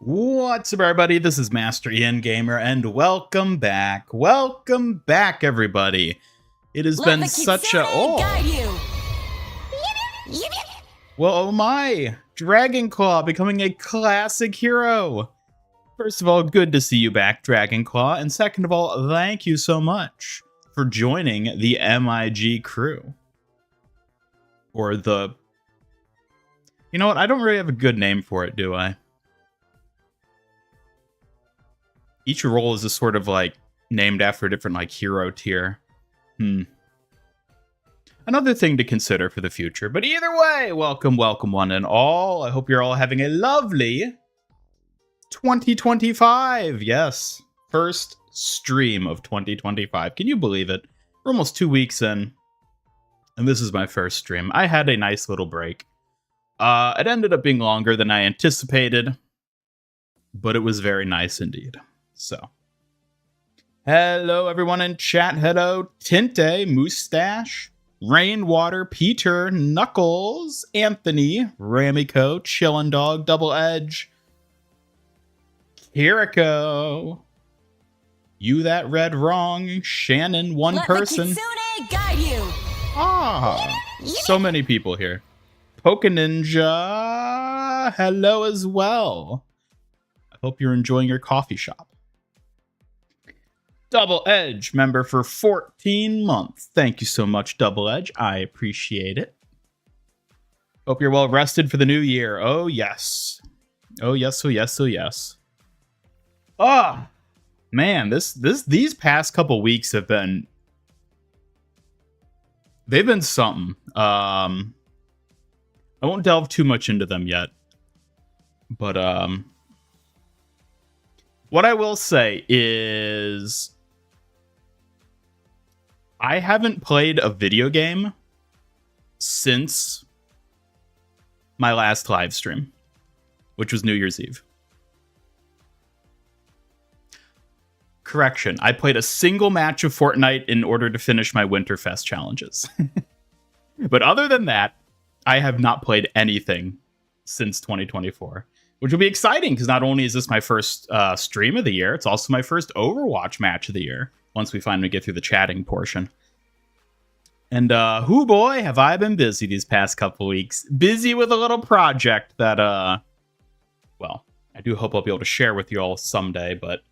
What's up, everybody? This is Master Ian Gamer, and welcome back. Welcome back, everybody. It has been such a... Well, oh my! Dragon Claw becoming a classic hero! First of all, good to see you back, Dragon Claw, and second of all, thank you so much for joining the MIG crew. Or the... You know what? I don't really have a good name for it, do I? Each role is a sort of like named after a different like hero tier. Another thing to consider for the future. But either way, welcome one and all. I hope you're all having a lovely 2025. Yes, first stream of 2025. Can you believe it? We're almost 2 weeks in, and this is my first stream. I had a nice little break. It ended up being longer than I anticipated, but it was very nice indeed. So, hello everyone in chat. Hello, Tinte, Moustache, Rainwater, Peter, Knuckles, Anthony, Ramiko, Chillin' Dog, Double Edge, Kiriko, You That Read Wrong, Shannon, one person. Let the Kitsune guide you. So many people here. Pokeninja, hello as well. I hope you're enjoying your coffee shop. Double Edge, member for 14 months. Thank you so much, Double Edge. I appreciate it. Hope you're well rested for the new year. Oh, yes. Oh, yes, oh, yes, oh, yes. Oh, man, these past couple weeks have been... They've been something. I won't delve too much into them yet. But, what I will say is... I haven't played a video game since my last live stream, which was New Year's Eve. Correction, I played a single match of Fortnite in order to finish my Winterfest challenges. But other than that, I have not played anything since 2024, which will be exciting because not only is this my first stream of the year, it's also my first Overwatch match of the year. Once we finally get through the chatting portion. And, hoo boy, have I been busy these past couple weeks. Busy with a little project that, well, I do hope I'll be able to share with you all someday, but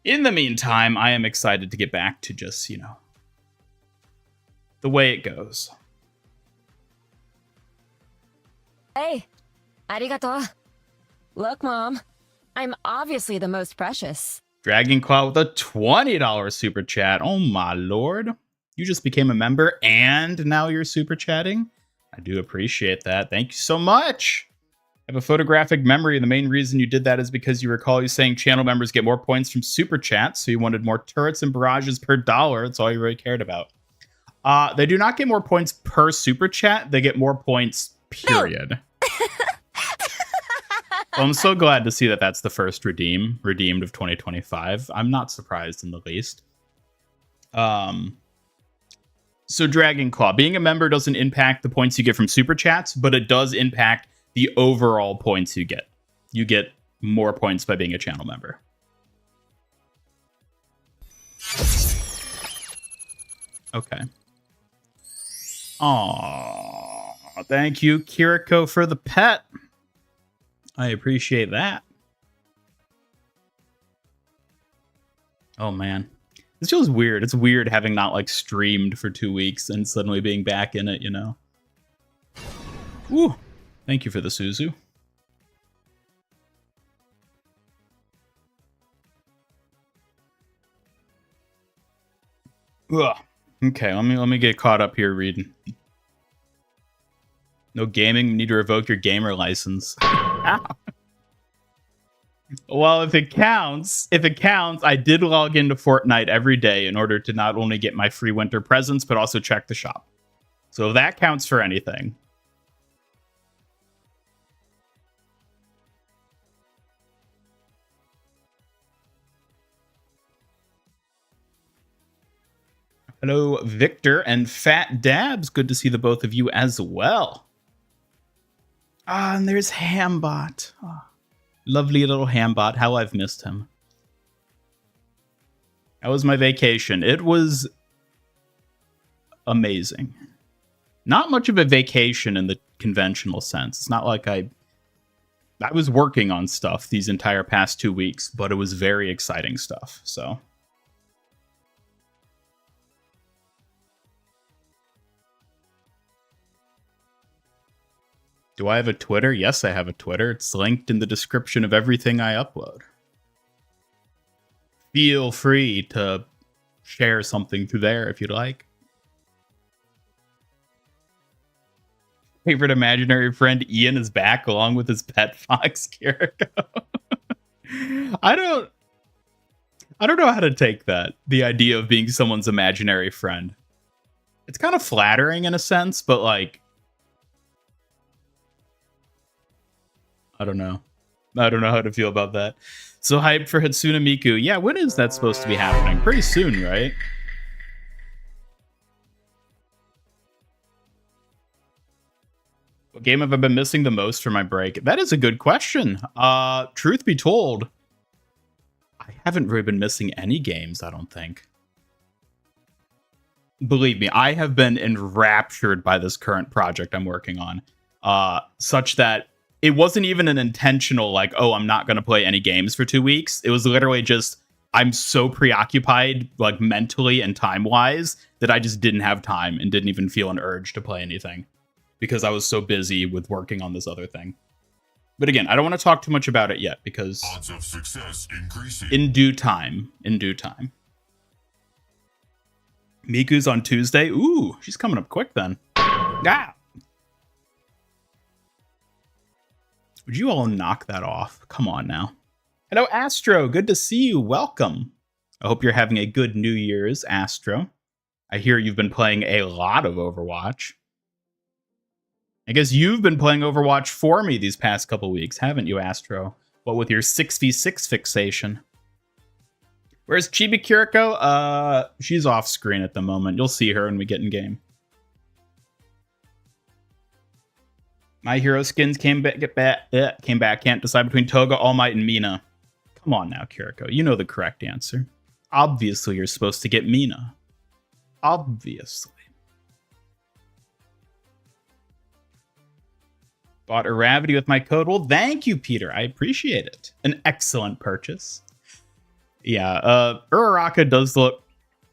in the meantime, I am excited to get back to just, you know, the way it goes. Hey, arigato. Look, Mom, I'm obviously the most precious. Dragon Claw with a $20 super chat. Oh my lord. You just became a member and now you're super chatting? I do appreciate that. Thank you so much. I have a photographic memory, and the main reason you did that is because you recall you saying channel members get more points from super chats, so you wanted more turrets and barrages per dollar. That's all you really cared about. They do not get more points per super chat. They get more points, period. Well, I'm so glad to see that that's the first redeemed of 2025. I'm not surprised in the least. So Dragon Claw, being a member doesn't impact the points you get from super chats, but it does impact the overall points you get. You get more points by being a channel member. Okay. Aww, thank you, Kiriko, for the pet. I appreciate that. Oh, man. This feels weird. It's weird having not, like, streamed for 2 weeks and suddenly being back in it, you know? Ooh. Thank you for the Suzu. Ugh. Okay, let me get caught up here reading. No gaming, you need to revoke your gamer license. Well, if it counts, I did log into Fortnite every day in order to not only get my free winter presents, but also check the shop. So if that counts for anything. Hello, Victor and Fat Dabs. Good to see the both of you as well. Ah, and there's Hambot. Oh. Lovely little Hambot. How I've missed him. How was my vacation? It was amazing. Not much of a vacation in the conventional sense. It's not like I was working on stuff these entire past 2 weeks, but it was very exciting stuff. So do I have a Twitter? Yes, I have a Twitter. It's linked in the description of everything I upload. Feel free to share something through there if you'd like. Favorite imaginary friend Ian is back along with his pet fox Kiriko. I don't know how to take that. The idea of being someone's imaginary friend. It's kind of flattering in a sense, but like I don't know. I don't know how to feel about that. So hyped for Hatsune Miku. Yeah, when is that supposed to be happening? Pretty soon, right? What game have I been missing the most for my break? That is a good question. Truth be told, I haven't really been missing any games, I don't think. Believe me, I have been enraptured by this current project I'm working on. Such that it wasn't even an intentional, like, oh, I'm not going to play any games for 2 weeks. It was literally just, I'm so preoccupied, like, mentally and time-wise, that I just didn't have time and didn't even feel an urge to play anything. Because I was so busy with working on this other thing. But again, I don't want to talk too much about it yet, because odds of success increasing. In due time. Miku's on Tuesday. Ooh, she's coming up quick then. Ah! Would you all knock that off? Come on now. Hello, Astro. Good to see you. Welcome. I hope you're having a good New Year's, Astro. I hear you've been playing a lot of Overwatch. I guess you've been playing Overwatch for me these past couple weeks, haven't you, Astro? What with your 6v6 fixation? Where's Chibi Kiriko? She's off screen at the moment. You'll see her when we get in game. My hero skins came back. Can't decide between Toga, All Might, and Mina. Come on now, Kiriko. You know the correct answer. Obviously, you're supposed to get Mina. Obviously. Bought Aravity with my code. Well, thank you, Peter. I appreciate it. An excellent purchase. Yeah, Uraraka does look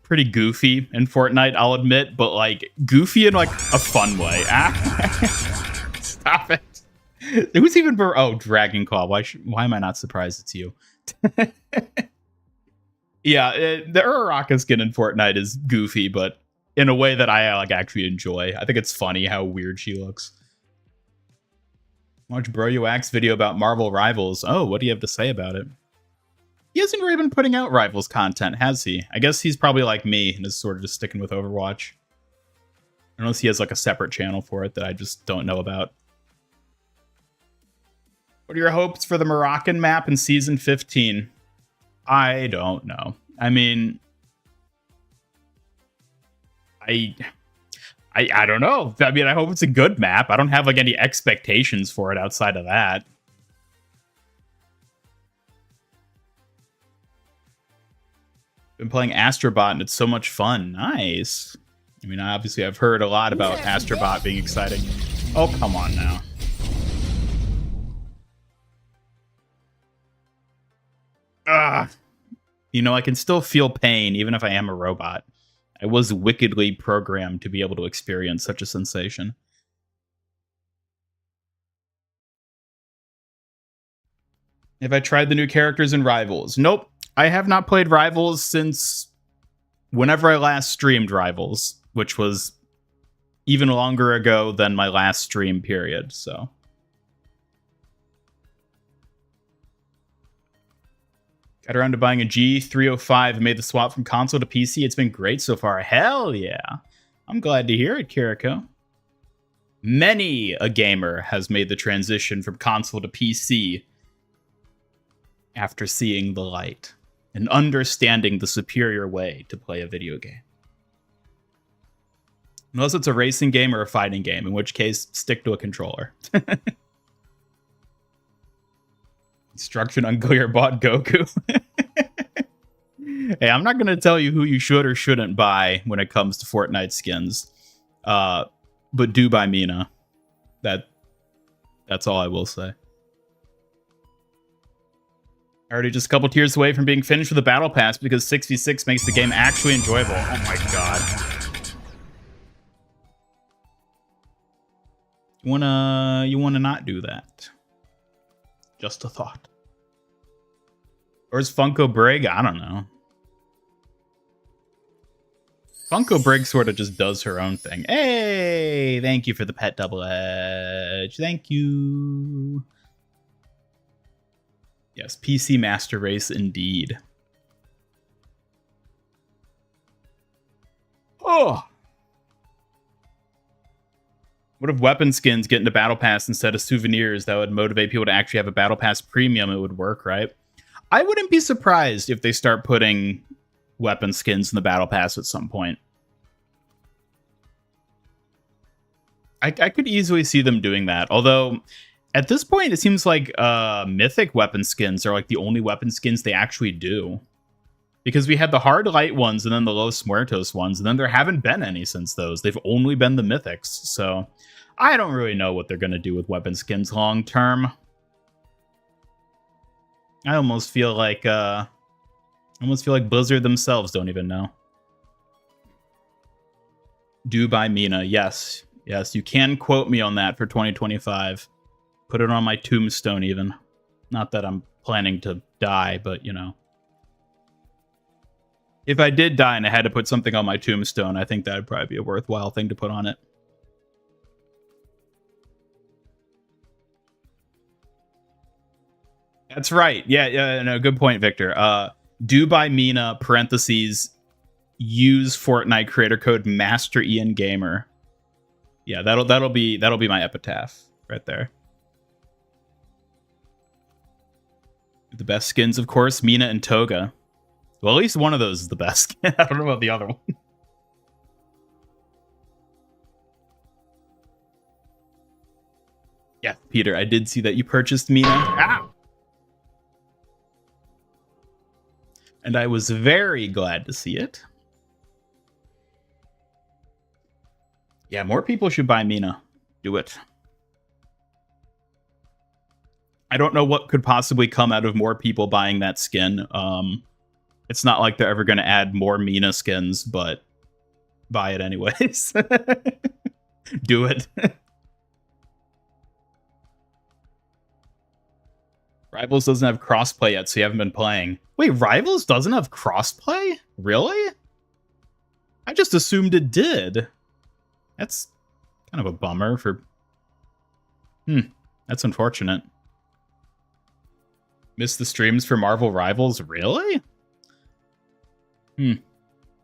pretty goofy in Fortnite, I'll admit, but like goofy in like a fun way. Stop it. Who's even Dragon Claw. Why am I not surprised it's you? Yeah, the Uraraka skin in Fortnite is goofy, but in a way that I like actually enjoy. I think it's funny how weird she looks. Watch Bro Wax video about Marvel Rivals. Oh, what do you have to say about it? He hasn't really been putting out Rivals content, has he? I guess he's probably like me and is sort of just sticking with Overwatch. Unless he has like a separate channel for it that I just don't know about. What are your hopes for the Moroccan map in Season 15? I don't know. I mean, I don't know. I mean, I hope it's a good map. I don't have like any expectations for it outside of that. Been playing Astrobot and it's so much fun. Nice. I mean, obviously I've heard a lot about Astrobot being exciting. Oh, come on now. You know, I can still feel pain even if I am a robot. I was wickedly programmed to be able to experience such a sensation. Have I tried the new characters in Rivals? Nope. I have not played Rivals since whenever I last streamed Rivals, which was even longer ago than my last stream period, so. Got around to buying a G305 and made the swap from console to PC. It's been great so far. Hell yeah. I'm glad to hear it, Kiriko. Many a gamer has made the transition from console to PC after seeing the light and understanding the superior way to play a video game. Unless it's a racing game or a fighting game, in which case, stick to a controller. Instruction unclear bought Goku. Hey, I'm not going to tell you who you should or shouldn't buy when it comes to Fortnite skins. But do buy Mina. That's all I will say. Already just a couple tiers away from being finished with the battle pass because 6v6 makes the game actually enjoyable. Oh my god. You wanna not do that? Just a thought. Or is Funko Brig? I don't know. Funko Brig sort of just does her own thing. Hey, thank you for the pet double edge. Thank you. Yes, PC Master Race indeed. Oh. What if weapon skins get into Battle Pass instead of souvenirs? That would motivate people to actually have a Battle Pass premium. It would work, right? I wouldn't be surprised if they start putting weapon skins in the Battle Pass at some point. I could easily see them doing that. Although, at this point, it seems like mythic weapon skins are like the only weapon skins they actually do. Because we had the hard light ones and then the Los Muertos ones, and then there haven't been any since those. They've only been the mythics. So I don't really know what they're going to do with weapon skins long term. I almost feel like Blizzard themselves don't even know. Do buy Mina. Yes. Yes, you can quote me on that for 2025. Put it on my tombstone even. Not that I'm planning to die, but you know. If I did die and I had to put something on my tombstone, I think that would probably be a worthwhile thing to put on it. That's right. Yeah, no, good point, Victor. Do buy Mina, parentheses, use Fortnite creator code Master Ian Gamer. Yeah, that'll be my epitaph right there. The best skins, of course, Mina and Toga. Well, at least one of those is the best. I don't know about the other one. Yeah, Peter, I did see that you purchased Mina. Ow! And I was very glad to see it. Yeah, more people should buy Mina. Do it. I don't know what could possibly come out of more people buying that skin. It's not like they're ever going to add more Mina skins, but buy it anyways. Do it. Rivals doesn't have crossplay yet, so you haven't been playing. Wait, Rivals doesn't have crossplay? Really? I just assumed it did. That's kind of a bummer for... That's unfortunate. Missed the streams for Marvel Rivals? Really?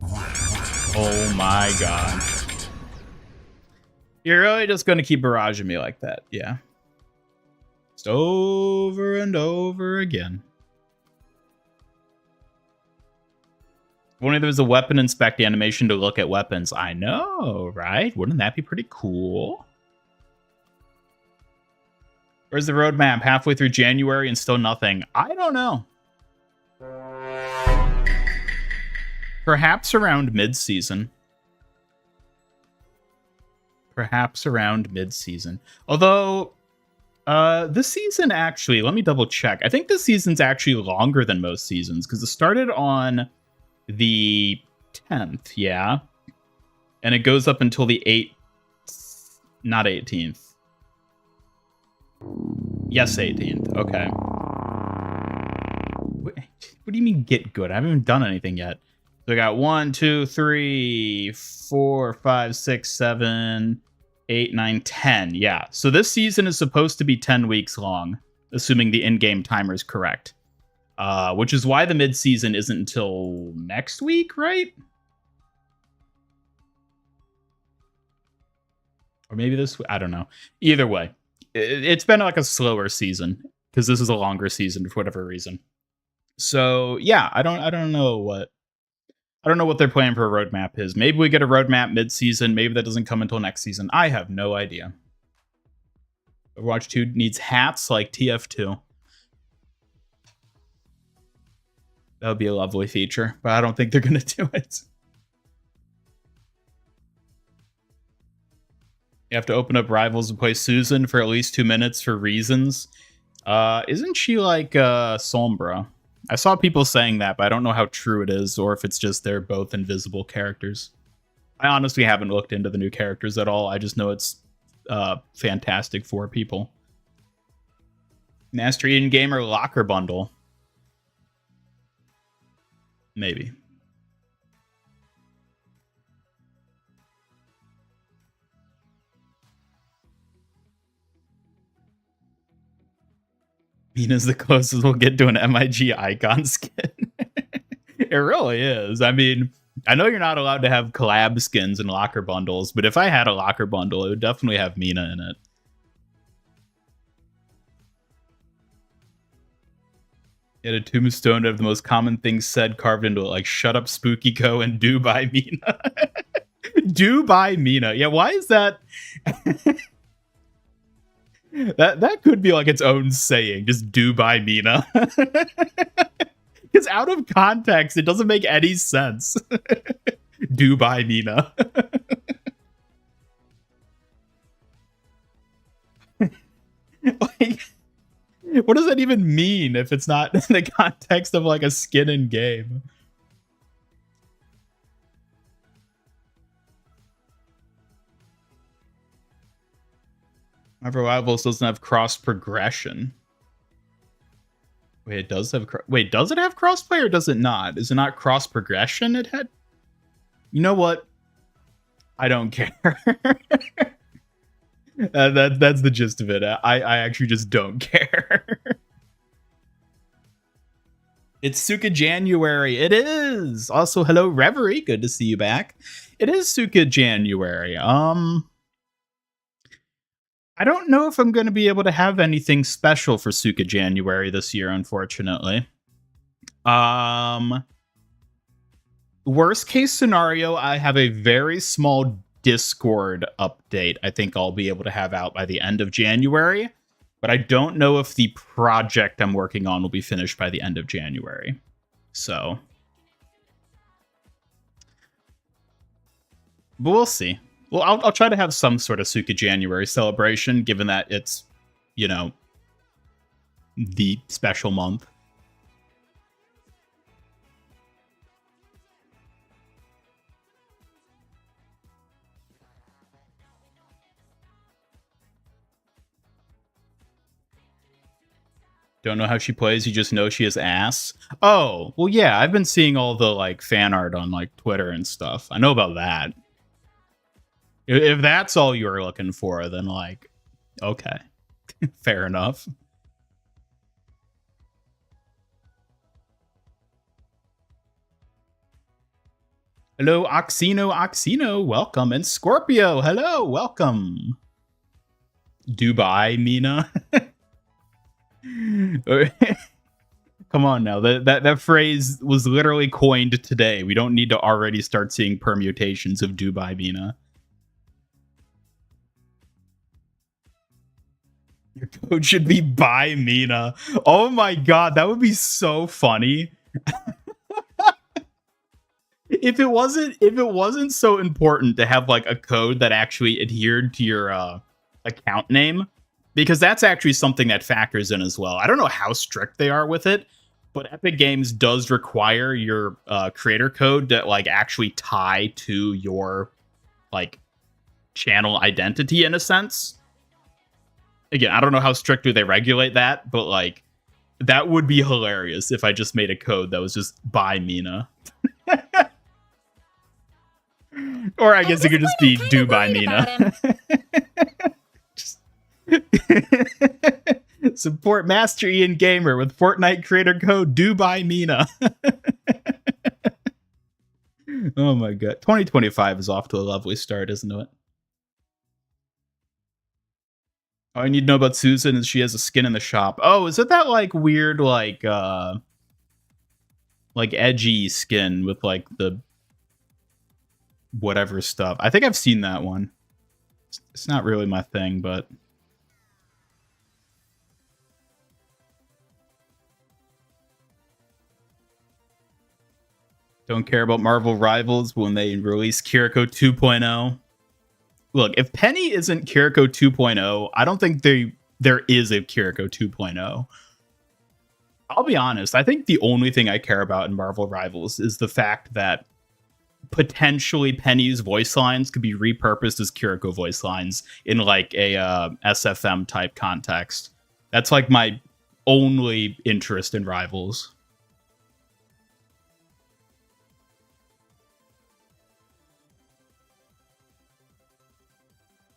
Oh my god. You're really just going to keep barraging me like that, yeah. Just over and over again. If only there was a weapon inspect animation to look at weapons. I know, right? Wouldn't that be pretty cool? Where's the roadmap? Halfway through January and still nothing. I don't know. Perhaps around mid-season. Perhaps around mid-season. Although, this season actually, let me double check. I think this season's actually longer than most seasons because it started on the 10th, yeah? And it goes up until the 8th, not 18th. Yes, 18th. Okay. What do you mean get good? I haven't even done anything yet. So I got 1, 2, 3, 4, 5, 6, 7, 8, 9, 10. Yeah. So this season is supposed to be 10 weeks long, assuming the in-game timer is correct. Which is why the mid-season isn't until next week, right? Or maybe this week? I don't know. Either way, it's been like a slower season because this is a longer season for whatever reason. So yeah, I don't know what their plan for a roadmap is. Maybe we get a roadmap mid-season. Maybe that doesn't come until next season. I have no idea. Overwatch 2 needs hats like TF2. That would be a lovely feature, but I don't think they're gonna do it. You have to open up Rivals and play Susan for at least 2 minutes for reasons. Isn't she like Sombra? I saw people saying that, but I don't know how true it is, or if it's just they're both invisible characters. I honestly haven't looked into the new characters at all. I just know it's fantastic for people. Master Eden Gamer Locker Bundle. Maybe. Mina's the closest we'll get to an MIG icon skin. It really is. I mean, I know you're not allowed to have collab skins and locker bundles, but if I had a locker bundle, it would definitely have Mina in it. Get a tombstone of the most common things said carved into it, like "Shut up, Spooky Co." and "Do by Mina." Do by Mina. Yeah, why is that? That could be like its own saying, just "Do by Mina." Because out of context, it doesn't make any sense. Do by Mina. Like, what does that even mean if it's not in the context of like a skin in game? Marvel Rivals doesn't have cross progression. Wait, it does have. Wait, does it have crossplay or does it not? Is it not cross progression? It had. You know what? I don't care. That's the gist of it. I actually just don't care. It's Suka January. It is. Also, hello Reverie. Good to see you back. It is Suka January. I don't know if I'm going to be able to have anything special for Suka January this year, unfortunately. Worst case scenario, I have a very small Discord update I think I'll be able to have out by the end of January, but I don't know if the project I'm working on will be finished by the end of January. So, but we'll see. Well, I'll try to have some sort of Suka January celebration, given that it's, you know, the special month. Don't know how she plays, you just know she has ass. Oh, well, yeah, I've been seeing all the, like, fan art on, like, Twitter and stuff. I know about that. If that's all you're looking for, then, like, okay. Fair enough. Hello, Oxino, welcome. And Scorpio, hello, welcome. Dubai, Mina. Come on now, that phrase was literally coined today. We don't need to already start seeing permutations of Dubai, Mina. Your code should be "by Mina." Oh my god, that would be so funny. If it wasn't so important to have like a code that actually adhered to your account name, because that's actually something that factors in as well. I don't know how strict they are with it, but Epic Games does require your creator code to like actually tie to your like channel identity in a sense. Again, I don't know how strictly they regulate that, but like that would be hilarious if I just made a code that was just "by Mina." Or I guess it could just be "do by Mina." Support Master Ian Gamer with Fortnite creator code "do by Mina." Oh my god. 2025 is off to a lovely start, isn't it? All I need to know about Susan is she has a skin in the shop. Oh, is it that like weird like edgy skin with like the whatever stuff? I think I've seen that one. It's not really my thing, but Don't care about Marvel Rivals when they release Kiriko 2.0. Look, if Penny isn't Kiriko 2.0, I don't think there is a Kiriko 2.0. I'll be honest, I think the only thing I care about in Marvel Rivals is the fact that potentially Penny's voice lines could be repurposed as Kiriko voice lines in like a SFM type context. That's like my only interest in Rivals.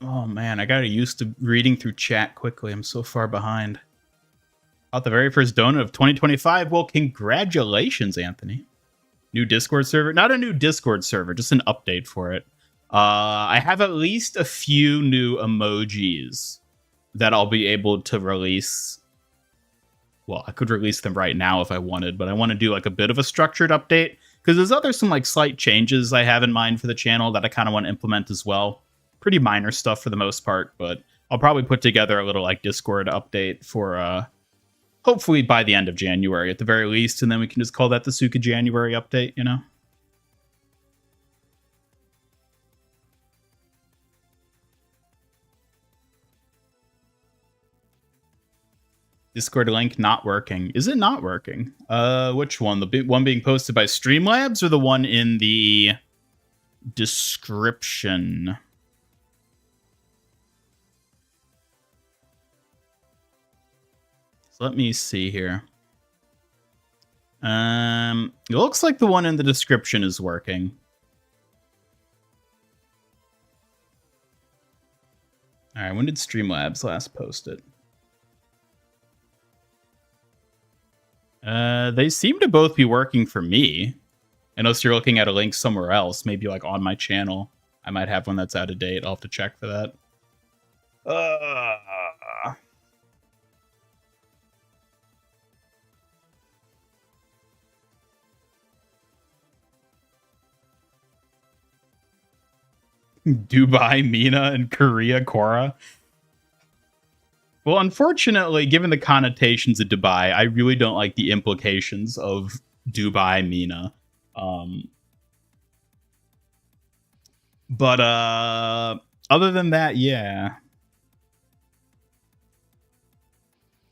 Oh man, I got used to reading through chat quickly. I'm so far behind. Out the very first donut of 2025. Well, congratulations, Anthony. New Discord server. Not a new Discord server, just an update for it. I have at least a few new emojis that I'll be able to release. Well, I could release them right now if I wanted, but I want to do like a bit of a structured update because there's some like slight changes I have in mind for the channel that I kind of want to implement as well. Pretty minor stuff for the most part, but I'll probably put together a little like Discord update for hopefully by the end of January at the very least, and then we can just call that the Suka January update, you know? Discord link not working. Is it not working? Which one? The one being posted by Streamlabs or the one in the description? Let me see here. It looks like the one in the description is working. All right, when did Streamlabs last post it? They seem to both be working for me. Unless you're looking at a link somewhere else, maybe like on my channel. I might have one that's out of date. I'll have to check for that. Dubai, Mina, and Korea, Korra. Well, unfortunately, given the connotations of Dubai, I really don't like the implications of Dubai, Mina. But other than that, yeah.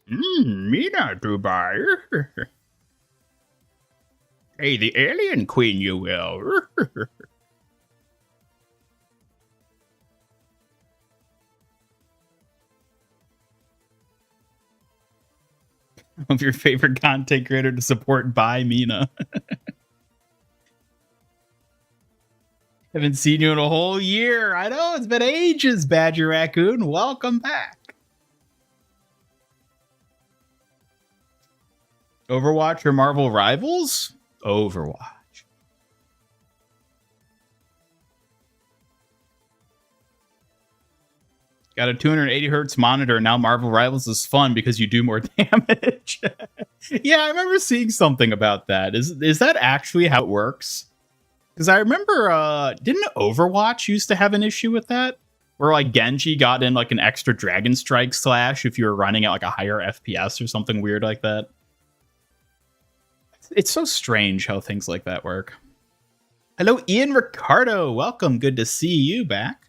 Mina, Dubai. Hey, the alien queen, you will. Of your favorite content creator to support by Mina. Haven't seen you in a whole year. I know, it's been ages, Badger Raccoon. Welcome back. Overwatch or Marvel Rivals? Overwatch. Got a 280 hertz monitor. Now Marvel Rivals is fun because you do more damage. Yeah, I remember seeing something about that. Is that actually how it works? Because I remember, didn't Overwatch used to have an issue with that? Where like Genji got in like an extra Dragon Strike slash if you were running at like a higher FPS or something weird like that. It's so strange how things like that work. Hello, Ian Ricardo. Welcome. Good to see you back.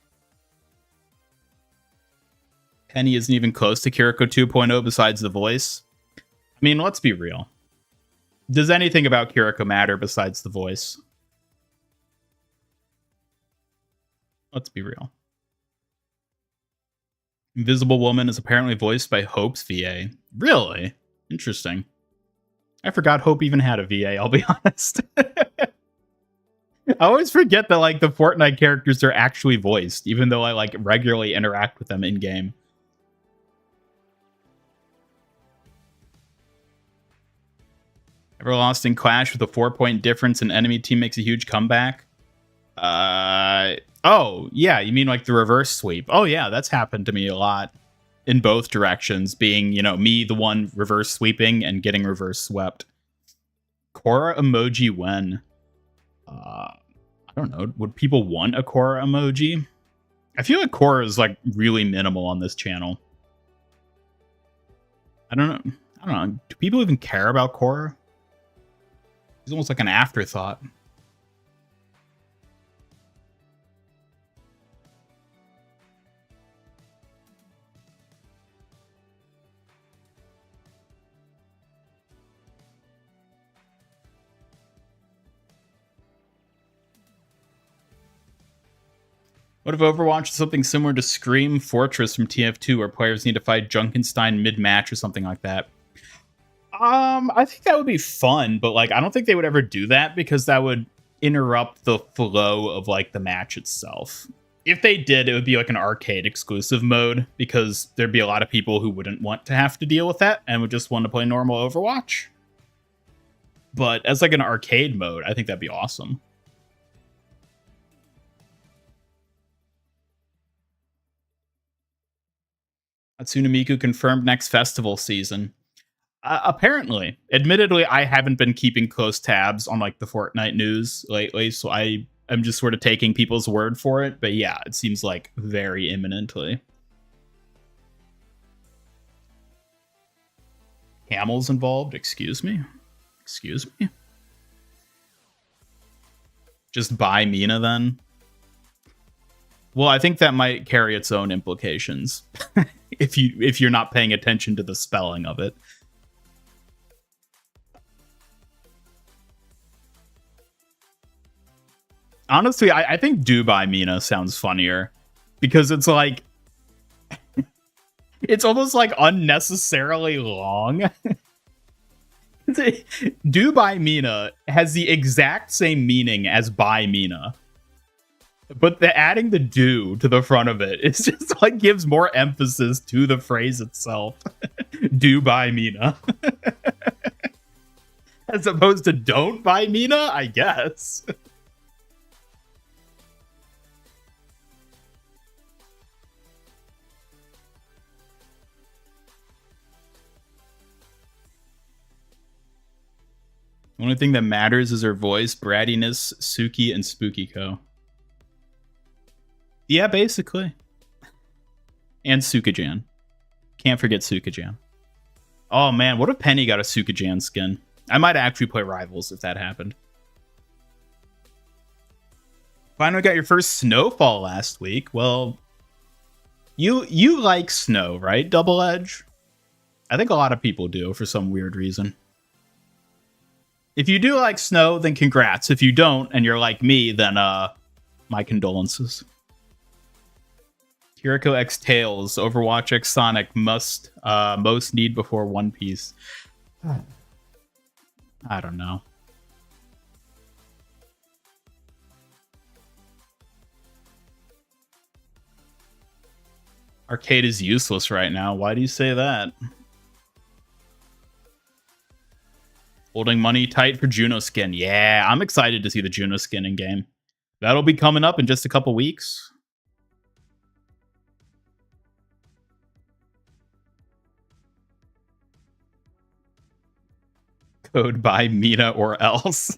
Penny isn't even close to Kiriko 2.0 besides the voice. I mean, let's be real. Does anything about Kiriko matter besides the voice? Let's be real. Invisible Woman is apparently voiced by Hope's VA. Really? Interesting. I forgot Hope even had a VA, I'll be honest. I always forget that like the Fortnite characters are actually voiced, even though I like regularly interact with them in game. Ever lost in Clash with a 4-point difference and enemy team makes a huge comeback? Oh, yeah, you mean like the reverse sweep. Oh, yeah, that's happened to me a lot in both directions, being, you know, me, the one reverse sweeping and getting reverse swept. Korra emoji when? I don't know. Would people want a Korra emoji? I feel like Korra is like really minimal on this channel. I don't know. Do people even care about Korra? He's almost like an afterthought. What if Overwatch is something similar to Scream Fortress from TF2, where players need to fight Junkenstein mid-match or something like that? I think that would be fun, but like I don't think they would ever do that because that would interrupt the flow of like the match itself. If they did, it would be like an arcade exclusive mode because there'd be a lot of people who wouldn't want to have to deal with that and would just want to play normal Overwatch. But as like an arcade mode, I think that'd be awesome. Hatsune Miku confirmed next festival season. Apparently, admittedly, I haven't been keeping close tabs on like the Fortnite news lately, so I'm just sort of taking people's word for it. But yeah, it seems like very imminently. Camels involved? Excuse me? Excuse me? Just buy Mina then? Well, I think that might carry its own implications if you're not paying attention to the spelling of it. Honestly, I think Dubai Mina sounds funnier because it's like it's almost like unnecessarily long. Dubai Mina has the exact same meaning as Bai Mina. But adding the do to the front of it, it's just like gives more emphasis to the phrase itself. Dubai Mina. As opposed to don't buy Mina, I guess. The only thing that matters is her voice, brattiness, Suki, and Spookiko. Yeah, basically. And Sukajan. Can't forget Sukajan. Oh man, what if Penny got a Sukajan skin? I might actually play Rivals if that happened. Finally got your first snowfall last week. Well, you like snow, right, Double Edge? I think a lot of people do for some weird reason. If you do like snow, then congrats. If you don't, and you're like me, then my condolences. Kiriko X Tails, Overwatch X Sonic most need before One Piece. I don't know. Arcade is useless right now. Why do you say that? Holding money tight for Juno skin. Yeah, I'm excited to see the Juno skin in game. That'll be coming up in just a couple weeks. Code by Mina or else.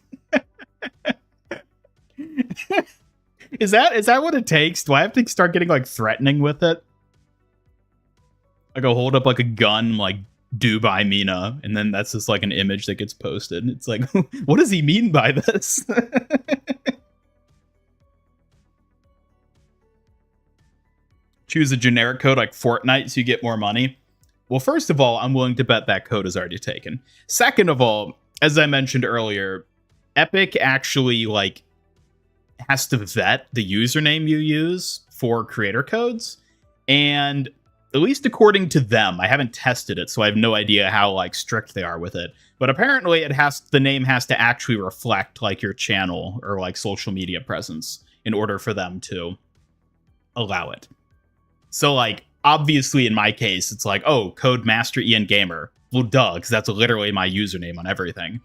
Is that what it takes? Do I have to start getting like threatening with it? Like I'll hold up like a gun, like do by Mina, and then that's just like an image that gets posted. It's like, what does he mean by this? Choose a generic code like Fortnite so you get more money. Well, first of all, I'm willing to bet that code is already taken. Second of all, as I mentioned earlier, Epic actually like has to vet the username you use for creator codes, and at least according to them, I haven't tested it, so I have no idea how like strict they are with it. But apparently, the name has to actually reflect like your channel or like social media presence in order for them to allow it. So like obviously in my case, it's like, oh, code Master Ian Gamer. Well, duh, because that's literally my username on everything.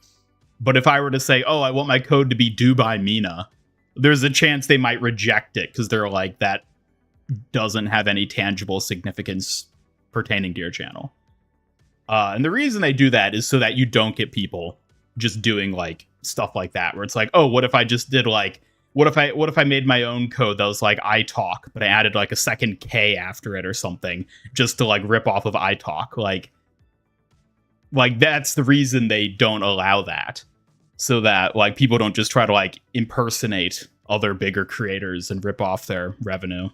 But if I were to say, oh, I want my code to be Dubai Mina, there's a chance they might reject it because they're like, that doesn't have any tangible significance pertaining to your channel. And the reason they do that is so that you don't get people just doing like stuff like that, where it's like, oh, what if I just did like, what if I made my own code that was like iTalk, but I added like a second K after it or something just to like rip off of iTalk? Like that's the reason they don't allow that, so that like people don't just try to like impersonate other bigger creators and rip off their revenue.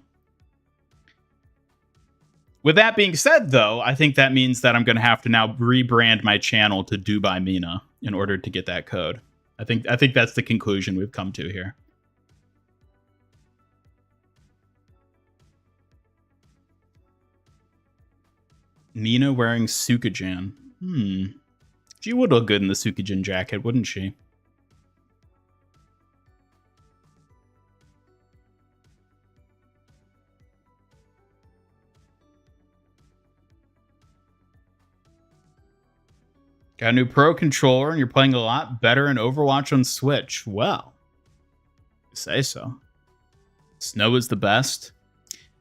With that being said, though, I think that means that I'm going to have to now rebrand my channel to Dubai Mina in order to get that code. I think that's the conclusion we've come to here. Nina wearing Sukajan. She would look good in the Sukajan jacket, wouldn't she? Got a new Pro controller, and you're playing a lot better in Overwatch on Switch. Well, you say so. Snow is the best.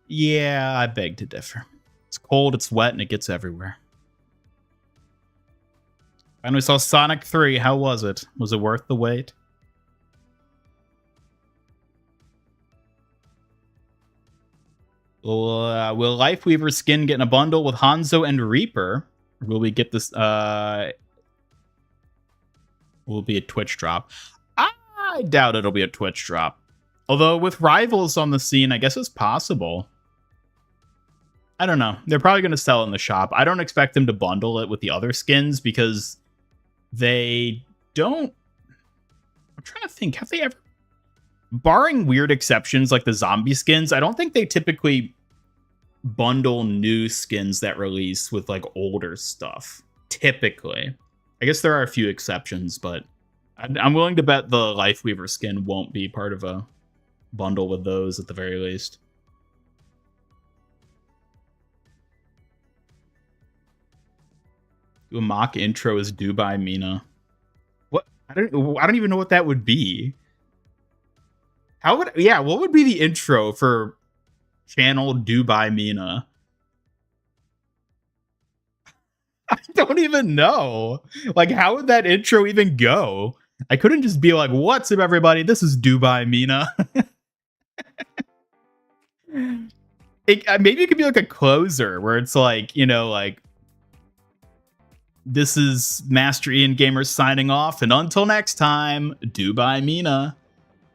Yeah, I beg to differ. It's cold, it's wet, and it gets everywhere. Finally saw Sonic 3. How was it? Was it worth the wait? Will Lifeweaver skin get in a bundle with Hanzo and Reaper? Will we get this? Will be a Twitch drop? I doubt it'll be a Twitch drop. Although with rivals on the scene, I guess it's possible. I don't know. They're probably going to sell it in the shop. I don't expect them to bundle it with the other skins because they don't... I'm trying to think. Have they ever... Barring weird exceptions like the zombie skins, I don't think they typically bundle new skins that release with like older stuff. Typically. I guess there are a few exceptions, but I'm willing to bet the Lifeweaver skin won't be part of a bundle with those at the very least. Do a mock intro as Do by Mina. What? I don't even know what that would be. What would be the intro for channel Do by Mina? I don't even know. Like, how would that intro even go? I couldn't just be like, what's up, everybody? This is Do by Mina. Maybe it could be like a closer where it's like, you know, like, this is Master Ian Gamer signing off, and until next time, Do by Mina.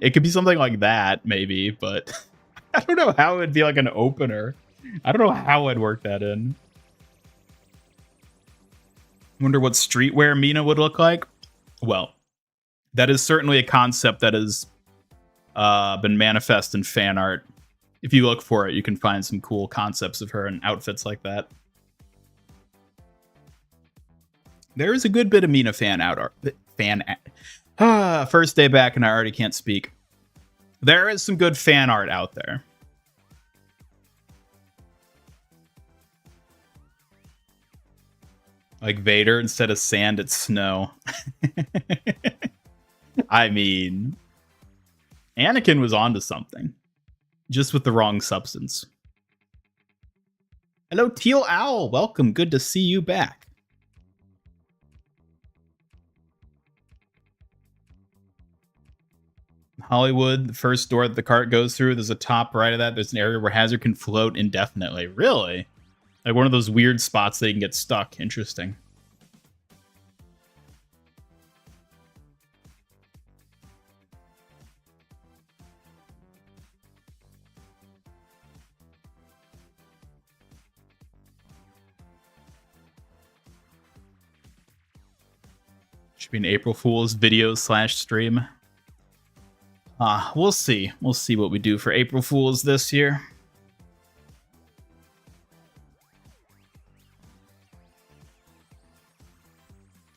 It could be something like that, maybe, but I don't know how it would be like an opener. I don't know how I'd work that in. Wonder what streetwear Mina would look like. Well, that is certainly a concept that has been manifest in fan art. If you look for it, you can find some cool concepts of her in outfits like that. There is a good bit of Mina first day back and I already can't speak. There is some good fan art out there. Like Vader, instead of sand, it's snow. I mean, Anakin was onto something. Just with the wrong substance. Hello, Teal Owl. Welcome. Good to see you back. Hollywood, the first door that the cart goes through, there's a top right of that. There's an area where Hazard can float indefinitely. Really? Like one of those weird spots that you can get stuck. Interesting. Should be an April Fool's video / stream. We'll see. We'll see what we do for April Fool's this year.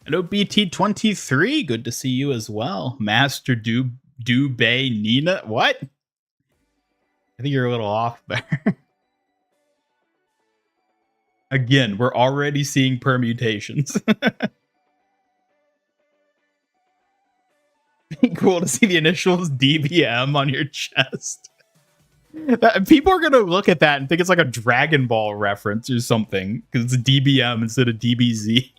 Hello, BT23. Good to see you as well. Master Bay Nina. What? I think you're a little off there. Again, we're already seeing permutations. Cool to see the initials DBM on your chest. People are going to look at that and think it's like a Dragon Ball reference or something, because it's DBM instead of DBZ.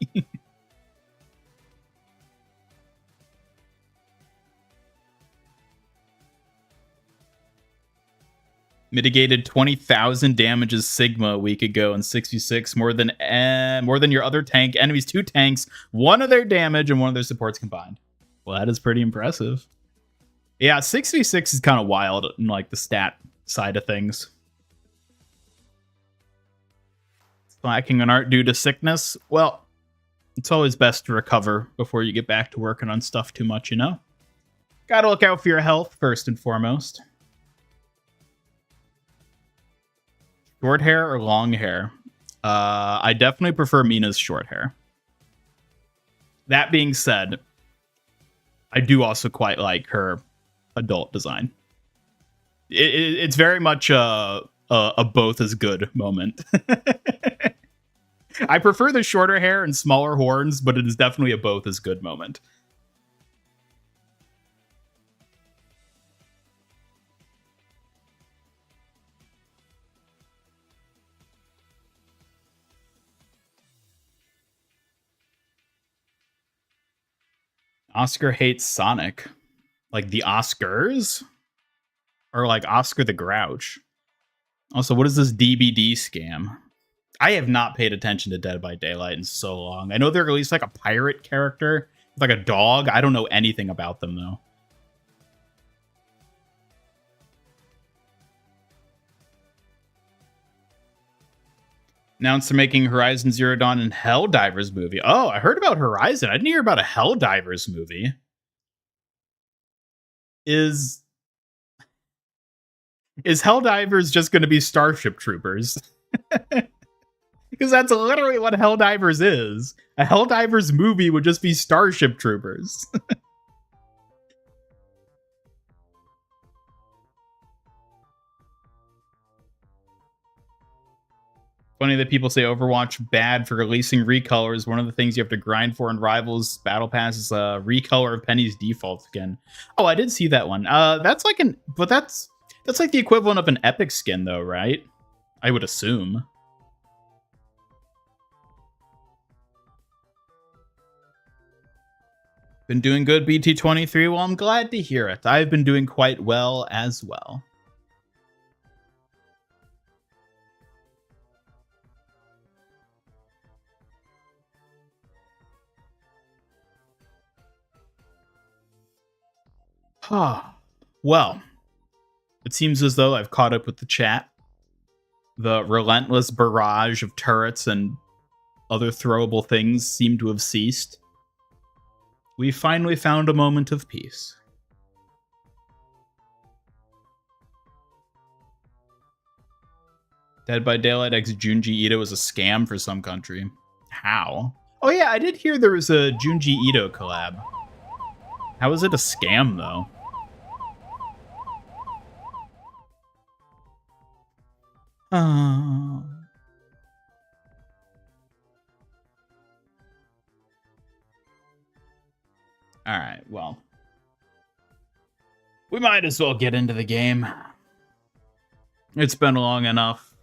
Mitigated 20,000 damage as Sigma a week ago in 66, more than your other tank. Enemies 2 tanks, 1 of their damage and 1 of their supports combined. Well, that is pretty impressive. Yeah, 6v6 is kind of wild in like the stat side of things. Slacking on art due to sickness. Well, it's always best to recover before you get back to working on stuff too much, you know? Gotta look out for your health first and foremost. Short hair or long hair? I definitely prefer Mina's short hair. That being said, I do also quite like her adult design. It's very much a both as good moment. I prefer the shorter hair and smaller horns, but it is definitely a both as good moment. Oscar hates Sonic. Like the Oscars? Or like Oscar the Grouch? Also, what is this DBD scam? I have not paid attention to Dead by Daylight in so long. I know they released like a pirate character, like a dog. I don't know anything about them though. Announced they're making Horizon Zero Dawn and Helldivers movie. Oh, I heard about Horizon. I didn't hear about a Helldivers movie. Is Helldivers just going to be Starship Troopers? Because that's literally what Helldivers is. A Helldivers movie would just be Starship Troopers. Funny that people say Overwatch bad for releasing recolors. One of the things you have to grind for in Rivals Battle Pass is a recolor of Penny's default skin. Oh, I did see that one. That's like that's like the equivalent of an epic skin though, right? I would assume. Been doing good, BT23? Well, I'm glad to hear it. I've been doing quite well as well. Well, it seems as though I've caught up with the chat. The relentless barrage of turrets and other throwable things seem to have ceased. We finally found a moment of peace. Dead by Daylight X Junji Ito is a scam for some country. How? Oh yeah, I did hear there was a Junji Ito collab. How is it a scam though? All right, well. We might as well get into the game. It's been long enough.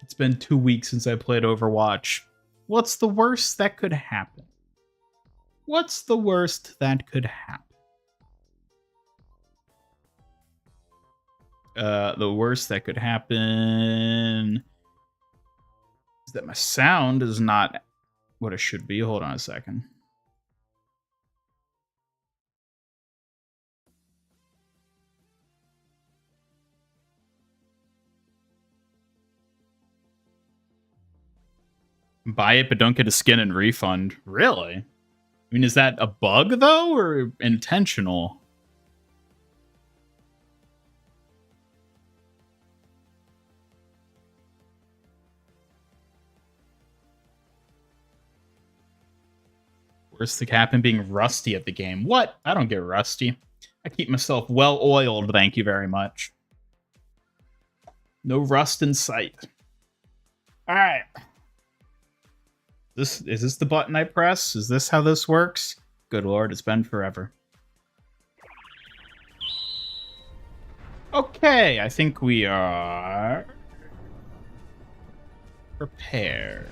It's been 2 weeks since I played Overwatch. What's the worst that could happen? What's the worst that could happen? The worst that could happen is that my sound is not what it should be. Hold on a second. Buy it, but don't get a skin and refund. Really? I mean, is that a bug, though, or intentional? Worst that could happen being rusty at the game. What? I don't get rusty. I keep myself well oiled, thank you very much. No rust in sight. All right. Is this the button I press? Is this how this works? Good lord, it's been forever. Okay, I think we are prepared.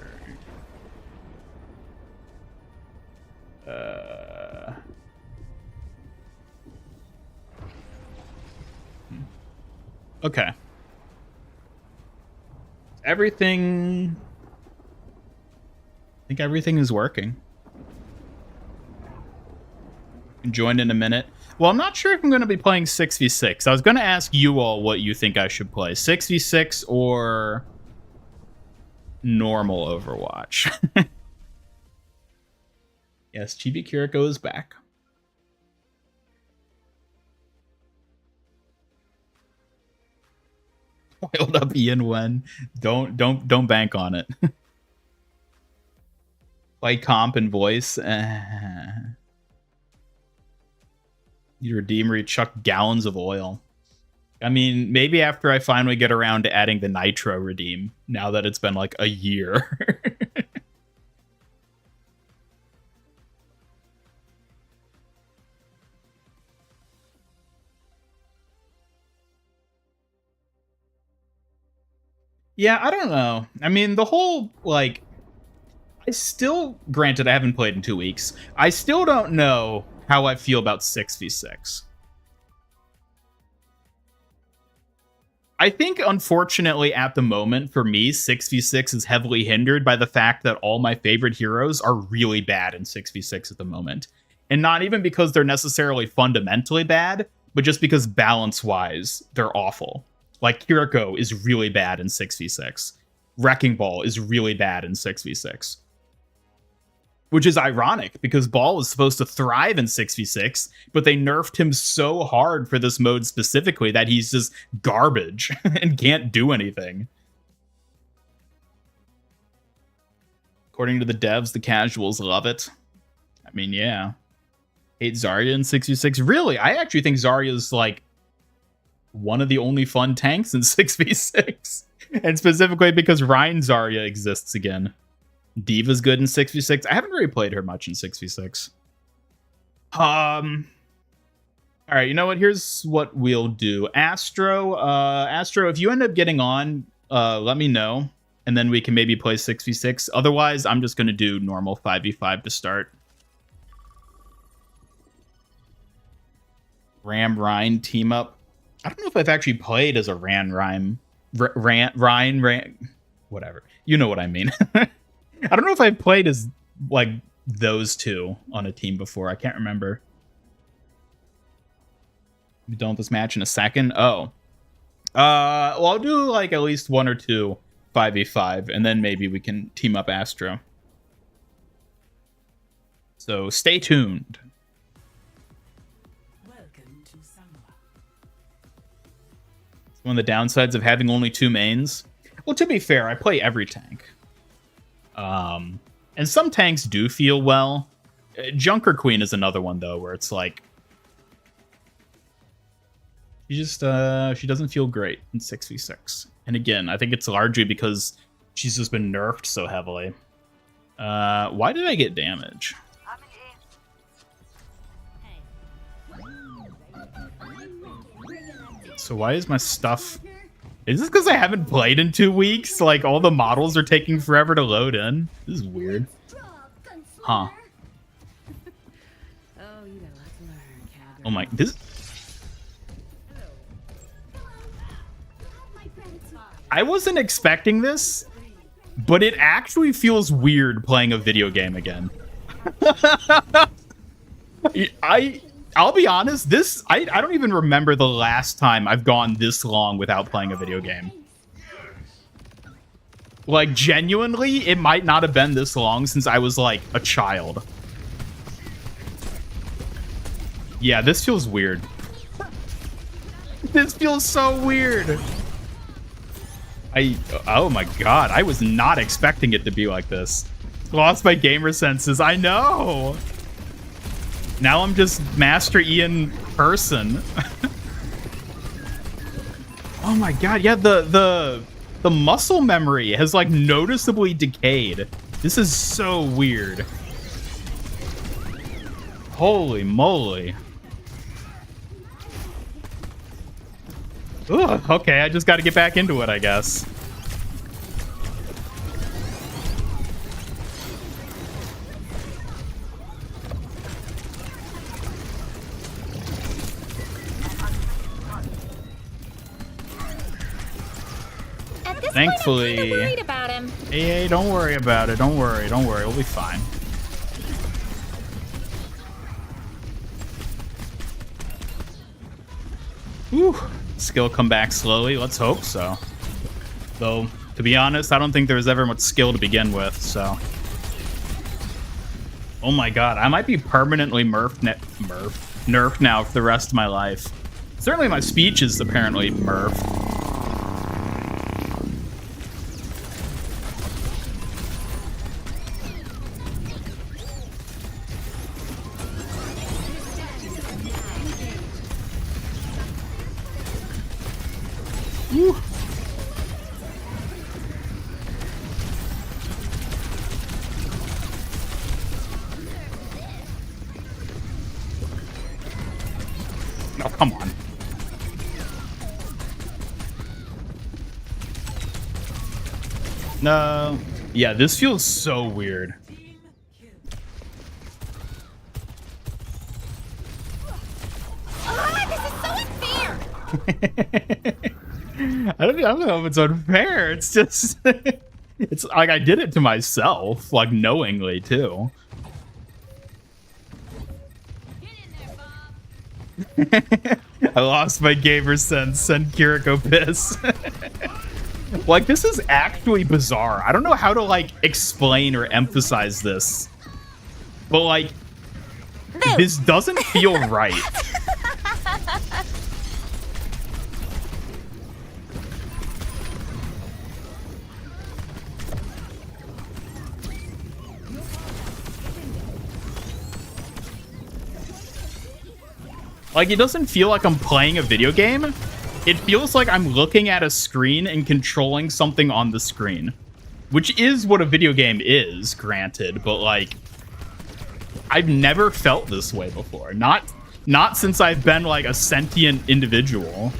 Okay. Everything... I think everything is working. Join in a minute. Well, I'm not sure if I'm going to be playing 6v6. I was going to ask you all what you think I should play. 6v6 or normal Overwatch. Yes, Chibi Kiriko is back. Oiled up Ian when. Don't bank on it. Play comp and voice. You redeem where you chuck gallons of oil. I mean, maybe after I finally get around to adding the nitro redeem, now that it's been like a year. Yeah, I don't know. I mean, the whole, like, I still, granted, I haven't played in 2 weeks. I still don't know how I feel about 6v6. I think, unfortunately, at the moment, for me, 6v6 is heavily hindered by the fact that all my favorite heroes are really bad in 6v6 at the moment. And not even because they're necessarily fundamentally bad, but just because balance-wise, they're awful. Like, Kiriko is really bad in 6v6. Wrecking Ball is really bad in 6v6. Which is ironic, because Ball is supposed to thrive in 6v6, but they nerfed him so hard for this mode specifically that he's just garbage and can't do anything. According to the devs, the casuals love it. I mean, yeah. Hate Zarya in 6v6. Really? I actually think Zarya's, like, one of the only fun tanks in 6v6. And specifically because Ryan Zarya exists again. Diva's good in 6v6. I haven't really played her much in 6v6. Alright, you know what? Here's what we'll do. Astro, if you end up getting on, let me know. And then we can maybe play 6v6. Otherwise, I'm just gonna do normal 5v5 to start. Ram Ryan team up. I don't know if I've actually played as a Ryan, whatever. You know what I mean. I don't know if I've played as, like, those two on a team before. I can't remember. Be done with this match in a second. Oh. Well, I'll do, like, at least 1 or 2 5v5, and then maybe we can team up Astro. So, stay tuned. One of the downsides of having only 2 mains. Well, to be fair, I play every tank. And some tanks do feel well. Junker Queen is another one, though, where it's like... She doesn't feel great in 6v6. And again, I think it's largely because she's just been nerfed so heavily. Why did I get damage? So why is my stuff... Is this because I haven't played in 2 weeks? Like, all the models are taking forever to load in? This is weird. Huh. Oh my... This... I wasn't expecting this, but it actually feels weird playing a video game again. I'll be honest, I don't even remember the last time I've gone this long without playing a video game. Like, genuinely, it might not have been this long since I was, like, a child. Yeah, this feels weird. This feels so weird. Oh my god, I was not expecting it to be like this. Lost my gamer senses, I know! Now I'm just Master Ian person. Oh my god, yeah, the muscle memory has, like, noticeably decayed. This is so weird. Holy moly. Ugh, okay, I just gotta get back into it, I guess. Thankfully, I'm worried about him. Hey, don't worry about it. Don't worry. We'll be fine. Whew. Skill come back slowly. Let's hope so. Though, to be honest, I don't think there was ever much skill to begin with, so. Oh my god, I might be permanently nerfed now for the rest of my life. Certainly my speech is apparently nerfed. No. Yeah, this feels so weird. I don't know if it's unfair. It's just, it's like I did it to myself, like knowingly too. I lost my gamer sense. Send Kiriko piss. Like, this is actually bizarre. I don't know how to like explain or emphasize this, but like, this doesn't feel right. Like, it doesn't feel like I'm playing a video game. It feels like I'm looking at a screen and controlling something on the screen, which is what a video game is, granted, but like, I've never felt this way before. Not since I've been like a sentient individual.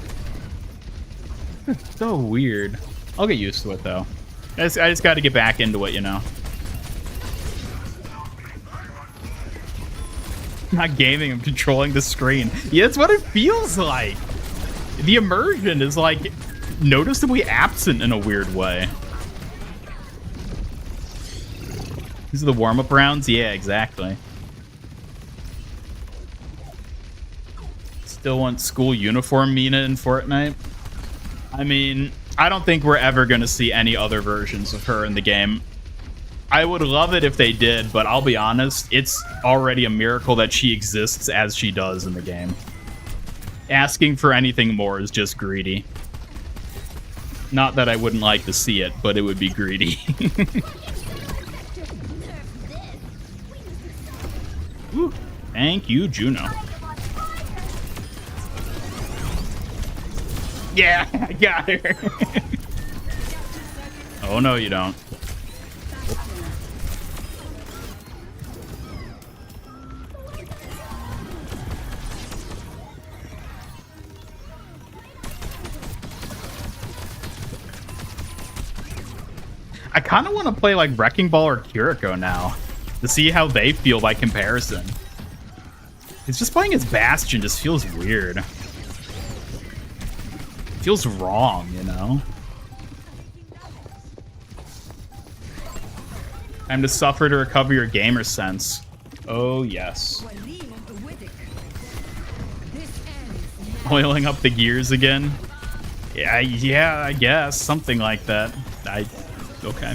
So weird. I'll get used to it though. I just got to get back into it, you know. Not gaming, I'm controlling the screen. Yeah, that's what it feels like. The immersion is like noticeably absent in a weird way. These are the warm-up rounds? Yeah, exactly. Still want school uniform Mina in Fortnite? I mean, I don't think we're ever going to see any other versions of her in the game. I would love it if they did, but I'll be honest, it's already a miracle that she exists as she does in the game. Asking for anything more is just greedy. Not that I wouldn't like to see it, but it would be greedy. Ooh, thank you, Juno. Yeah, I got her. Oh, no, you don't. I kind of want to play like Wrecking Ball or Kiriko now to see how they feel by comparison. It's just playing as Bastion just feels weird. Feels wrong, you know? Time to suffer to recover your gamer sense. Oh, yes. Oiling up the gears again? Yeah, I guess. Something like that. Okay.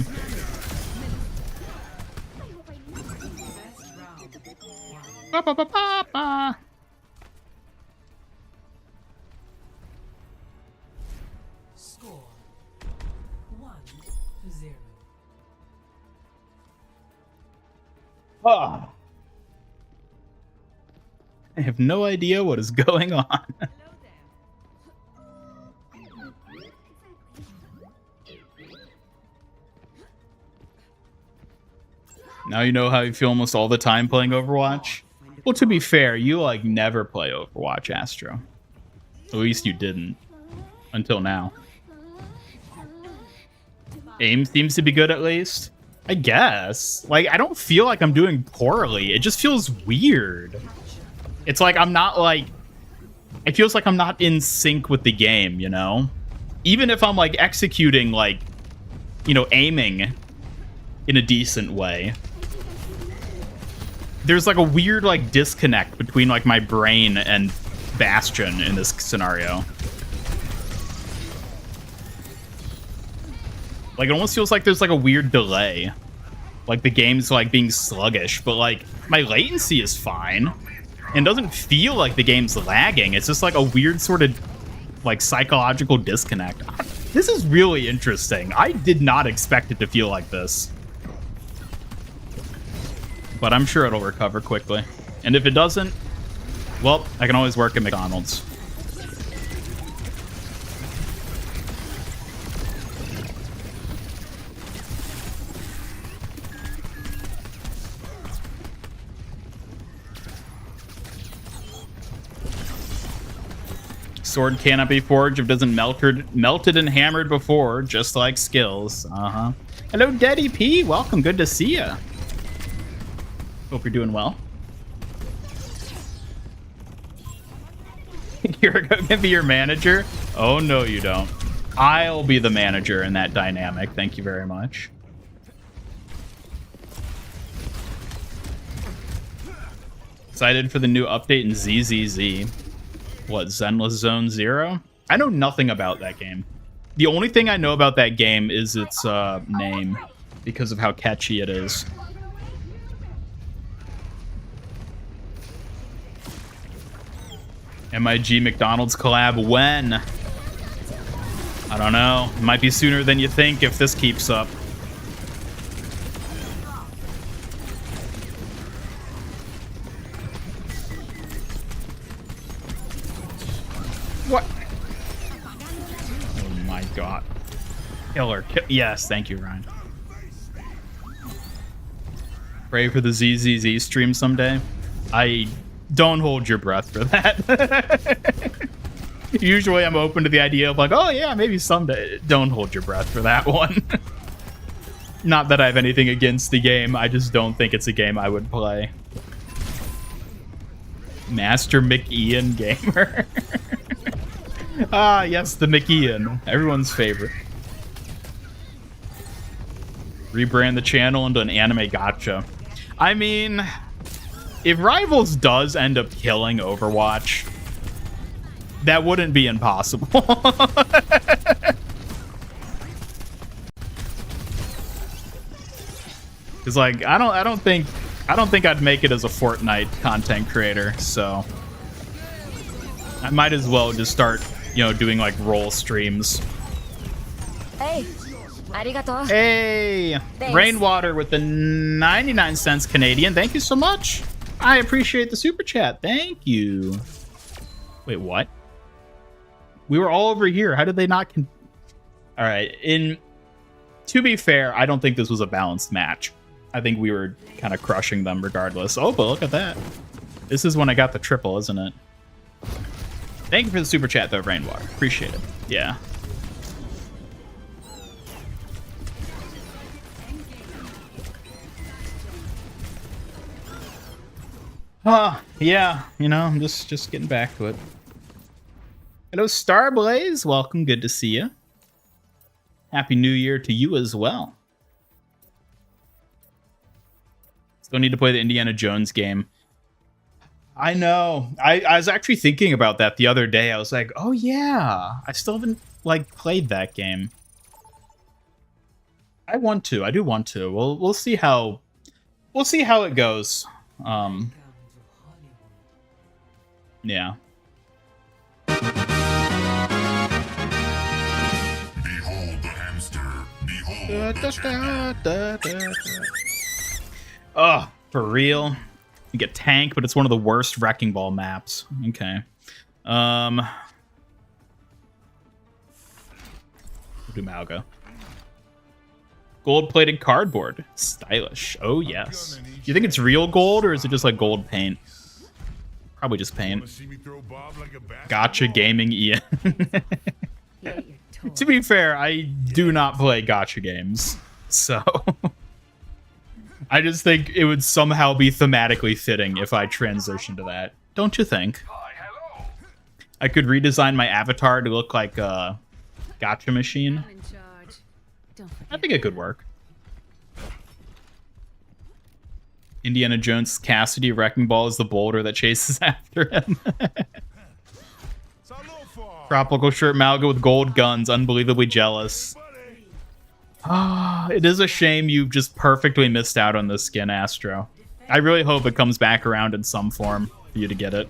Ba, ba, ba, ba, ba. Score 1-0. Ah. I have no idea what is going on. Now you know how you feel almost all the time playing Overwatch? Well, to be fair, you like never play Overwatch, Astro. At least you didn't. Until now. Aim seems to be good at least. I guess. Like, I don't feel like I'm doing poorly. It just feels weird. It's like I'm not like... It feels like I'm not in sync with the game, you know? Even if I'm like executing like, you know, aiming in a decent way. There's like a weird like disconnect between like my brain and Bastion in this scenario. Like, it almost feels like there's like a weird delay. Like the game's like being sluggish, but like my latency is fine. And doesn't feel like the game's lagging. It's just like a weird sort of like psychological disconnect. This is really interesting. I did not expect it to feel like this. But I'm sure it'll recover quickly. And if it doesn't, well, I can always work at McDonald's. Sword cannot be forged if it doesn't melted and hammered before, just like skills. Uh-huh. Hello, Daddy P. Welcome. Good to see ya. Hope you're doing well. Kiriko can be your manager? Oh, no, you don't. I'll be the manager in that dynamic. Thank you very much. Excited for the new update in ZZZ. What, Zenless Zone Zero? I know nothing about that game. The only thing I know about that game is its name, because of how catchy it is. MIG McDonald's collab when? I don't know. It might be sooner than you think if this keeps up. What? Oh my god. Killer. Yes, thank you, Ryan. Pray for the ZZZ stream someday. I don't hold your breath for that. Usually I'm open to the idea of like, oh yeah, maybe someday. Don't hold your breath for that one. Not that I have anything against the game. I just don't think it's a game I would play. Master McIan gamer. Ah, yes, the McIan. Everyone's favorite. Rebrand the channel into an anime gacha. I mean, if Rivals does end up killing Overwatch, that wouldn't be impossible. Cause like I don't think I'd make it as a Fortnite content creator, so I might as well just start, you know, doing like role streams. Hey, arigato. Hey, Thanks. Rainwater with the 99 cents Canadian. Thank you so much. I appreciate the super chat. Thank you. Wait, what? We were all over here. How did they not? All right. To be fair, I don't think this was a balanced match. I think we were kind of crushing them regardless. Oh, but look at that. This is when I got the triple, isn't it? Thank you for the super chat, though, Rainwater. Appreciate it. Yeah. Yeah. You know, I'm just getting back to it. Hello, Starblaze. Welcome. Good to see you. Happy New Year to you as well. Still need to play the Indiana Jones game. I know. I was actually thinking about that the other day. I was like, oh yeah, I still haven't like played that game. I want to. I do want to. We'll see how it goes. Yeah. Behold the hamster. Behold the champion. Oh, for real? You get tank, but it's one of the worst wrecking ball maps. Okay. We'll do Malga. Gold-plated cardboard. Stylish. Oh, yes. Do you think it's real gold, or is it just like gold paint? Probably just paint. Gotcha gaming Ian. To be fair, I do not play gotcha games, so I just think it would somehow be thematically fitting if I transitioned to that. Don't you think? I could redesign my avatar to look like a gotcha machine. I think it could work. Indiana Jones Cassidy Wrecking Ball is the boulder that chases after him. Tropical shirt Malga with gold guns. Unbelievably jealous. It is a shame you just perfectly missed out on this skin, Astro. I really hope it comes back around in some form for you to get it.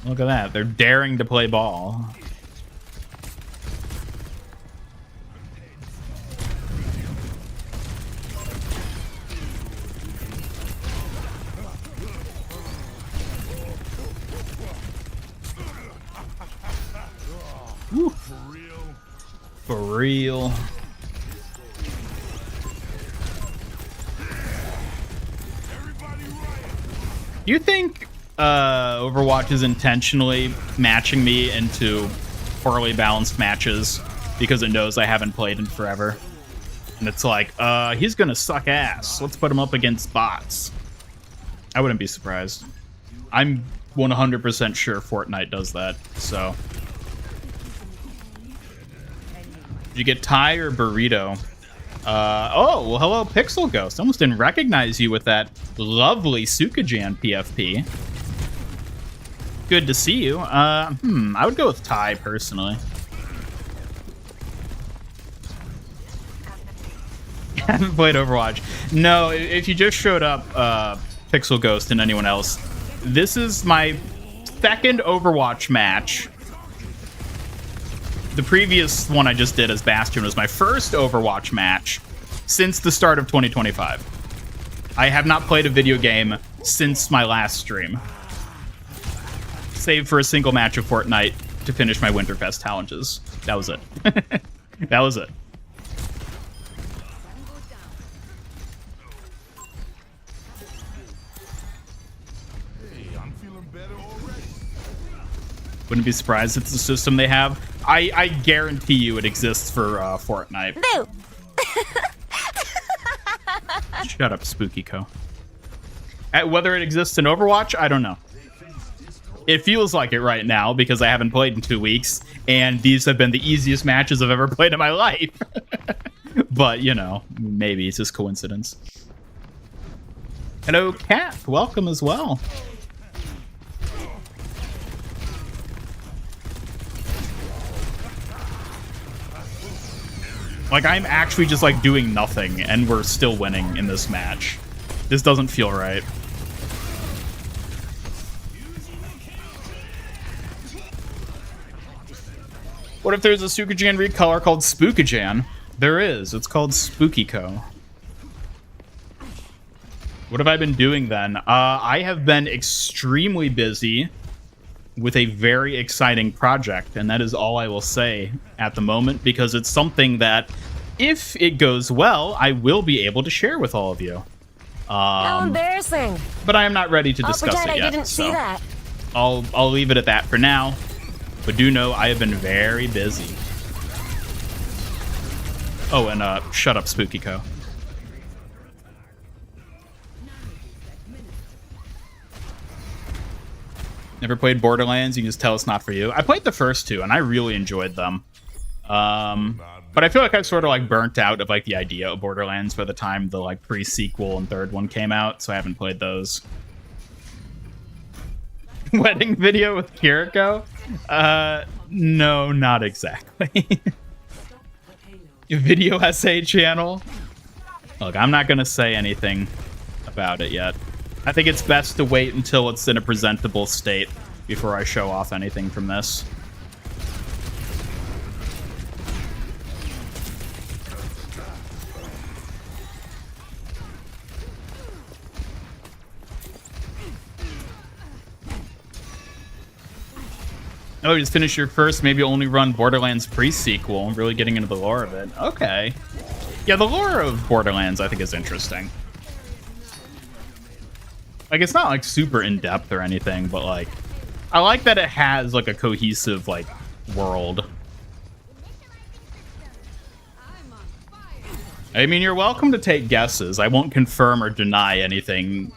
Look at that. They're daring to play ball. Woo. For real. Do you think Overwatch is intentionally matching me into poorly balanced matches because it knows I haven't played in forever. And it's like, he's gonna suck ass. Let's put him up against bots. I wouldn't be surprised. I'm 100% sure Fortnite does that, so. Did you get Thai or burrito? Oh, well, hello, Pixel Ghost. Almost didn't recognize you with that lovely Sukajan PFP. Good to see you. I would go with Thai, personally. Haven't played Overwatch. No, if you just showed up, Pixel Ghost and anyone else, this is my second Overwatch match. The previous one I just did as Bastion was my first Overwatch match since the start of 2025. I have not played a video game since my last stream, save for a single match of Fortnite to finish my Winterfest challenges. That was it. That was it. Wouldn't be surprised if it's a system they have. I guarantee you it exists for Fortnite. Boo! Shut up, Spooky Co. Whether it exists in Overwatch, I don't know. It feels like it right now because I haven't played in 2 weeks, and these have been the easiest matches I've ever played in my life. But, you know, maybe it's just coincidence. Hello, Cat. Welcome as well. Like, I'm actually just, like, doing nothing, and we're still winning in this match. This doesn't feel right. What if there's a Sukajan recolor called Spookajan? There is. It's called Spookyco. What have I been doing then? I have been extremely busy with a very exciting project, and that is all I will say at the moment, because it's something that, if it goes well, I will be able to share with all of you. How embarrassing! But I am not ready to discuss pretend it yet. I didn't see that. I'll leave it at that for now. But do know I have been very busy. Oh, and shut up, Spooky Co. Never played Borderlands? You can just tell it's not for you. I played the first two, and I really enjoyed them. But I feel like I sort of like burnt out of like the idea of Borderlands by the time the like pre-sequel and third one came out, so I haven't played those. Wedding video with Kiriko? No, not exactly. Video essay channel? Look, I'm not gonna say anything about it yet. I think it's best to wait until it's in a presentable state before I show off anything from this. Oh, you just finished your first, maybe only run Borderlands pre-sequel. I'm really getting into the lore of it. Okay. Yeah, the lore of Borderlands I think is interesting. Like, it's not like super in-depth or anything, but like, I like that it has like a cohesive like world. I mean, you're welcome to take guesses. I won't confirm or deny anything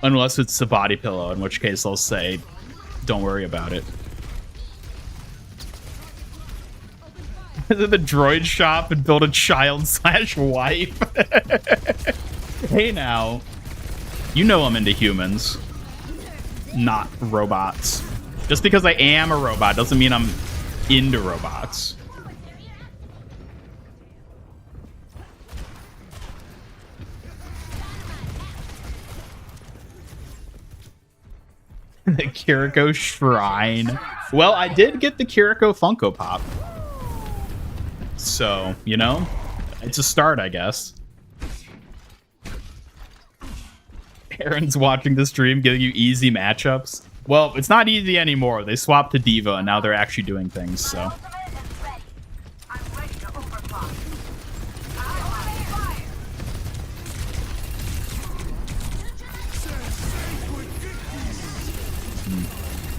unless it's a body pillow, in which case I'll say, don't worry about it. Visit the droid shop and build a child/wife. Hey now. You know I'm into humans, not robots. Just because I am a robot doesn't mean I'm into robots. The Kiriko Shrine. Well, I did get the Kiriko Funko Pop. So, you know, it's a start, I guess. Aaron's watching the stream, giving you easy matchups. Well, it's not easy anymore. They swapped to Diva, and now they're actually doing things, so.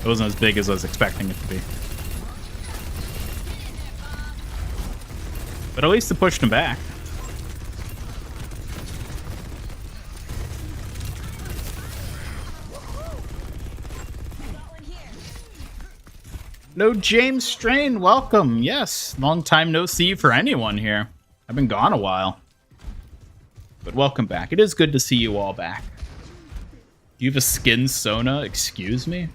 It wasn't as big as I was expecting it to be. But at least it pushed him back. No, James Strain, welcome. Yes, long time no see for anyone here. I've been gone a while. But welcome back. It is good to see you all back. Do you have a skin Sona? Excuse me?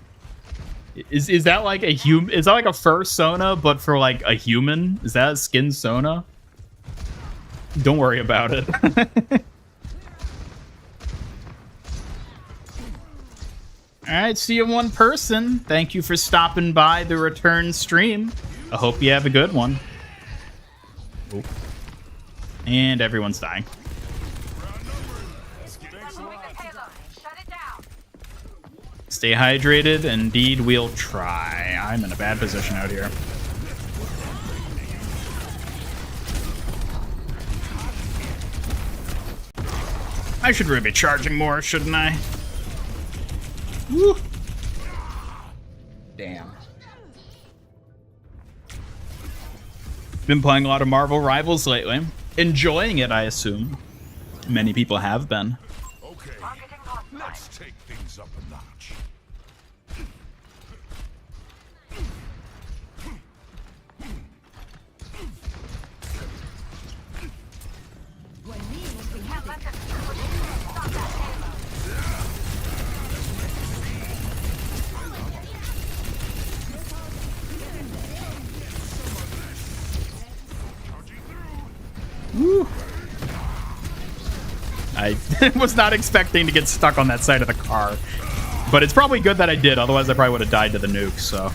Is that like a human? Is that like a fur Sona, but for like a human? Is that a skin Sona? Don't worry about it. Alright, see you one person. Thank you for stopping by the return stream. I hope you have a good one. Oh. And everyone's dying. Stay hydrated. Indeed, we'll try. I'm in a bad position out here. I should really be charging more, shouldn't I? Woo. Damn. Been playing a lot of Marvel Rivals lately. Enjoying it, I assume. Many people have been. Okay, let's take things up a notch. Woo. I was not expecting to get stuck on that side of the car. But it's probably good that I did, otherwise I probably would have died to the nuke, so.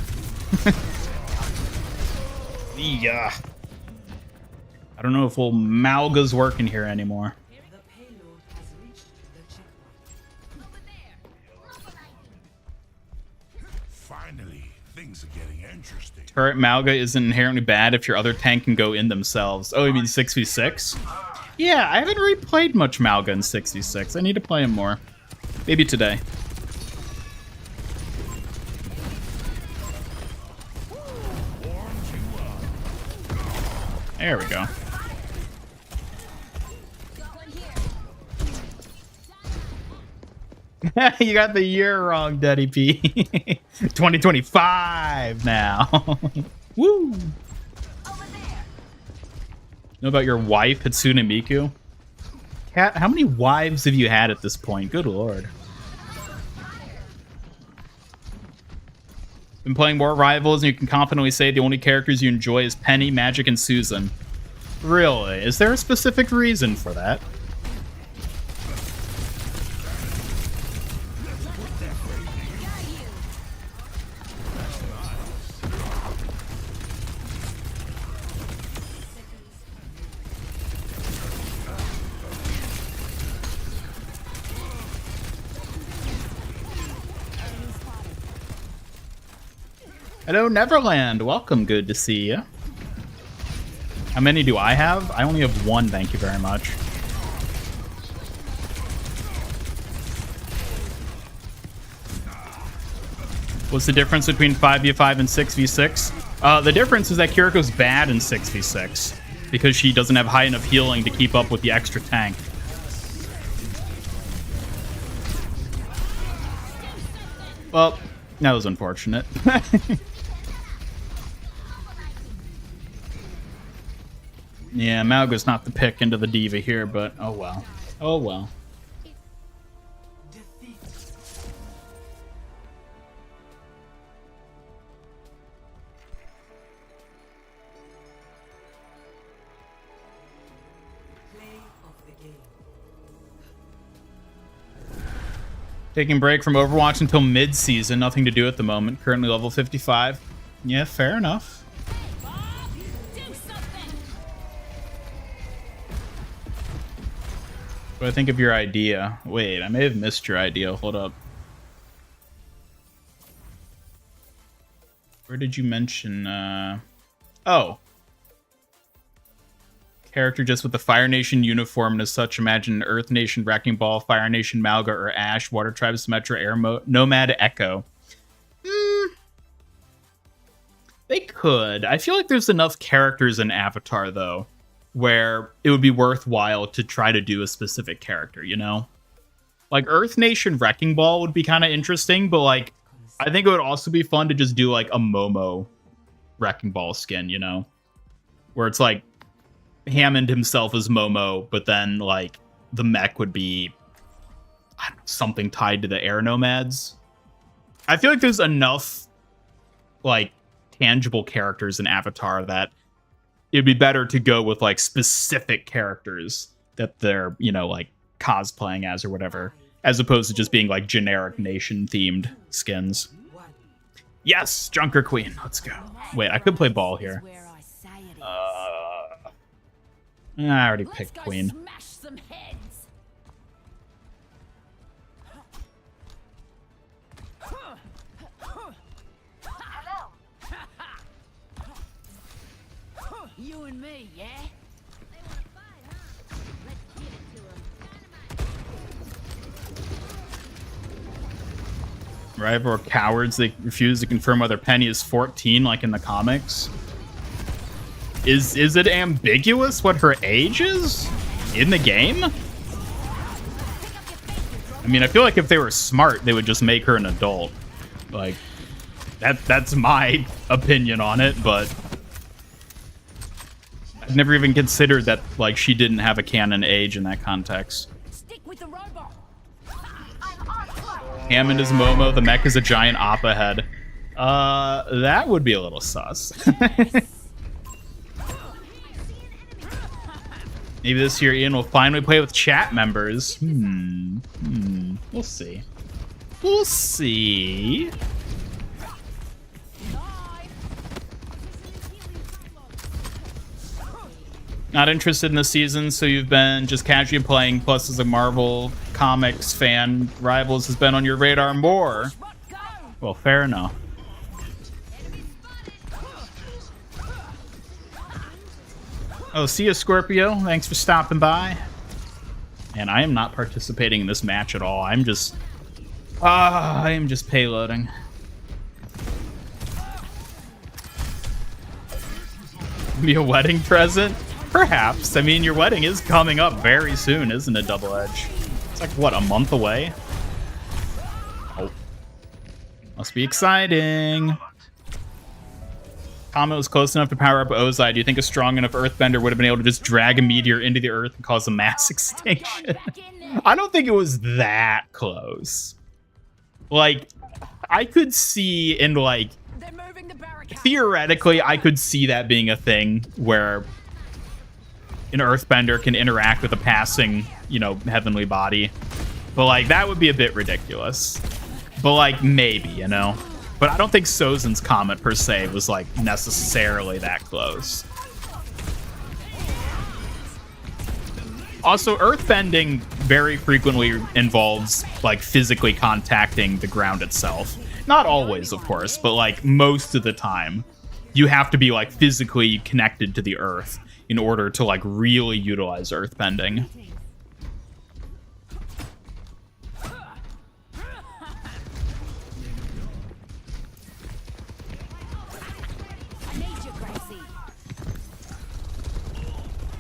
Yeah. I don't know if old Malga's working here anymore. The payload has reached the checkpoint. Finally, things are getting interesting. Turret Malga isn't inherently bad if your other tank can go in themselves. Oh, you mean 6v6? Yeah, I haven't really played much Malga in 6v6. I need to play him more. Maybe today. There we go. You got the year wrong, Daddy P. 2025 now. Woo! Know about your wife, Hatsune Miku? Kat, how many wives have you had at this point? Good lord. Been playing more Rivals, and you can confidently say the only characters you enjoy is Penny, Magic, and Susan. Really? Is there a specific reason for that? Hello, Neverland. Welcome. Good to see you. How many do I have? I only have one, thank you very much. What's the difference between 5v5 and 6v6? The difference is that Kiriko's bad in 6v6 because she doesn't have high enough healing to keep up with the extra tank. Well, that was unfortunate. Yeah, Malga's not the pick into the diva here, but oh well. Oh well. Defeat. Play of the game. Taking break from Overwatch until mid-season. Nothing to do at the moment. Currently level 55. Yeah, fair enough. What do I think of your idea? Wait, I may have missed your idea. Hold up. Where did you mention, Oh. Character just with the Fire Nation uniform and as such, imagine Earth Nation, Wrecking Ball, Fire Nation, Malga, or Ash, Water Tribe, Symmetra, Air Nomad, Echo. They could. I feel like there's enough characters in Avatar, though, where it would be worthwhile to try to do a specific character, you know? Like Earth Nation Wrecking Ball would be kind of interesting, but like I think it would also be fun to just do like a Momo Wrecking Ball skin, you know? Where it's like Hammond himself as Momo, but then like the mech would be I don't know, something tied to the air nomads. I feel like there's enough like tangible characters in Avatar that it'd be better to go with like specific characters that they're, you know, like cosplaying as or whatever, as opposed to just being like generic nation themed skins. Yes, Junker Queen. Let's go. Wait, I could play ball here. I already picked Queen. Smash some heads. You and me, yeah? They wanna fight, huh? Let's give it to 'em. Rival are cowards. They refuse to confirm whether Penny is 14, like in the comics. Is it ambiguous what her age is in the game? I mean, I feel like if they were smart, they would just make her an adult. Like, that's my opinion on it, but I've never even considered that, like, she didn't have a canon age in that context. Stick with the robot. Hammond is Momo, the mech is a giant Appa head. That would be a little sus. Maybe this year Ian will finally play with chat members. We'll see. We'll see. Not interested in the season, so you've been just casually playing. Plus, as a Marvel Comics fan, Rivals has been on your radar more. Well, fair enough. Oh, see you, Scorpio. Thanks for stopping by. And I am not participating in this match at all. I'm just... I am just payloading. Be a wedding present? Perhaps. I mean, your wedding is coming up very soon, isn't it, Double Edge? It's like, what, a month away? Oh. Must be exciting. Comet was close enough to power up Ozai. Do you think a strong enough Earthbender would have been able to just drag a meteor into the Earth and cause a mass extinction? I don't think it was that close. Like, I could see in, like, theoretically, I could see that being a thing where an Earthbender can interact with a passing, you know, heavenly body. But, like, that would be a bit ridiculous. But, like, maybe, you know? But I don't think Sozin's Comet, per se, was, like, necessarily that close. Also, earthbending very frequently involves, like, physically contacting the ground itself. Not always, of course, but, like, most of the time. You have to be, like, physically connected to the earth in order to, like, really utilize earthbending.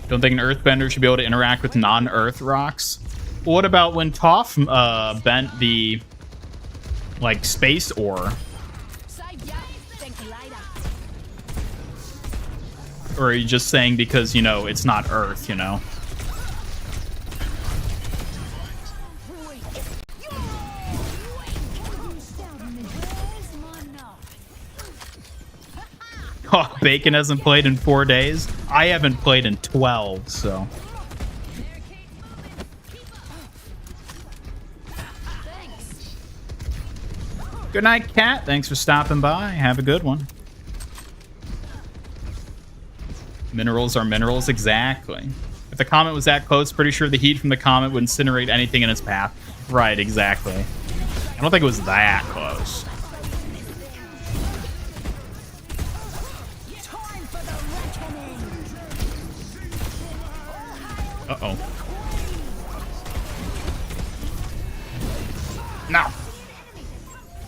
Don't think an earthbender should be able to interact with non-earth rocks. Well, what about when Toph bent the, like, space ore? Or are you just saying because, you know, it's not Earth, you know? Oh, Bacon hasn't played in 4 days? I haven't played in 12, so... Good night, Cat. Thanks for stopping by. Have a good one. Minerals are minerals, exactly. If the comet was that close, pretty sure the heat from the comet would incinerate anything in its path. Right, exactly. I don't think it was that close. Uh-oh. No.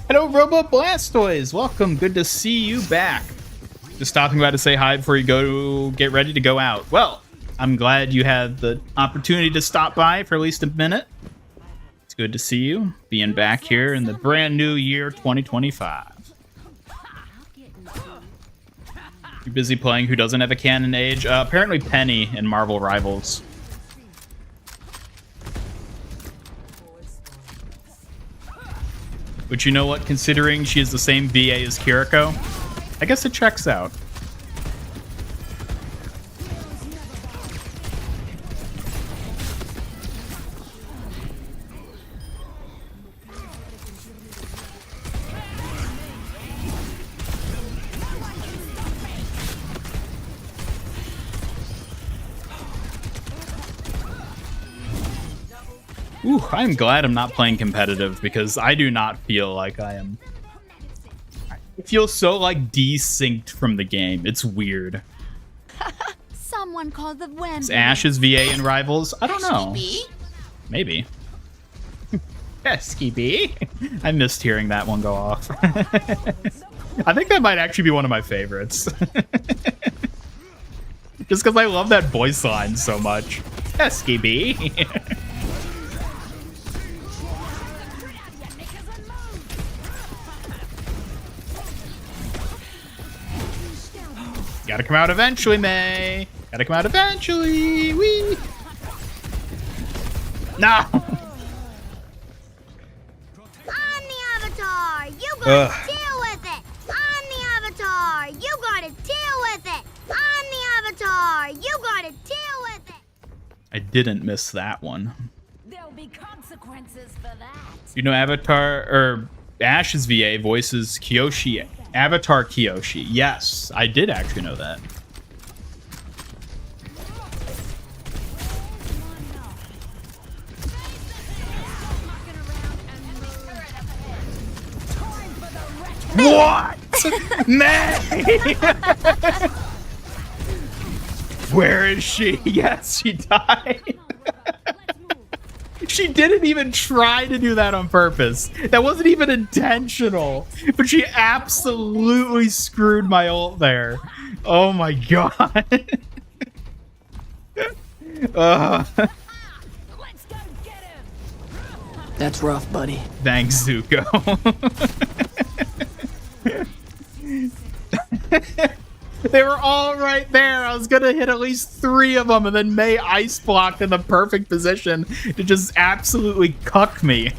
Hello, Robo Blastoise. Welcome. Good to see you back. Just stopping by to say hi before you go get ready to go out. Well, I'm glad you had the opportunity to stop by for at least a minute. It's good to see you being back here in the brand new year 2025. You busy playing Who Doesn't Have a Canon Age? Apparently Penny in Marvel Rivals. But you know what? Considering she is the same VA as Kiriko, I guess it checks out. Ooh, I'm glad I'm not playing competitive because I do not feel like I am. I feel so like desynced from the game. It's weird. Someone called the Wham. Is Ash's VA in Rivals? I don't know. Maybe. Pesky B. I missed hearing that one go off. I think that might actually be one of my favorites. Just because I love that voice line so much. Pesky B. Gotta come out eventually, May. Gotta come out eventually. Wee. No. I'm the Avatar. You gotta deal with it. I'm the Avatar. You gotta deal with it. I'm the Avatar. You gotta deal with it. I didn't miss that one. There'll be consequences for that. You know, Avatar or Ash's VA voices Kyoshi. Avatar Kyoshi. Yes, I did actually know that. What? May! Where is she? Yes, she died. She didn't even try to do that on purpose. That wasn't even intentional. But she absolutely screwed my ult there. Oh my god. That's rough, buddy. Thanks, Zuko. They were all right there. I was gonna hit at least 3 of them, and then May ice blocked in the perfect position to just absolutely cuck me.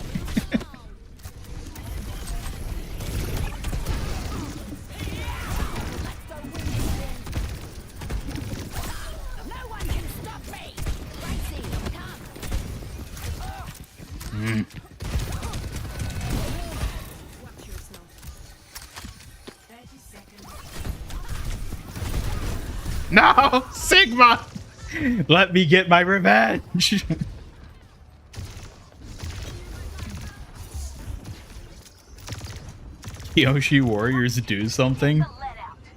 No, Sigma! Let me get my revenge. Kyoshi Warriors do something?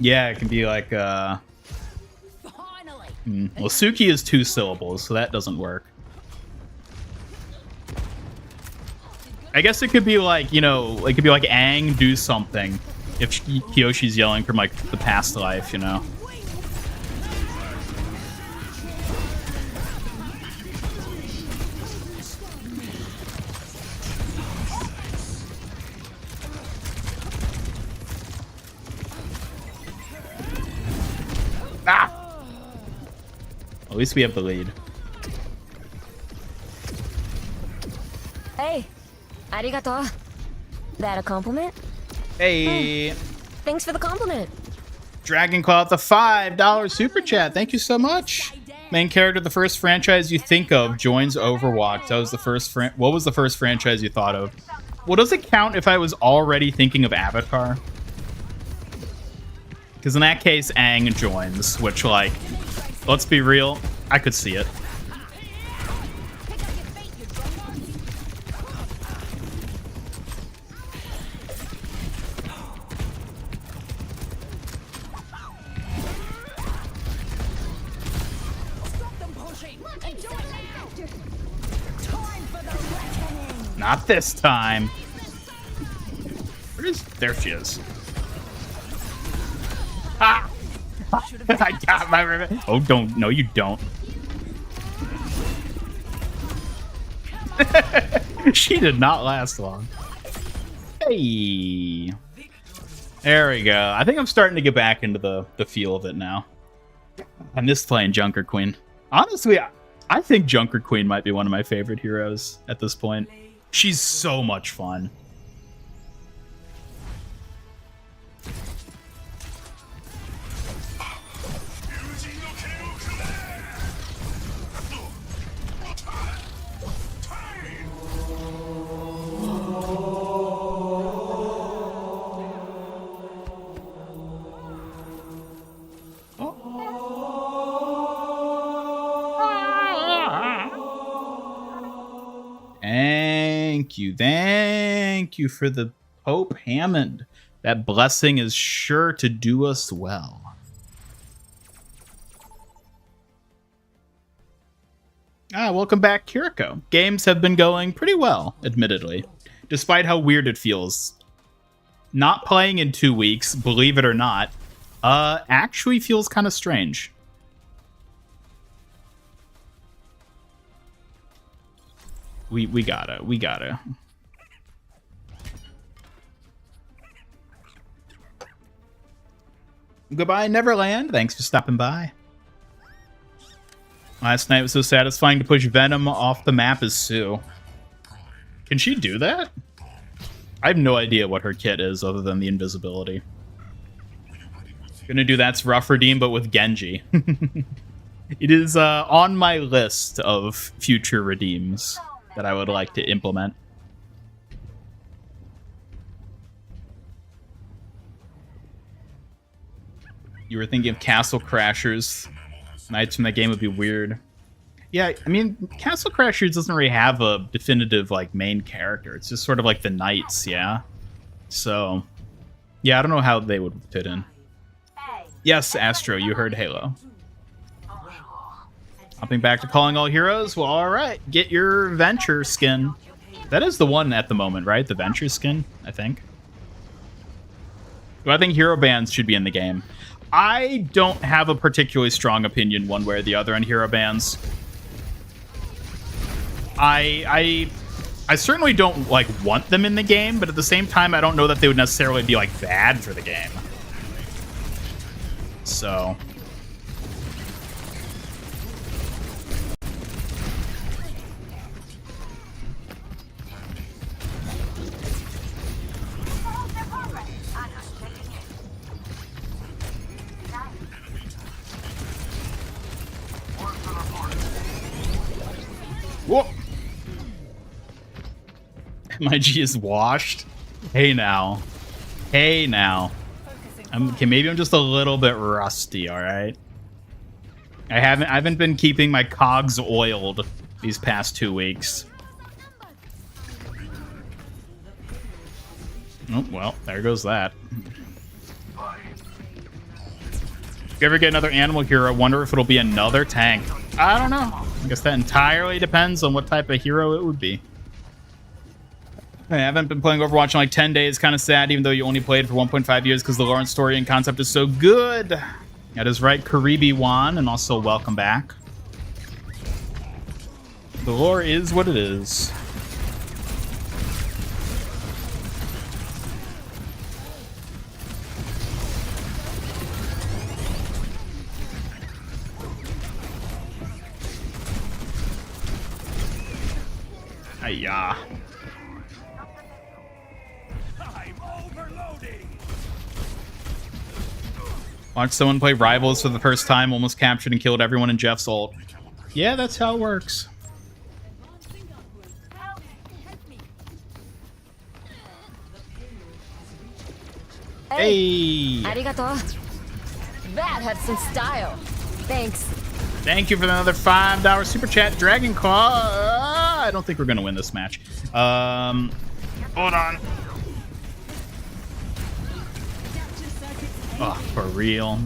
Yeah, it can be like, well, Suki is 2 syllables, so that doesn't work. I guess it could be like, you know, it could be like Aang do something if Kyoshi's yelling from like the past life, you know. Ah! At least we have the lead. Hey, arigato. That a compliment? Hey, Thanks for the compliment. Dragon Claw, the $5 super chat. Thank you so much. Main character, the first franchise you think of joins Overwatch. That was the first. What was the first franchise you thought of? Well, does it count if I was already thinking of Avatar? Because in that case, Aang joins, which, like, let's be real, I could see it. Not this time. Where is... There she is. Ah! I got my revenge. Oh, don't. No, you don't. She did not last long. Hey. There we go. I think I'm starting to get back into the feel of it now. I miss playing Junker Queen. Honestly, I think Junker Queen might be one of my favorite heroes at this point. She's so much fun. Thank you for the Pope Hammond. That blessing is sure to do us well. Welcome back, Kiriko. Games have been going pretty well, admittedly, despite how weird it feels. Not playing in 2 weeks, believe it or not, actually feels kind of strange. We gotta. Goodbye, Neverland. Thanks for stopping by. Last night was so satisfying to push Venom off the map as Sue. Can she do that? I have no idea what her kit is other than the invisibility. Gonna do That's Rough Redeem, but with Genji. It is on my list of future redeems that I would like to implement. You were thinking of Castle Crashers. Knights from that game would be weird. Yeah, I mean, Castle Crashers doesn't really have a definitive, like, main character. It's just sort of like the Knights, yeah? So, yeah, I don't know how they would fit in. Yes, Astro, you heard Halo. Hopping back to calling all heroes? Well, alright, get your Venture skin. That is the one at the moment, right? The Venture skin, I think. Well, I think hero bands should be in the game. I don't have a particularly strong opinion one way or the other on hero bands. I certainly don't, like, want them in the game, but at the same time, I don't know that they would necessarily be, like, bad for the game. So... Whoa! MIG is washed. Hey now. Hey now. Okay, maybe I'm just a little bit rusty, alright? I haven't been keeping my cogs oiled these past 2 weeks. Oh, well, there goes that. If you ever get another animal hero, I wonder if it'll be another tank. I don't know. I guess that entirely depends on what type of hero it would be. I haven't been playing Overwatch in like 10 days. Kind of sad, even though you only played for 1.5 years because the lore and story and concept is so good. That is right, Karibi Wan, and also welcome back. The lore is what it is. Hiya. I'm overloading. Watch someone play Rivals for the first time, almost captured and killed everyone in Jeff's ult. Yeah, that's how it works. Hey! Arigato. That had some style. Thanks. Thank you for another $5 super chat, Dragon Claw. I don't think we're gonna win this match. Hold on. Oh, for real.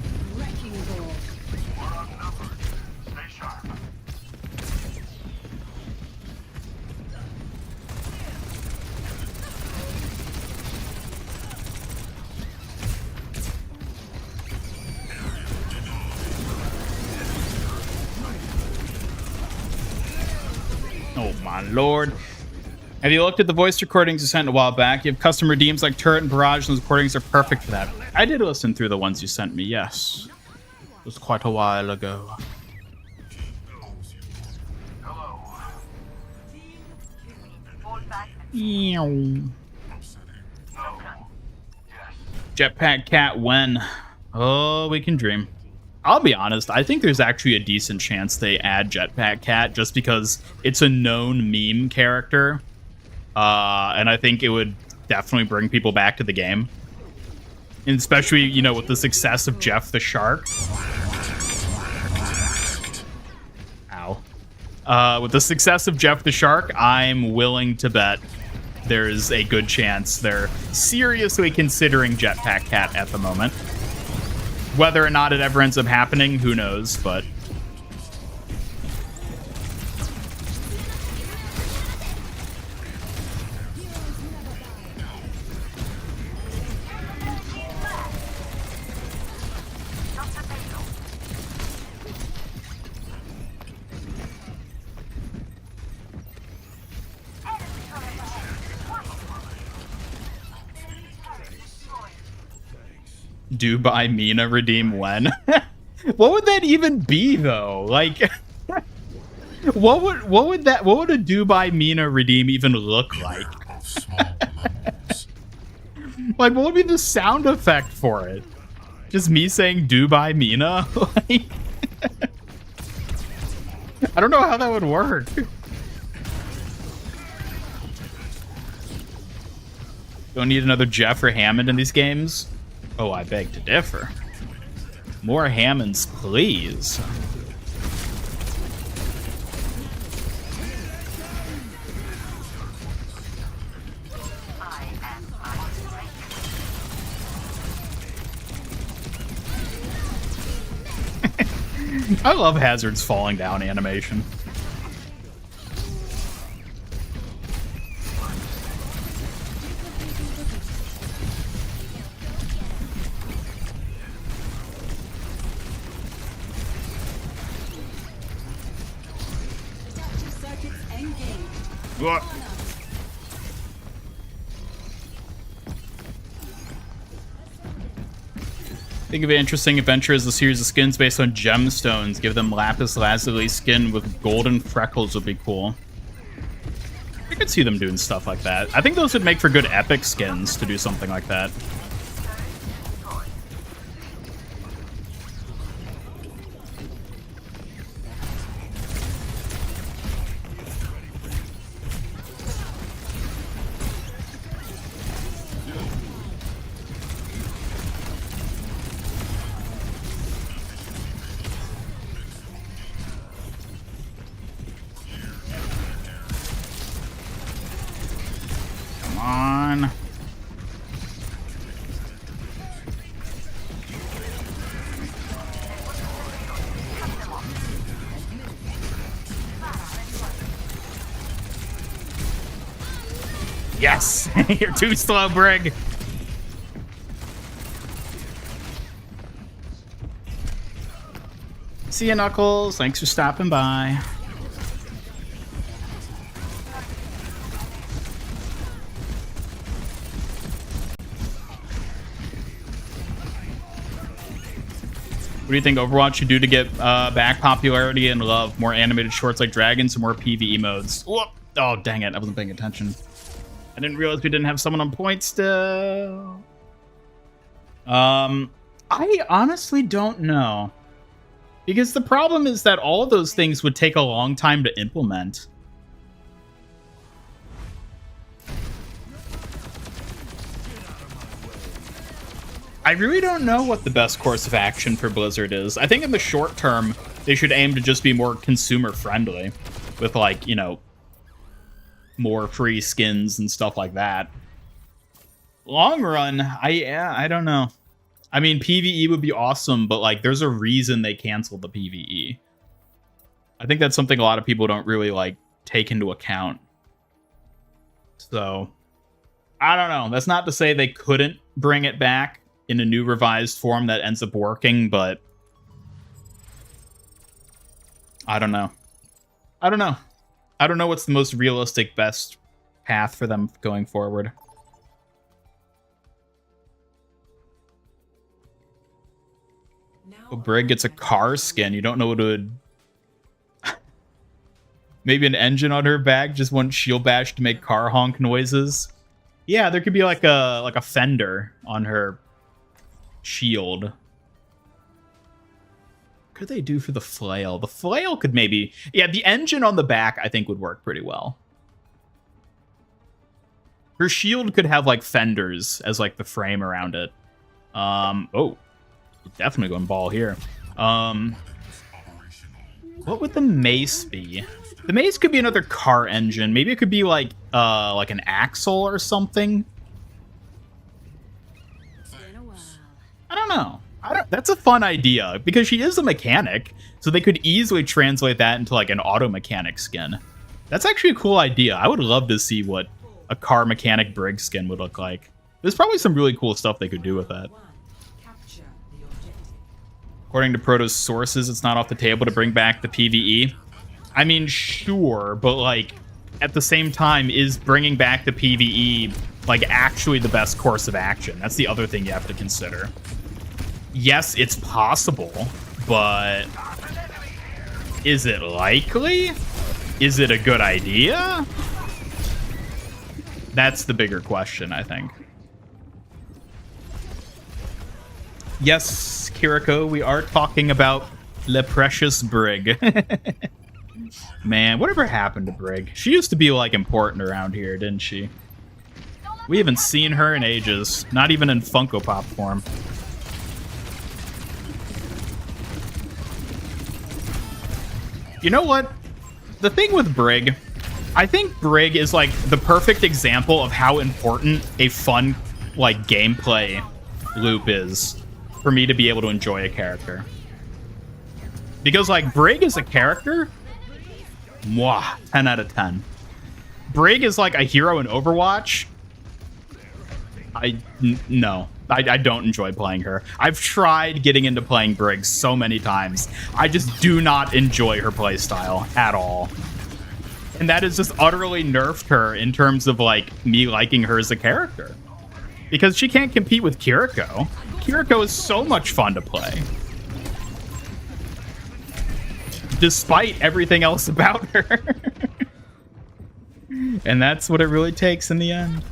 Oh my lord. Have you looked at the voice recordings you sent a while back? You have custom redeems like Turret and Barrage, and those recordings are perfect for that. I did listen through the ones you sent me, yes. It was quite a while ago. Jetpack Cat when? Oh, we can dream. I'll be honest, I think there's actually a decent chance they add Jetpack Cat just because it's a known meme character. And I think it would definitely bring people back to the game. And especially, you know, with the success of Jeff the Shark. Ow. With the success of Jeff the Shark, I'm willing to bet there's a good chance they're seriously considering Jetpack Cat at the moment. Whether or not it ever ends up happening, who knows, but... Do buy Mina redeem when? What would that even be though? Like what would a do buy Mina redeem even look like? Like what would be the sound effect for it? Just me saying do buy Mina? Like, I don't know how that would work. Don't need another Jeff or Hammond in these games. Oh, I beg to differ. More Hammonds, please. I love Hazard's falling down animation. What? Think of an interesting adventure as a series of skins based on gemstones. Give them lapis lazuli skin with golden freckles would be cool. I could see them doing stuff like that. I think those would make for good epic skins to do something like that. Yes! You're too slow, Brig. See ya, Knuckles. Thanks for stopping by. What do you think Overwatch should do to get back popularity and love? More animated shorts like Dragons and more PvE modes. Whoop. Oh, dang it. I wasn't paying attention. I didn't realize we didn't have someone on point still. I honestly don't know. Because the problem is that all of those things would take a long time to implement. I really don't know what the best course of action for Blizzard is. I think in the short term, they should aim to just be more consumer friendly with, like, you know, more free skins and stuff like that. Long run, I don't know. I mean, PvE would be awesome, but like there's a reason they canceled the PvE. I think that's something a lot of people don't really like take into account. So, I don't know. That's not to say they couldn't bring it back in a new revised form that ends up working, but I don't know. I don't know. I don't know what's the most realistic best path for them going forward. Oh, Brig gets a car skin. You don't know what it would... Maybe an engine on her back, just one shield bash to make car honk noises. Yeah, there could be like a fender on her shield. What could they do for the flail? The flail could maybe... Yeah, the engine on the back I think would work pretty well. Her shield could have like fenders as like the frame around it. Oh, definitely going ball here. What would the mace be? The mace could be another car engine. Maybe it could be like an axle or something. I don't know. That's a fun idea because she is a mechanic, so they could easily translate that into like an auto mechanic skin. That's actually a cool idea. I would love to see what a car mechanic Brig skin would look like. There's probably some really cool stuff they could do with that. According to Proto's sources, it's not off the table to bring back the PvE. I mean, sure, but like at the same time, is bringing back the PvE like actually the best course of action? That's the other thing you have to consider. Yes, it's possible, but is it likely? Is it a good idea? That's the bigger question, I think. Yes, Kiriko, we are talking about Le Precious Brig. Man, whatever happened to Brig? She used to be, like, important around here, didn't she? We haven't seen her in ages. Not even in Funko Pop form. You know what? The thing with Brig, I think Brig is, like, the perfect example of how important a fun, like, gameplay loop is for me to be able to enjoy a character. Because, like, Brig is a character... Mwah, 10 out of 10. Brig is like a hero in Overwatch. No, I don't enjoy playing her. I've tried getting into playing Brig so many times. I just do not enjoy her playstyle at all. And that has just utterly nerfed her in terms of like me liking her as a character. Because she can't compete with Kiriko. Kiriko is so much fun to play. Despite everything else about her. And that's what it really takes in the end.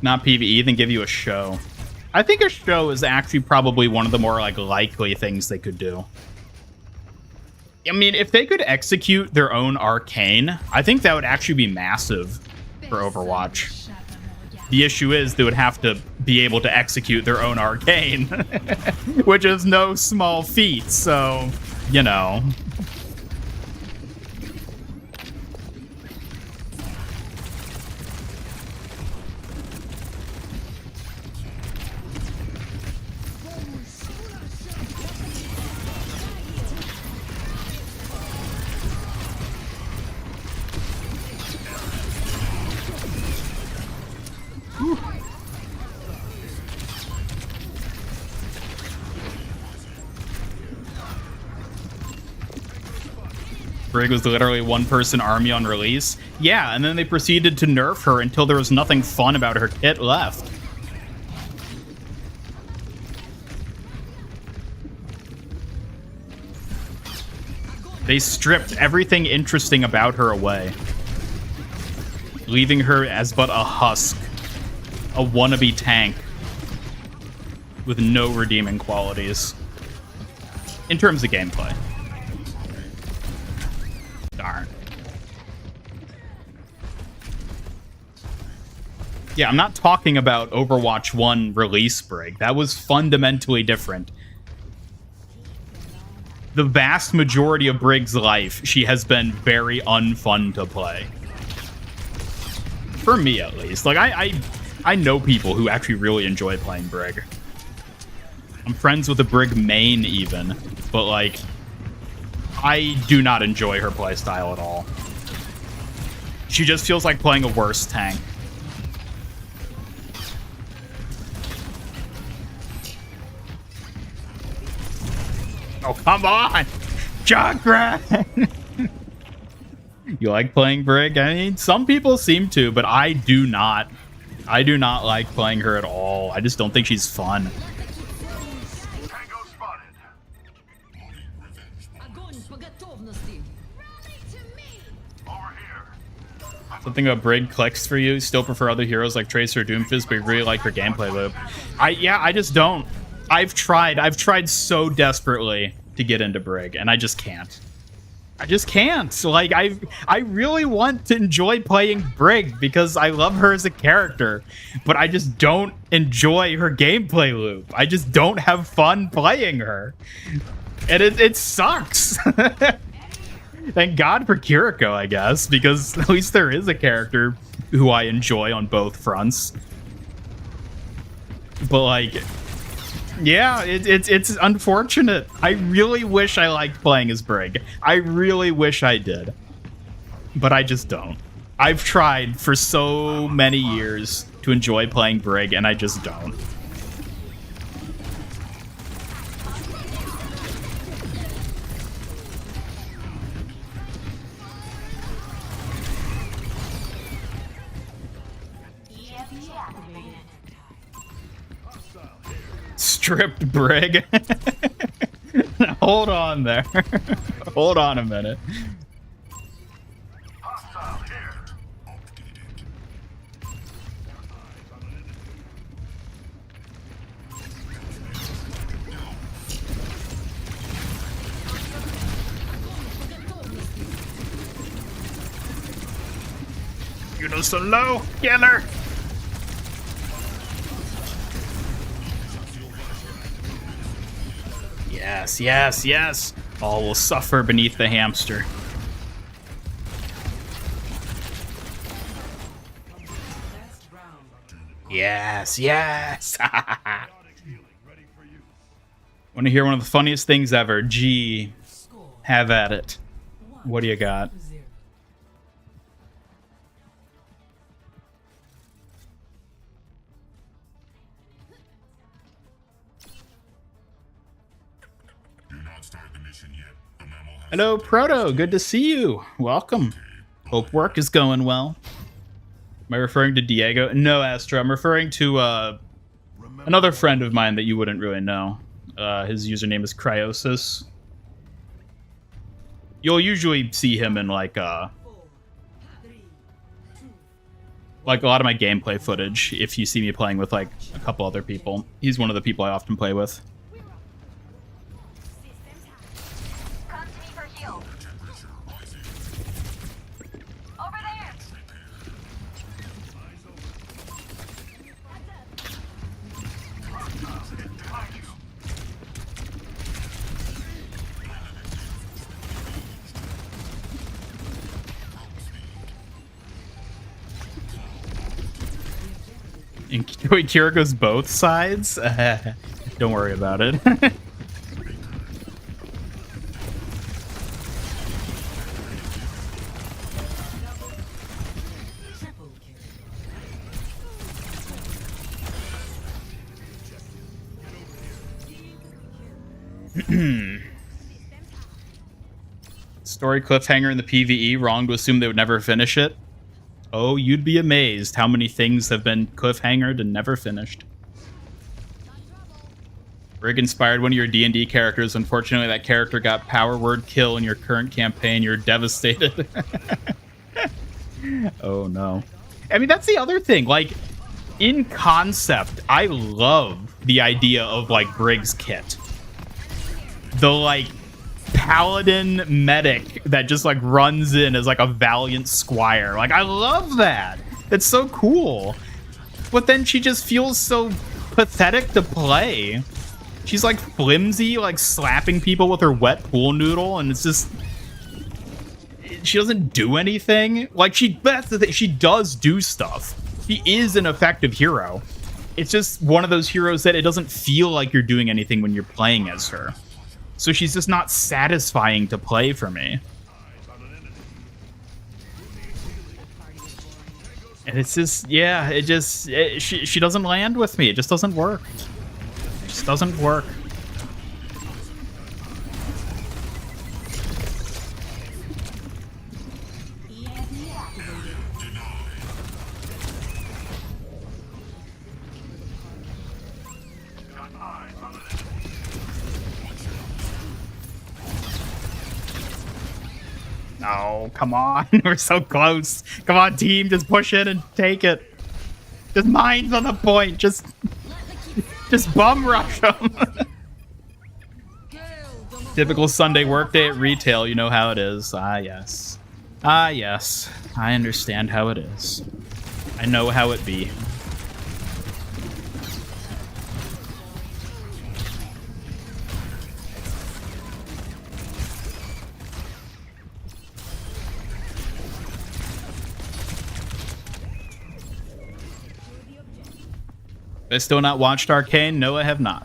Not PvE, then give you a show. I think a show is actually probably one of the more like likely things they could do. I mean, if they could execute their own arcane, I think that would actually be massive for Overwatch. The issue is they would have to be able to execute their own arcane, which is no small feat, so, you know. Brig was literally one-person army on release. Yeah, and then they proceeded to nerf her until there was nothing fun about her kit left. They stripped everything interesting about her away, leaving her as but a husk, a wannabe tank with no redeeming qualities in terms of gameplay. Darn. Yeah, I'm not talking about Overwatch 1 release Brig. That was fundamentally different. The vast majority of Brig's life, she has been very unfun to play. For me, at least. Like, I know people who actually really enjoy playing Brig. I'm friends with a Brig main, even. But, like, I do not enjoy her playstyle at all. She just feels like playing a worse tank. Oh, come on! Junkrat! You like playing Brig? I mean, some people seem to, but I do not. I do not like playing her at all. I just don't think she's fun. Tango spotted. Over here. Something about Brig clicks for you. Still prefer other heroes like Tracer or Doomfist, but you really like her gameplay loop. I just don't. I've tried so desperately to get into Brig, and I just can't. I just can't. Like, I really want to enjoy playing Brig because I love her as a character, but I just don't enjoy her gameplay loop. I just don't have fun playing her. And it sucks. Thank God for Kiriko, I guess, because at least there is a character who I enjoy on both fronts. But, like, yeah, it's unfortunate. I really wish I liked playing as Brig. I really wish I did. But I just don't. I've tried for so many years to enjoy playing Brig, and I just don't. Stripped Brig. Hold on there. Hold on a minute. Hostile here. You know, so low, killer. Yes, yes, yes. All will suffer beneath the hamster. Last round. Yes, yes. Want to hear one of the funniest things ever? Gee, Score have at it. What do you got? 0. Hello, Proto. Good to see you. Welcome. Hope work is going well. Am I referring to Diego? No, Astro. I'm referring to another friend of mine that you wouldn't really know. His username is Cryosis. You'll usually see him in like a lot of my gameplay footage if you see me playing with like a couple other people. He's one of the people I often play with. Come to me for heal. Over there. And Kiriko's both sides? Don't worry about it. Triple kill. Story cliffhanger in the PvE. Wrong to assume they would never finish it. Oh, you'd be amazed how many things have been cliffhangered and never finished. Brig inspired one of your D&D characters. Unfortunately, that character got power word kill in your current campaign. You're devastated. Oh, no. I mean, that's the other thing. Like, in concept, I love the idea of, like, Brig's kit. The, like, paladin medic that just like runs in as like a valiant squire. Like, I love that. It's so cool. But then she just feels so pathetic to play. She's like flimsy, like slapping people with her wet pool noodle, and it's just she doesn't do anything. Like, that's the thing, she does do stuff. She is an effective hero. It's just one of those heroes that it doesn't feel like you're doing anything when you're playing as her. So she's just not satisfying to play for me. And it's just, yeah, she doesn't land with me. It just doesn't work. It just doesn't work. No, come on. We're so close. Come on, team. Just push in and take it. Just mine's on the point. Just bum rush them. Typical Sunday workday at retail. You know how it is. Ah, yes. Ah, yes. I understand how it is. I know how it be. I still not watched Arcane? No, I have not.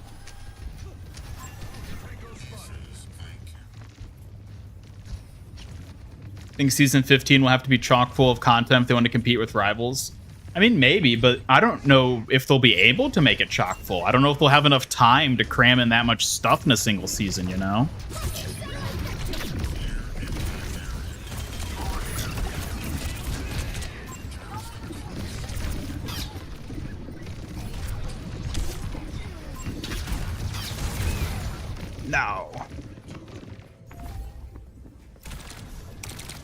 I think season 15 will have to be chock full of content if they want to compete with rivals. I mean, maybe, but I don't know if they'll be able to make it chock full. I don't know if they'll have enough time to cram in that much stuff in a single season, you know? No.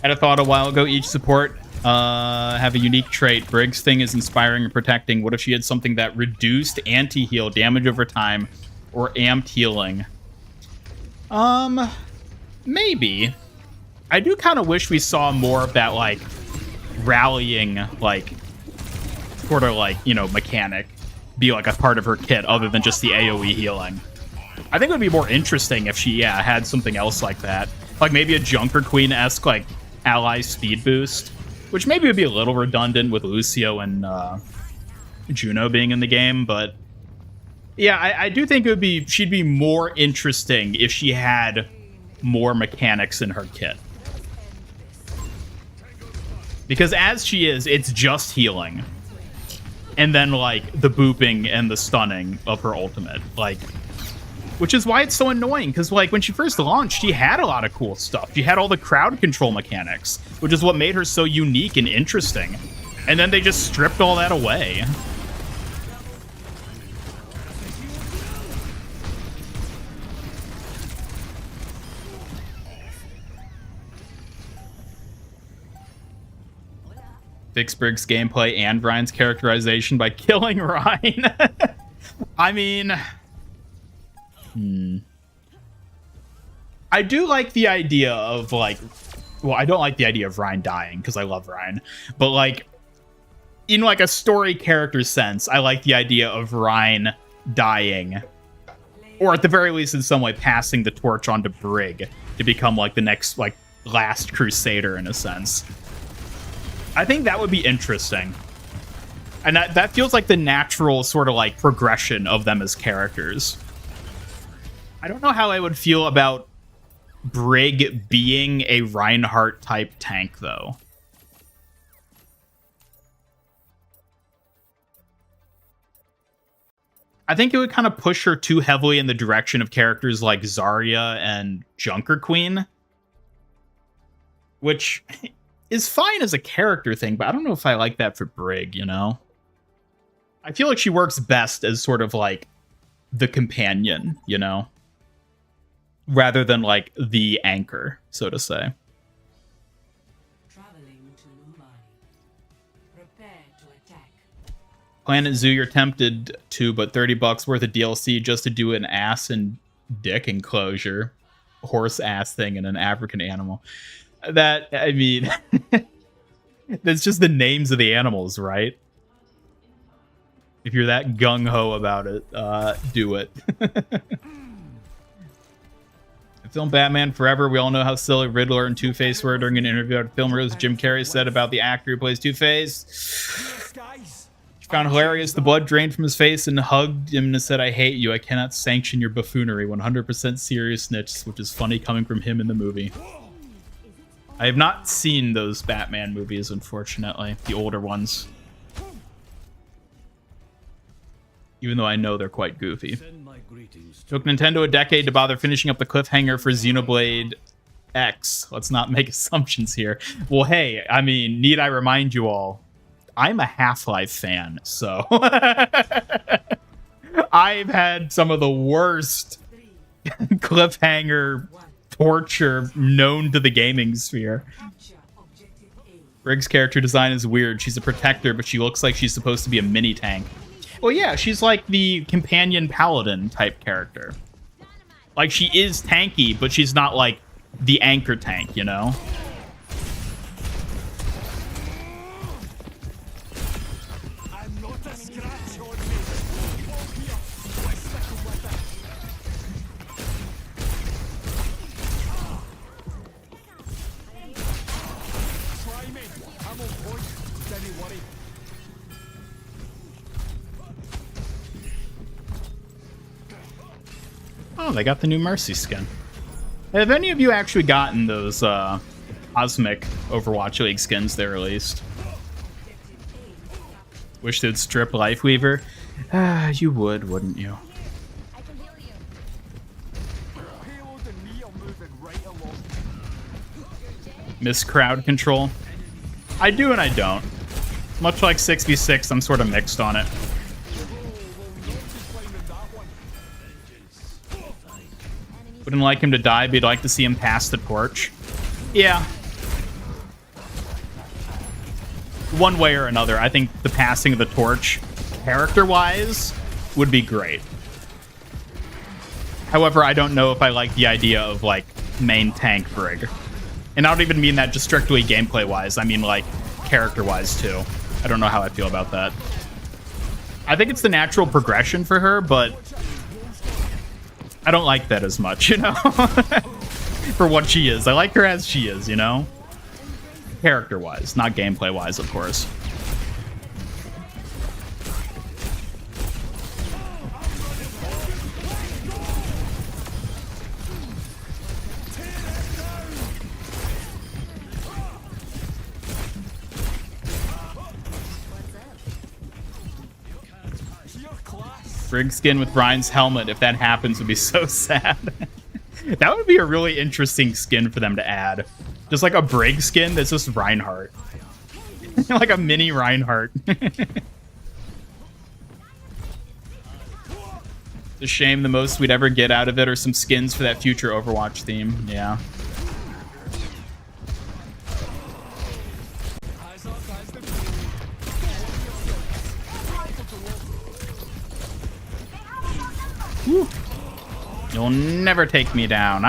Had a thought a while ago. Each support have a unique trait. Brig's thing is inspiring and protecting. What if she had something that reduced anti-heal, damage over time, or amped healing? Maybe. I do kind of wish we saw more of that, like, rallying, like, sort of like, you know, mechanic be like a part of her kit other than just the AoE healing. I think it would be more interesting if she, yeah, had something else like that. Like maybe a Junker Queen-esque, like, ally speed boost. Which maybe would be a little redundant with Lucio and Juno being in the game, but... Yeah, I do think it would be... She'd be more interesting if she had more mechanics in her kit. Because as she is, it's just healing. And then, like, the booping and the stunning of her ultimate. Like... Which is why it's so annoying, because like when she first launched, she had a lot of cool stuff. She had all the crowd control mechanics, which is what made her so unique and interesting. And then they just stripped all that away. Fix Brig's gameplay and Ryan's characterization by killing Ryan. I mean... I do like the idea of, like... Well, I don't like the idea of Ryan dying, because I love Ryan. But, like, in, like, a story character sense, I like the idea of Ryan dying. Or, at the very least, in some way, passing the torch on to Brig to become, like, the next, like, last Crusader, in a sense. I think that would be interesting. And that feels like the natural sort of, like, progression of them as characters. I don't know how I would feel about Brig being a Reinhardt-type tank, though. I think it would kind of push her too heavily in the direction of characters like Zarya and Junker Queen. Which is fine as a character thing, but I don't know if I like that for Brig, you know? I feel like she works best as sort of like the companion, you know? Rather than, like, the anchor, so to say. Traveling to Lumani. Prepare to attack. Planet Zoo, you're tempted to, but $30 worth of DLC just to do an ass and dick enclosure. Horse ass thing and an African animal. That, I mean... that's just the names of the animals, right? If you're that gung-ho about it, do it. Film Batman Forever, we all know how silly Riddler and Two-Face were during an interview at Film Rose. Jim Carrey said about the actor who plays Two-Face. She found hilarious the blood drained from his face and hugged him and said, "I hate you. I cannot sanction your buffoonery." 100% seriousness, which is funny coming from him in the movie. I have not seen those Batman movies, unfortunately. The older ones. even though I know they're quite goofy. Took Nintendo a decade to bother finishing up the cliffhanger for Xenoblade X. Let's not make assumptions here. Well, hey, I mean, need I remind you all, I'm a Half-Life fan, so I've had some of the worst cliffhanger torture known to the gaming sphere. Capture objective A. Brig's character design is weird. She's a protector, but she looks like she's supposed to be a mini tank. Well, yeah, she's like the companion paladin type character. Like, she is tanky, but she's not like the anchor tank, you know? I'm not a scratch on me. Oh, here. I settle with it. Try me. I'm on point. Don't worry. Oh, they got the new Mercy skin. Have any of you actually gotten those Cosmic Overwatch League skins they released? Wish they'd strip Lifeweaver. Ah, you would, wouldn't you? I can heal you. Payload and me are moving right along. Miss crowd control. I do and I don't. Much like 6v6, I'm sort of mixed on it. Wouldn't like him to die, but you'd like to see him pass the torch. Yeah. One way or another, I think the passing of the torch, character-wise, would be great. However, I don't know if I like the idea of, like, main tank Brig. And I don't even mean that just strictly gameplay-wise. I mean, like, character-wise, too. I don't know how I feel about that. I think it's the natural progression for her, but I don't like that as much, you know? For what she is. I like her as she is, you know? Character-wise, not gameplay-wise, of course. Brig skin with Ryan's helmet, if that happens, would be so sad. That would be a really interesting skin for them to add. Just like a Brig skin that's just Reinhardt. Like a mini Reinhardt. It's a shame the most we'd ever get out of it are some skins for that future Overwatch theme. Yeah. Woo. You'll never take me down.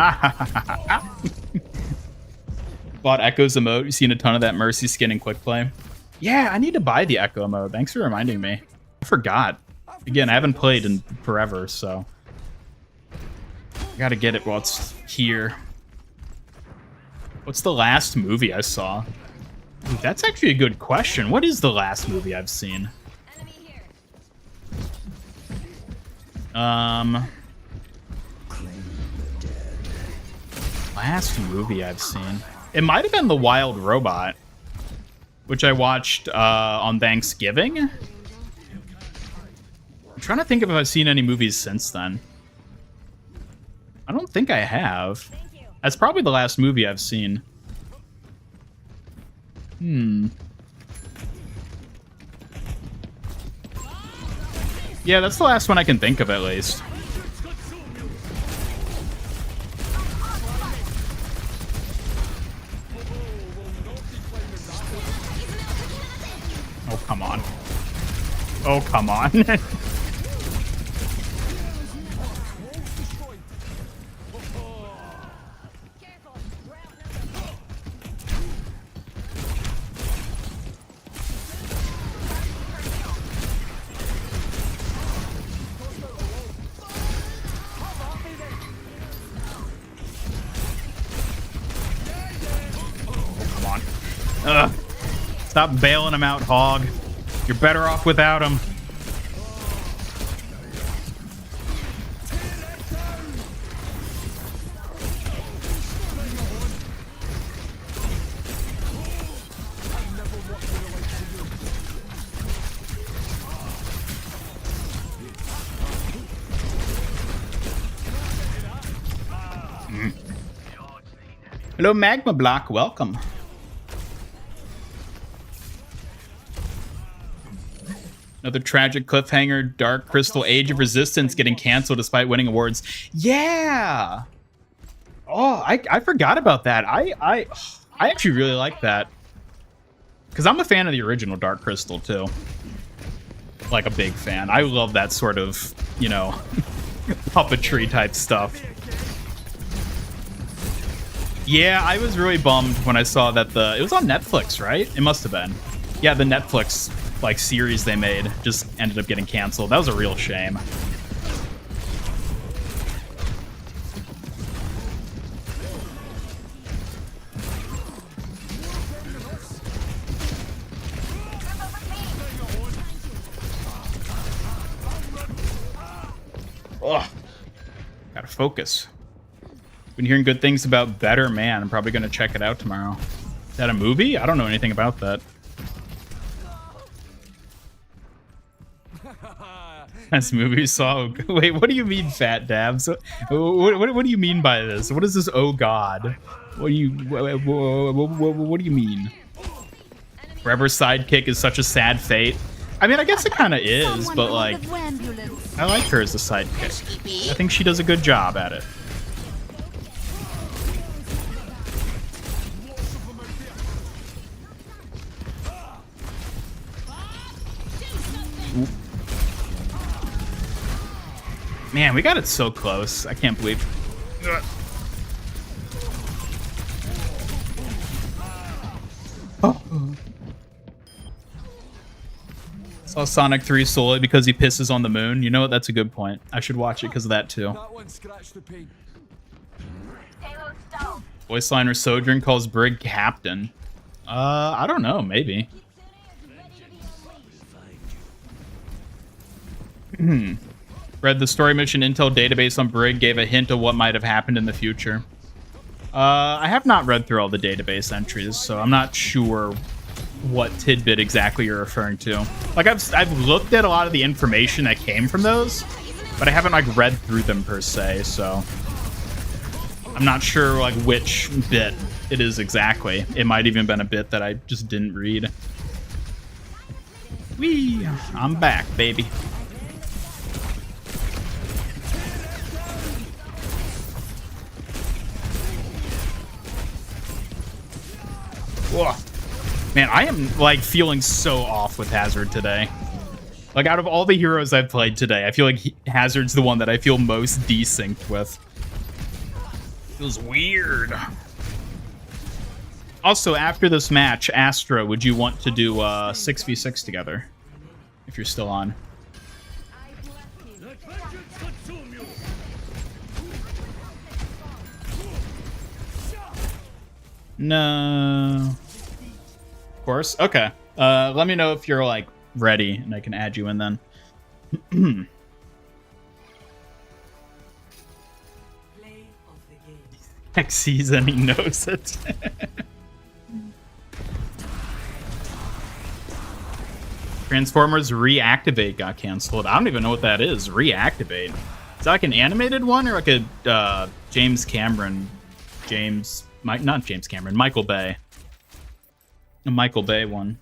Bought Echo's emote. You seen a ton of that Mercy skin in quick play. Yeah, I need to buy the Echo emote. Thanks for reminding me. I forgot. Again, I haven't played in forever, so I gotta get it while it's here. What's the last movie I saw? Ooh, that's actually a good question. What is the last movie I've seen? Enemy here. Last movie I've seen. It might have been The Wild Robot, which I watched on Thanksgiving. I'm trying to think if I've seen any movies since then. I don't think I have. That's probably the last movie I've seen. Yeah, that's the last one I can think of, at least. Oh, come on. Oh, come on. Ugh. Stop bailing him out, Hog. You're better off without him. Hello, Magma Block. Welcome. Another tragic cliffhanger. Dark Crystal Age of Resistance getting canceled despite winning awards. Yeah. Oh, I forgot about that. I actually really like that. Because I'm a fan of the original Dark Crystal, too. Like a big fan. I love that sort of, you know, puppetry type stuff. Yeah, I was really bummed when I saw that it was on Netflix, right? It must have been. Yeah, the Netflix like series they made just ended up getting canceled. That was a real shame. Ugh. Gotta focus. Been hearing good things about Better Man. I'm probably gonna check it out tomorrow. Is that a movie? I don't know anything about that. This movie saw. Wait, what do you mean, Fat Dabs? What do you mean by this? What is this? Oh God! What do you mean? Forever sidekick is such a sad fate. I mean, I guess it kind of is, but like, I like her as a sidekick. I think she does a good job at it. Man, we got it so close. I can't believe. Oh. Saw Sonic 3 solely because he pisses on the moon. You know what? That's a good point. I should watch it because of that too. That one scratched the paint. Voice liner Sojourn calls Brig Captain. I don't know. Maybe. Read the story mission intel database on Brig gave a hint of what might have happened in the future. I have not read through all the database entries, so I'm not sure what tidbit exactly you're referring to. Like I've looked at a lot of the information that came from those, but I haven't like read through them per se, so I'm not sure like which bit it is exactly. It might even been a bit that I just didn't read. Whee! I'm back, baby. Whoa. Man, I am like feeling so off with Hazard today. Like out of all the heroes I've played today, I feel like Hazard's the one that I feel most desynced with. Feels weird. Also, after this match, Astra, would you want to do 6v6 together? If you're still on. No. Of course. Okay. Let me know if you're like ready and I can add you in then. Play of the game. Heck sees and he knows it. Transformers Reactivate got canceled. I don't even know what that is. Reactivate. Is that like an animated one or like a Michael Bay. A Michael Bay one.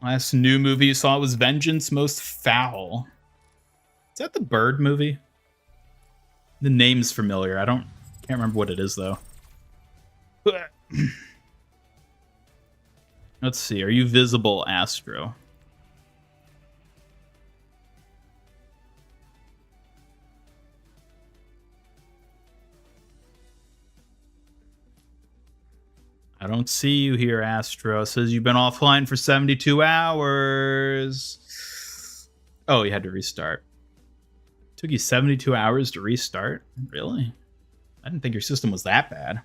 Last new movie you saw was Vengeance Most Foul. Is that the Bird movie? The name's familiar. Can't remember what it is though. Let's see. Are you visible, Astro? I don't see you here, Astro. It says you've been offline for 72 hours. Oh, you had to restart. Took you 72 hours to restart? Really? I didn't think your system was that bad.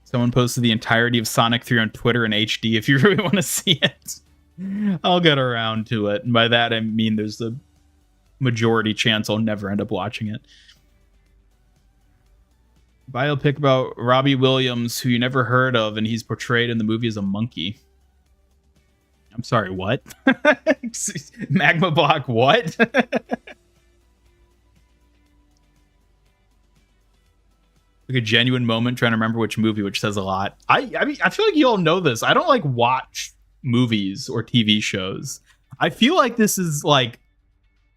Someone posted the entirety of Sonic 3 on Twitter in HD if you really want to see it. I'll get around to it. And by that, I mean there's the majority chance I'll never end up watching it. Biopic about Robbie Williams, who you never heard of, and he's portrayed in the movie as a monkey. I'm sorry, what? Magma Block, what? Like a genuine moment trying to remember which movie, which says a lot. I mean, I feel like you all know this. I don't like watch movies or TV shows. I feel like this is like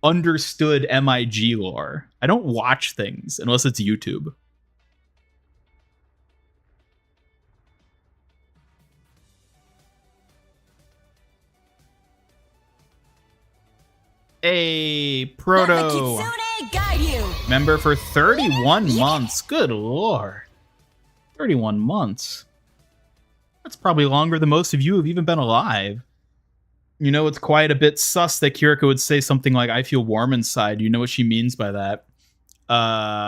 understood MIG lore. I don't watch things unless it's YouTube. A Proto guide you. member for 31 months. Good lord. 31 months. That's probably longer than most of you have even been alive. You know, it's quite a bit sus that Kiriko would say something like, I feel warm inside. You know what she means by that? I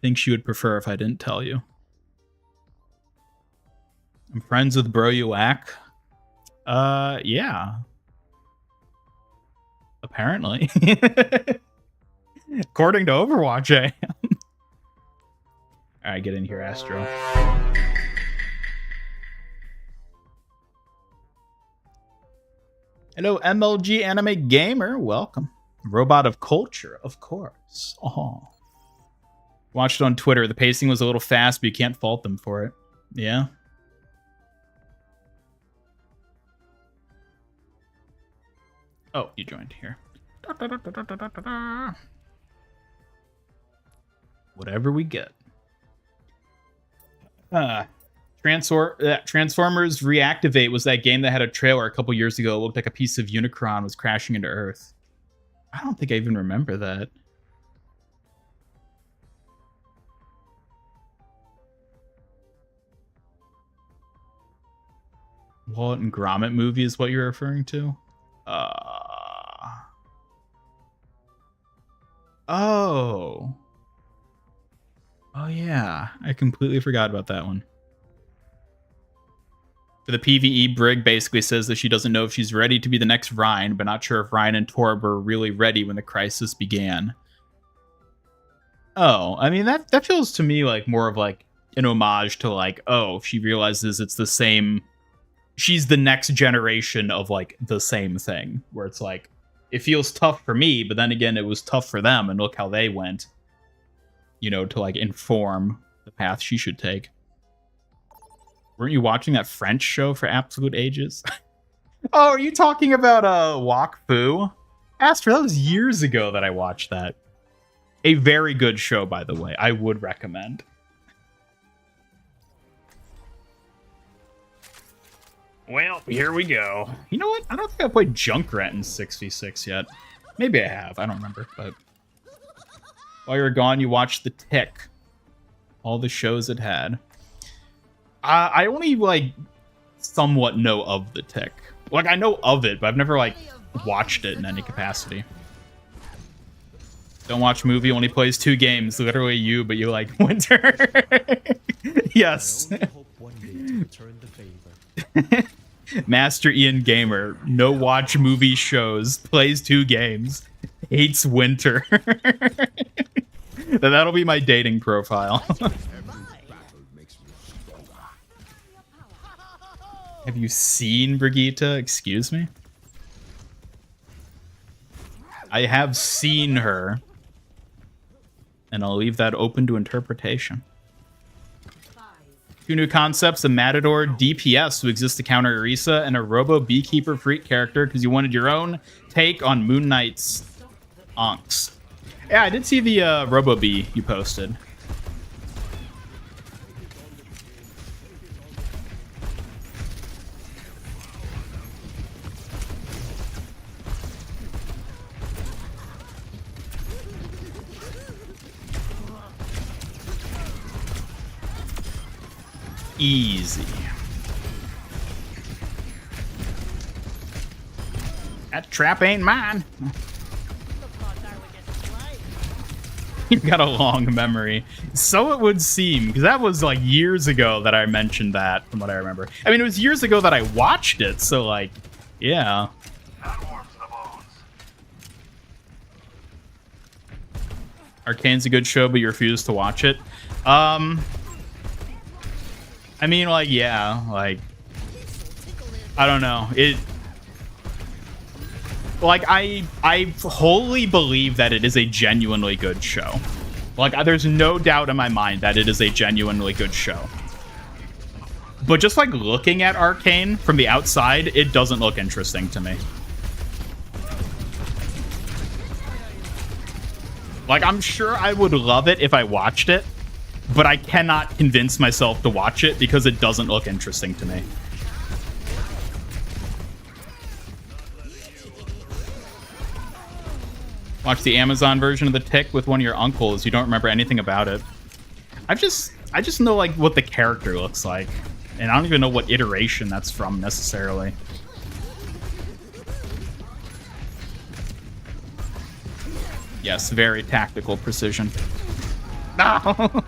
think she would prefer if I didn't tell you. I'm friends with Bro Uack. Yeah. Apparently. According to Overwatch, I am. Alright, get in here, Astro. Hello, MLG Anime Gamer. Welcome. Robot of Culture, of course. Oh. Watched it on Twitter. The pacing was a little fast, but you can't fault them for it. Yeah. Oh, you joined here. Whatever we get. Transformers Reactivate was that game that had a trailer a couple years ago. It looked like a piece of Unicron was crashing into Earth. I don't think I even remember that. Wallet and Gromit movie is what you're referring to? Oh. Oh, yeah. I completely forgot about that one. For the PvE, Brig basically says that she doesn't know if she's ready to be the next Rhine, but not sure if Rhine and Torb were really ready when the crisis began. Oh, I mean, that feels to me like more of like an homage to like, oh, she realizes it's the same... She's the next generation of like the same thing, where it's like, it feels tough for me, but then again, it was tough for them, and look how they went, you know, to like inform the path she should take. Weren't you watching that French show for absolute ages? Oh, are you talking about Wak Fu? Astro, that was years ago that I watched that. A very good show, by the way. I would recommend. Well, here we go. You know what? I don't think I played Junkrat in 6v6 yet. Maybe I have. I don't remember. But while you were gone, you watched The Tick. All the shows it had. I only, like, somewhat know of The Tick. Like, I know of it, but I've never, like, watched it in any capacity. Don't watch movie, only plays 2 games. Literally you, but you like Winter. Yes. I only hope one day to return the favor. Master Ian Gamer, no watch movie shows, plays 2 games, hates Winter. That'll be my dating profile. Have you seen Brigitte? Excuse me? I have seen her. And I'll leave that open to interpretation. 2 new concepts, a Matador DPS who exists to counter Orisa, and a Robo Beekeeper Freak character because you wanted your own take on Moon Knight's onks. Yeah, I did see the Robo Bee you posted. Easy. That trap ain't mine. You've got a long memory. So it would seem, because that was like years ago that I mentioned that, from what I remember. I mean, it was years ago that I watched it, so like, yeah. Arcane's a good show, but you refuse to watch it. I mean, like, yeah, like, I don't know. Like, I wholly believe that it is a genuinely good show. Like, there's no doubt in my mind that it is a genuinely good show. But just, like, looking at Arcane from the outside, it doesn't look interesting to me. Like, I'm sure I would love it if I watched it, but I cannot convince myself to watch it because it doesn't look interesting to me. Watch the Amazon version of The Tick with one of your uncles. You don't remember anything about it. I just know like what the character looks like, and I don't even know what iteration that's from necessarily. Yes, very tactical precision. No.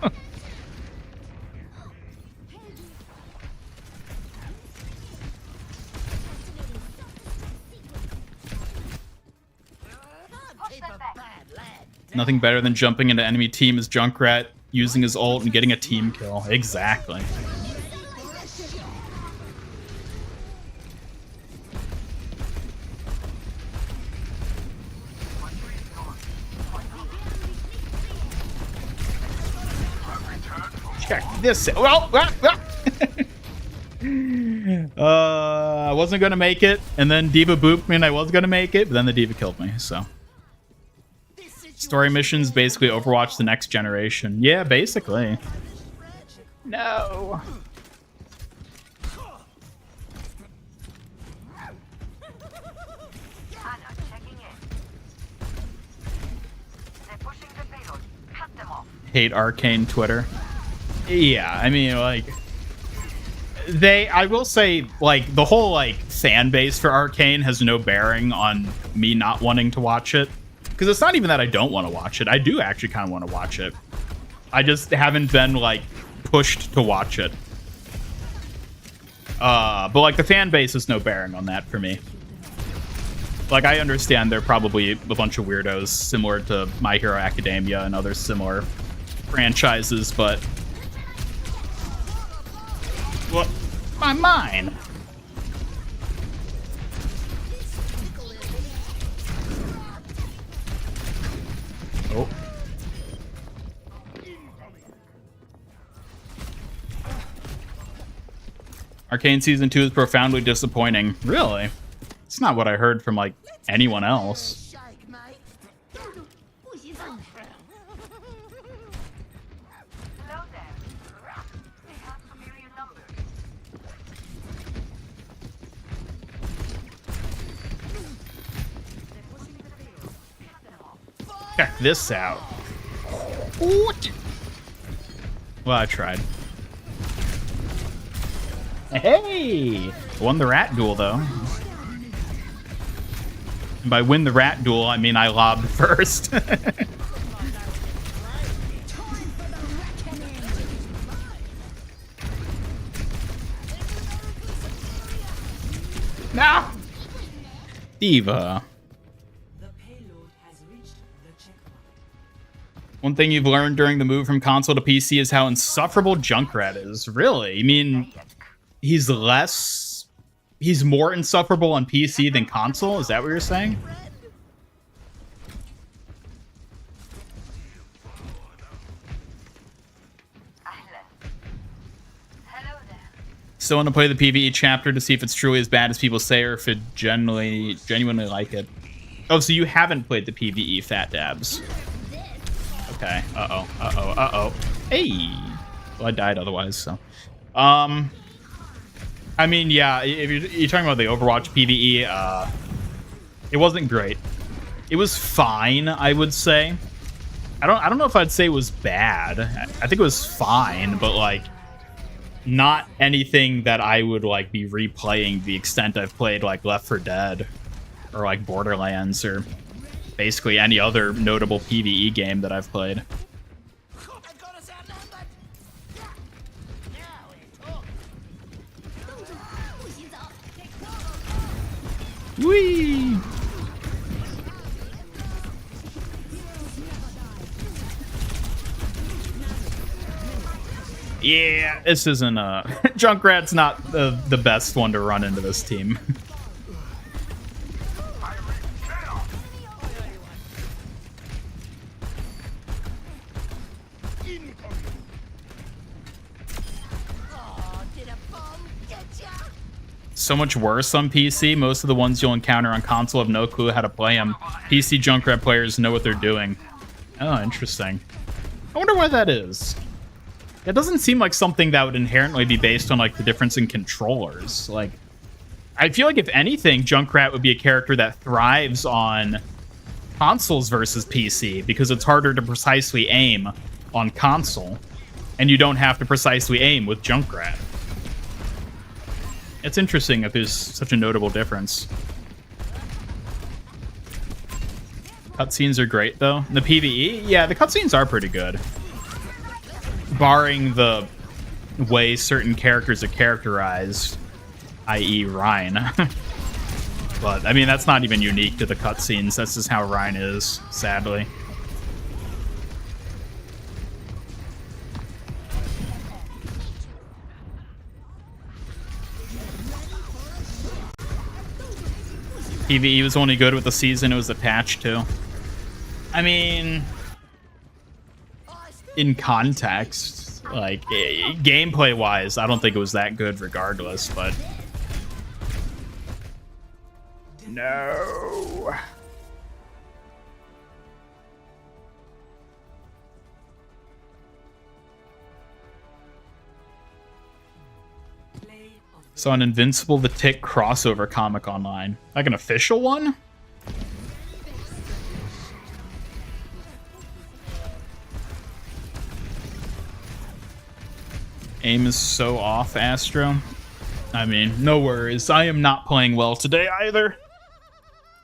Nothing better than jumping into enemy team as Junkrat, using his ult and getting a team kill. Exactly. Check this out. Well, I wasn't gonna make it, and then D.Va booped me, and I was gonna make it, but then the D.Va killed me, so. Story missions, basically Overwatch the next generation. Yeah, basically. No. Hate Arcane Twitter. Yeah, I mean, like, I will say, like, the whole, like, fan base for Arcane has no bearing on me not wanting to watch it. Because it's not even that I don't want to watch it. I do actually kind of want to watch it. I just haven't been, like, pushed to watch it. But, like, the fan base has no bearing on that for me. Like, I understand they're probably a bunch of weirdos similar to My Hero Academia and other similar franchises, but... What? My mind! Oh. Arcane Season 2 is profoundly disappointing. Really? It's not what I heard from, like, anyone else. Check this out. What? Well, I tried. Hey! Won the rat duel, though. And by win the rat duel, I mean I lobbed first. No! D.Va. One thing you've learned during the move from console to PC is how insufferable Junkrat is. Really? I mean, he's more insufferable on PC than console? Is that what you're saying? Still want to play the PvE chapter to see if it's truly as bad as people say or if it genuinely like it. Oh, so you haven't played the PvE, Fat Dabs. Okay. Uh-oh. Hey! Well, I died otherwise, so. I mean, yeah, if you're talking about the Overwatch PvE, it wasn't great. It was fine, I would say. I don't know if I'd say it was bad. I think it was fine, but, like, not anything that I would, like, be replaying the extent I've played, like, Left 4 Dead or, like, Borderlands or basically any other notable PvE game that I've played. I've got us outnumbered. Whee! Yeah, this isn't Junkrat's not the best one to run into this team. So much worse on PC. Most of the ones you'll encounter on console have no clue how to play them. PC Junkrat players know what they're doing. Oh, interesting. I wonder why that is. It doesn't seem like something that would inherently be based on like the difference in controllers. Like, I feel like if anything, Junkrat would be a character that thrives on consoles versus PC because it's harder to precisely aim on console, and you don't have to precisely aim with Junkrat. It's interesting that there's such a notable difference. Cutscenes are great, though. The PvE? Yeah, the cutscenes are pretty good. Barring the way certain characters are characterized, i.e. Rhine. But, I mean, that's not even unique to the cutscenes. That's just how Rhine is, sadly. PvE was only good with the season it was attached to. I mean, in context, like, gameplay-wise, I don't think it was that good regardless, but... No... Saw an Invincible the Tick crossover comic online. Like an official one? Aim is so off, Astro. I mean, no worries. I am not playing well today either.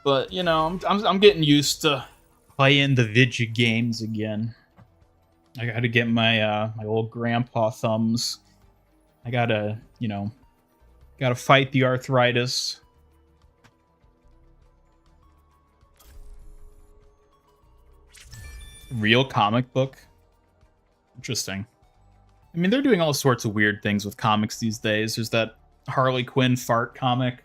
But, you know, I'm getting used to playing the video games again. I gotta get my my old grandpa thumbs. I gotta, you know, gotta fight the arthritis. Real comic book? Interesting. I mean, they're doing all sorts of weird things with comics these days. There's that Harley Quinn fart comic.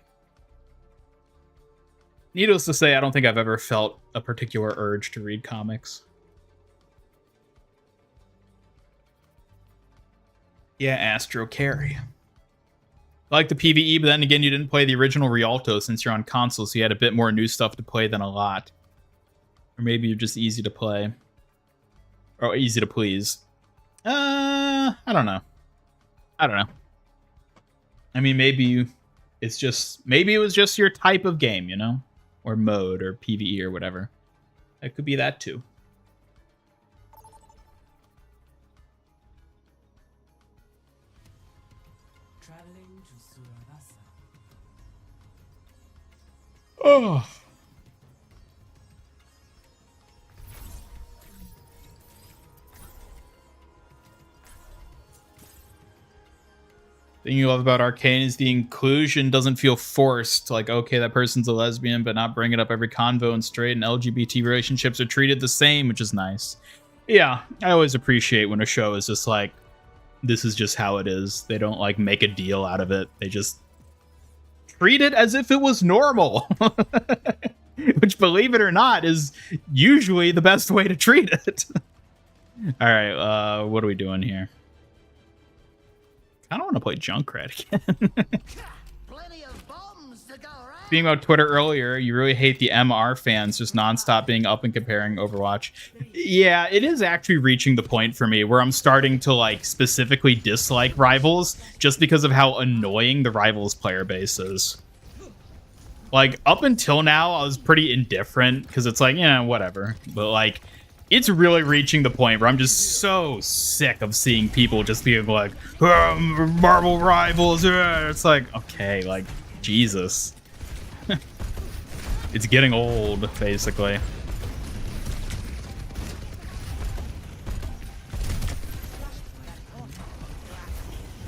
Needless to say, I don't think I've ever felt a particular urge to read comics. Yeah, Astro Carry. I like the PvE, but then again, you didn't play the original Rialto since you're on console, so you had a bit more new stuff to play than a lot. Or maybe you're just easy to play. Or easy to please. I don't know. I don't know. I mean, maybe it's just... Maybe it was just your type of game, you know? Or mode, or PvE, or whatever. It could be that, too. Traveling to Suravasa. Oh. Thing you love about Arcane is the inclusion doesn't feel forced. Like, okay, that person's a lesbian, but not bring it up every convo, and straight and LGBT relationships are treated the same, which is nice. Yeah, I always appreciate when a show is just like, this is just how it is. They don't, like, make a deal out of it. They just treat it as if it was normal. Which, believe it or not, is usually the best way to treat it. All right, what are we doing here? I don't want to play Junkrat again. Plenty of bombs to go around. Speaking about Twitter earlier, you really hate the MR fans just nonstop being up and comparing Overwatch. Yeah, it is actually reaching the point for me where I'm starting to like specifically dislike Rivals just because of how annoying the Rivals player base is. Like, up until now, I was pretty indifferent because it's like, yeah, whatever. But like, it's really reaching the point where I'm just so sick of seeing people just being like, Marvel Rivals. It's like, okay, like, Jesus. It's getting old, basically.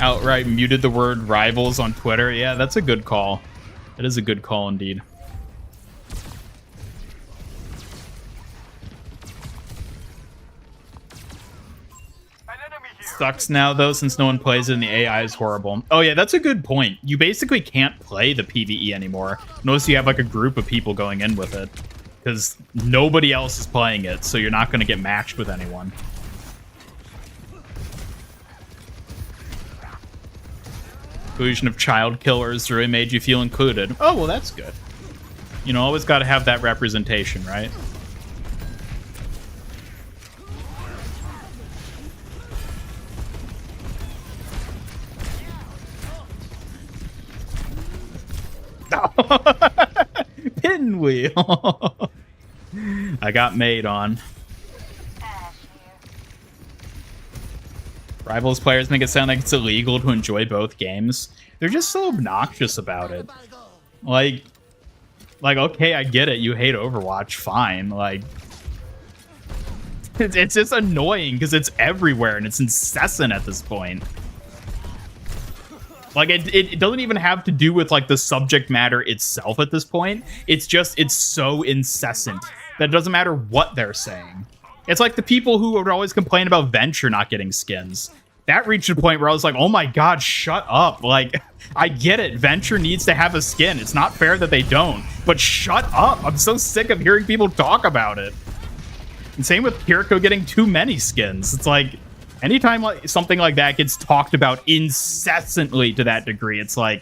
outright muted the word rivals on Twitter. Yeah, that's a good call. That is a good call indeed. Sucks now though, since no one plays it and the AI is horrible. Oh yeah, that's a good point. You basically can't play the PvE anymore unless you have like a group of people going in with it, because nobody else is playing it, so you're not going to get matched with anyone. Inclusion of child killers really made you feel included. Oh well, that's good. You know, always got to have that representation, right? Pinwheel. I got made on. Rivals players make it sound like it's illegal to enjoy both games. They're just so obnoxious about it. Like okay, I get it. You hate Overwatch, fine. Like, it's just annoying because it's everywhere and it's incessant at this point. Like, it doesn't even have to do with, like, the subject matter itself at this point. It's just, it's so incessant that it doesn't matter what they're saying. It's like the people who would always complain about Venture not getting skins. That reached a point where I was like, oh my god, shut up. Like, I get it. Venture needs to have a skin. It's not fair that they don't. But shut up. I'm so sick of hearing people talk about it. And same with Kiriko getting too many skins. It's like, anytime like something like that gets talked about incessantly to that degree, it's like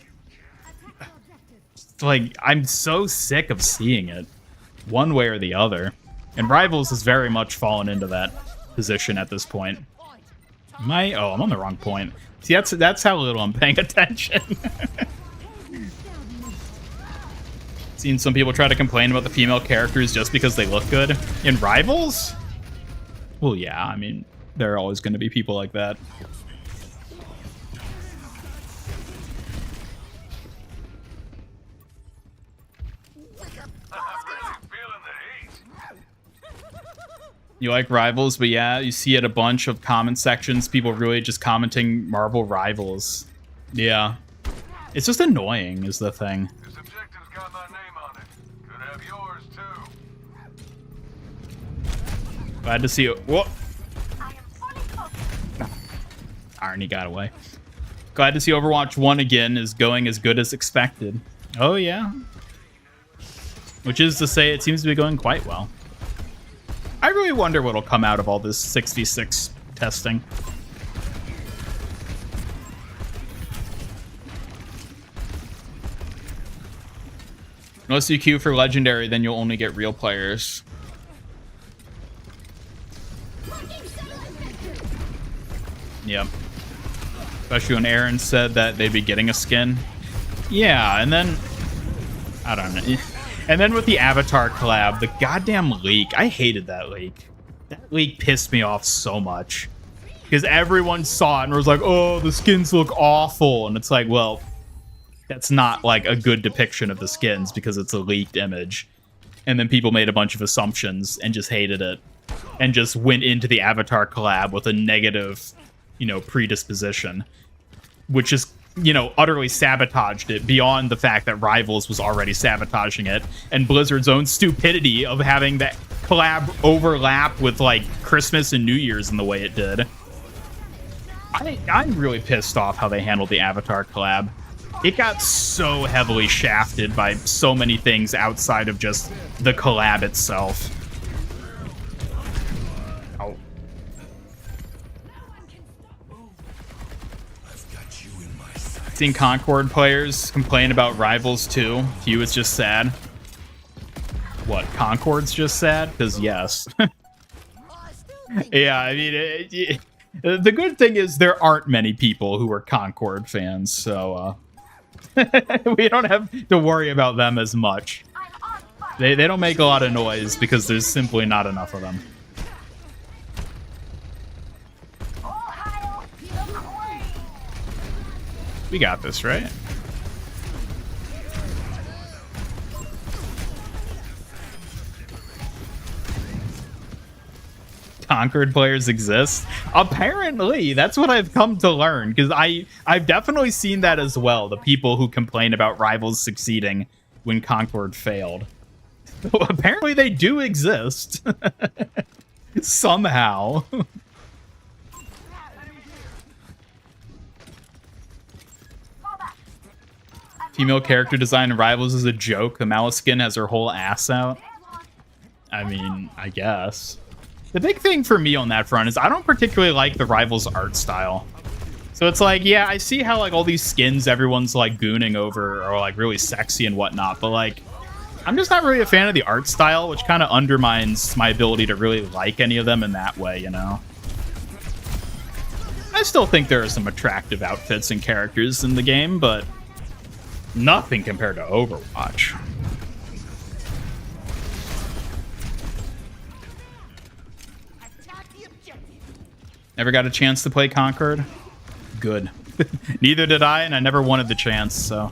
I'm so sick of seeing it one way or the other. And Rivals has very much fallen into that position at this point. I'm on the wrong point. See, that's how little I'm paying attention. Seen some people try to complain about the female characters just because they look good. In Rivals? Well, yeah, I mean, there are always going to be people like that. You like Rivals, but yeah, you see at a bunch of comment sections, people really just commenting Marvel Rivals. Yeah. It's just annoying is the thing. This objective's got my name on it. Could have yours too. Glad to see you. Whoa. Irony got away. Glad to see Overwatch 1 again is going as good as expected. Oh, yeah. Which is to say, it seems to be going quite well. I really wonder what'll come out of all this 6v6 testing. Unless you queue for Legendary, then you'll only get real players. Yep. Especially when Aaron said that they'd be getting a skin. Yeah, and then... I don't know. And then with the Avatar collab, the goddamn leak. I hated that leak. That leak pissed me off so much. Because everyone saw it and was like, oh, the skins look awful. And it's like, well, that's not like a good depiction of the skins because it's a leaked image. And then people made a bunch of assumptions and just hated it. And just went into the Avatar collab with a negative, you know, predisposition. Which is... you know, utterly sabotaged it beyond the fact that Rivals was already sabotaging it, and Blizzard's own stupidity of having that collab overlap with, like, Christmas and New Year's in the way it did. I'm really pissed off how they handled the Avatar collab. It got so heavily shafted by so many things outside of just the collab itself. Oh. Seeing Concord players complain about Rivals too. Hugh is just sad. What, Concord's just sad? Because yes. Yeah, I mean, the good thing is there aren't many people who are Concord fans, so we don't have to worry about them as much. They don't make a lot of noise because there's simply not enough of them. We got this, right? Conquered players exist? Apparently, that's what I've come to learn, because I've definitely seen that as well. The people who complain about rivals succeeding when Conquered failed. So apparently, they do exist somehow. Female character design in Rivals is a joke. The Malice skin has her whole ass out. I mean, I guess. The big thing for me on that front is I don't particularly like the Rivals art style. So it's like, yeah, I see how like all these skins everyone's like gooning over are like really sexy and whatnot, but like I'm just not really a fan of the art style, which kind of undermines my ability to really like any of them in that way, you know? I still think there are some attractive outfits and characters in the game, but nothing compared to Overwatch. Never got a chance to play Conquered? Good. Neither did I, and I never wanted the chance, so.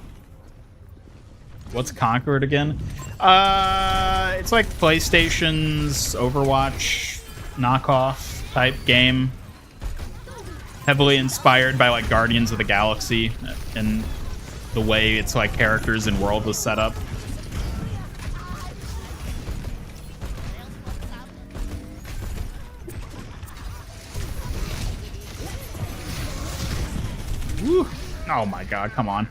What's Conquered again? It's like PlayStation's Overwatch knockoff type game. Heavily inspired by like Guardians of the Galaxy and the way its like characters and world was set up. Woo. Oh my god, come on.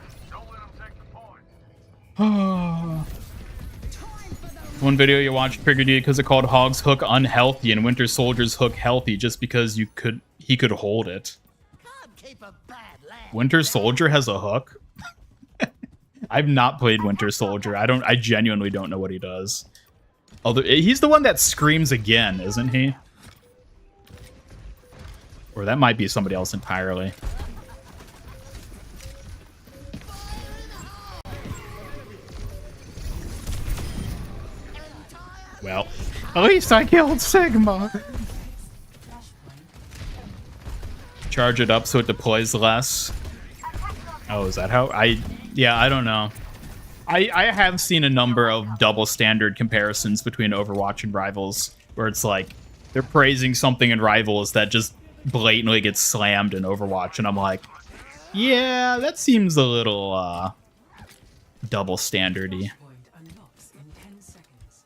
One video you watched triggered you because it called Hog's hook unhealthy and Winter Soldier's hook healthy just because he could hold it. Winter Soldier has a hook? I've not played Winter Soldier. I genuinely don't know what he does. Although he's the one that screams again, isn't he? Or that might be somebody else entirely. Well, at least I killed Sigma. Charge it up so it deploys less. Oh, is that how? Yeah, I don't know. I have seen a number of double standard comparisons between Overwatch and Rivals, where it's like they're praising something in Rivals that just blatantly gets slammed in Overwatch, and I'm like, yeah, that seems a little double standardy. Point unlocks in 10 seconds.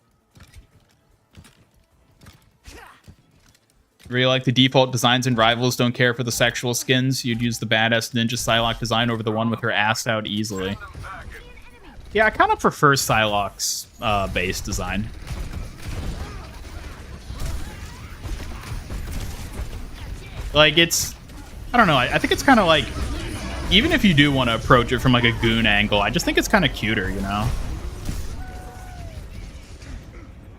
Really like the default designs in Rivals, don't care for the sexual skins. You'd use the badass ninja Psylocke design over the one with her ass out easily. Yeah, I kind of prefer Psylocke's base design. Like, it's... I don't know, I think it's kind of like... Even if you do want to approach it from like a goon angle, I just think it's kind of cuter, you know?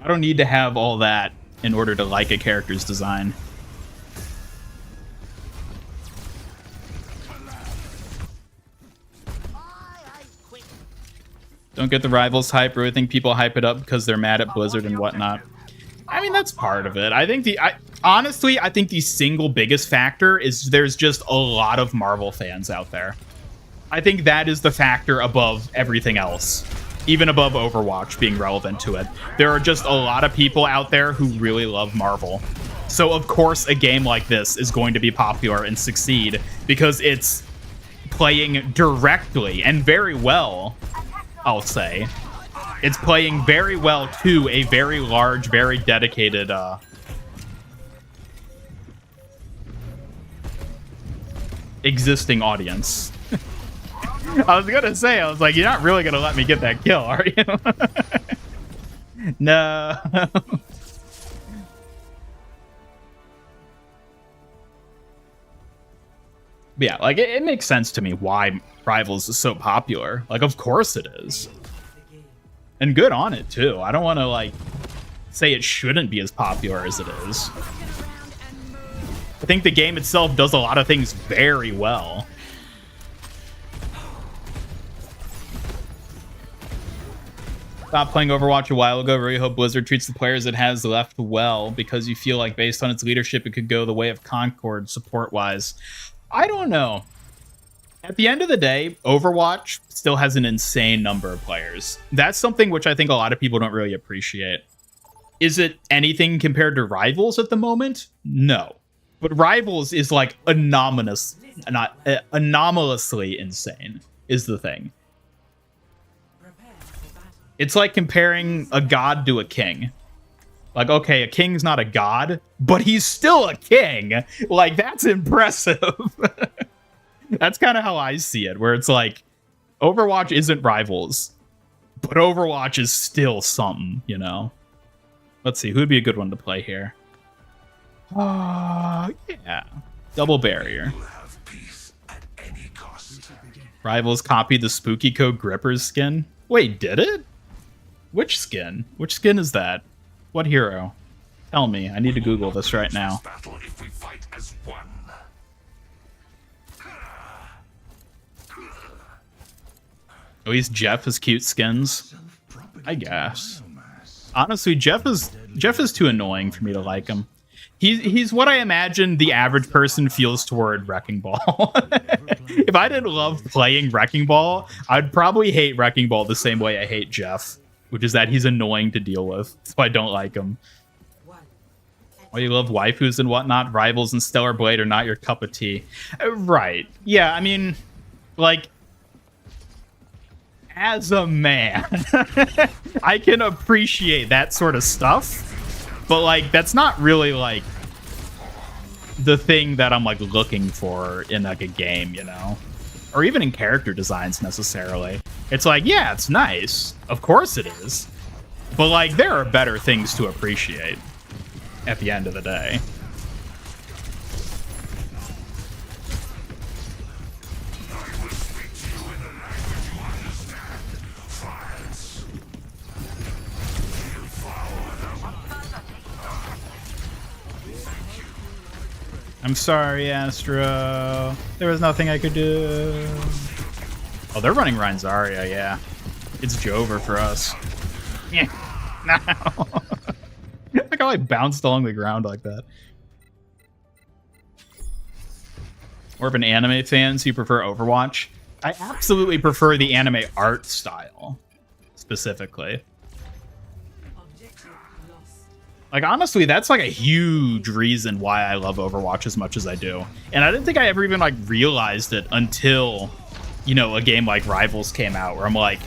I don't need to have all that in order to like a character's design. Don't get the Rivals hype. Really think people hype it up because they're mad at Blizzard and whatnot. I mean, that's part of it. I think honestly, I think the single biggest factor is there's just a lot of Marvel fans out there. I think that is the factor above everything else. Even above Overwatch being relevant to it. There are just a lot of people out there who really love Marvel. So, of course, a game like this is going to be popular and succeed because it's playing directly and very well, I'll say. It's playing very well to a very large, very dedicated existing audience. I was gonna say, I was like, you're not really gonna let me get that kill, are you? No. But yeah, like it makes sense to me why Rivals is so popular. Like, of course it is. And good on it too. I don't want to like say it shouldn't be as popular as it is. I think the game itself does a lot of things very well. Stopped playing Overwatch a while ago. Really hope Blizzard treats the players it has left well, because you feel like based on its leadership, it could go the way of Concord support-wise. I don't know. At the end of the day, Overwatch still has an insane number of players. That's something which I think a lot of people don't really appreciate. Is it anything compared to Rivals at the moment? No. But Rivals is like anomously insane, is the thing. Prepare for battle. It's like comparing a god to a king. Like, okay, a king's not a god, but he's still a king. Like, that's impressive. That's kind of how I see it, where it's like, Overwatch isn't Rivals, but Overwatch is still something, you know? Let's see, who'd be a good one to play here? Yeah. Double barrier. Have peace at any cost. Rivals copied the Spooky Code Grippers skin. Wait, did it? Which skin? Which skin is that? What hero? Tell me. I need to Google this right now. Battle if we fight as one. At least Jeff has cute skins. I guess. Honestly, Jeff is too annoying for me to like him. He's what I imagine the average person feels toward Wrecking Ball. If I didn't love playing Wrecking Ball, I'd probably hate Wrecking Ball the same way I hate Jeff, which is that he's annoying to deal with. So I don't like him. Well, you love waifus and whatnot. Rivals and Stellar Blade are not your cup of tea. Right. Yeah, I mean, like, as a man, I can appreciate that sort of stuff, but like that's not really like the thing that I'm like looking for in like a game, you know, or even in character designs necessarily. It's like, yeah, it's nice, of course it is, but like there are better things to appreciate at the end of the day. I'm sorry, Astro. There was nothing I could do. Oh, they're running Ryan Zarya, yeah. It's Jover for us. Yeah. No. Like how I bounced along the ground like that. Or if an anime fan, so you prefer Overwatch? I absolutely prefer the anime art style, specifically. Objective lost. Like, honestly, that's like a huge reason why I love Overwatch as much as I do. And I didn't think I ever even like realized it until, you know, a game like Rivals came out, where I'm like,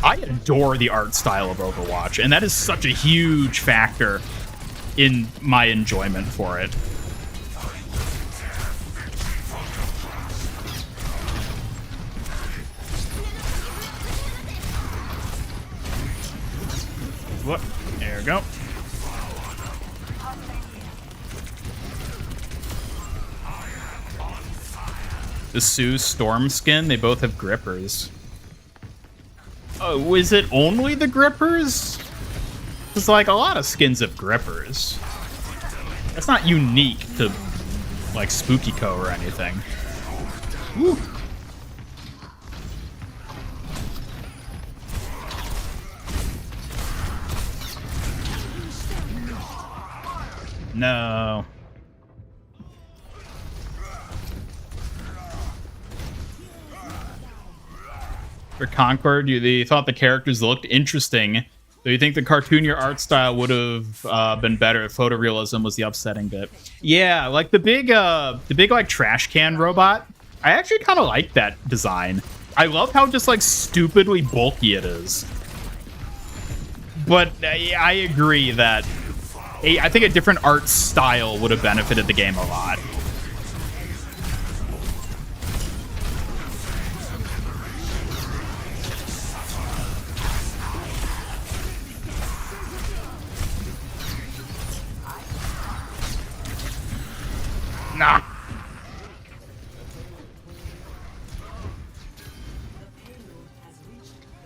I adore the art style of Overwatch. And that is such a huge factor in my enjoyment for it. What? There we go. The Sue Storm skin, they both have grippers. Oh, is it only the grippers? Because, like, a lot of skins have grippers. That's not unique to, like, Spooky Co. or anything. Woo. No. For Concord, they thought the characters looked interesting. Do you think the cartoonier art style would have been better if photorealism was the upsetting bit? Yeah, like the big like trash can robot. I actually kind of like that design. I love how just like stupidly bulky it is. But I agree that I think a different art style would have benefited the game a lot. Nah.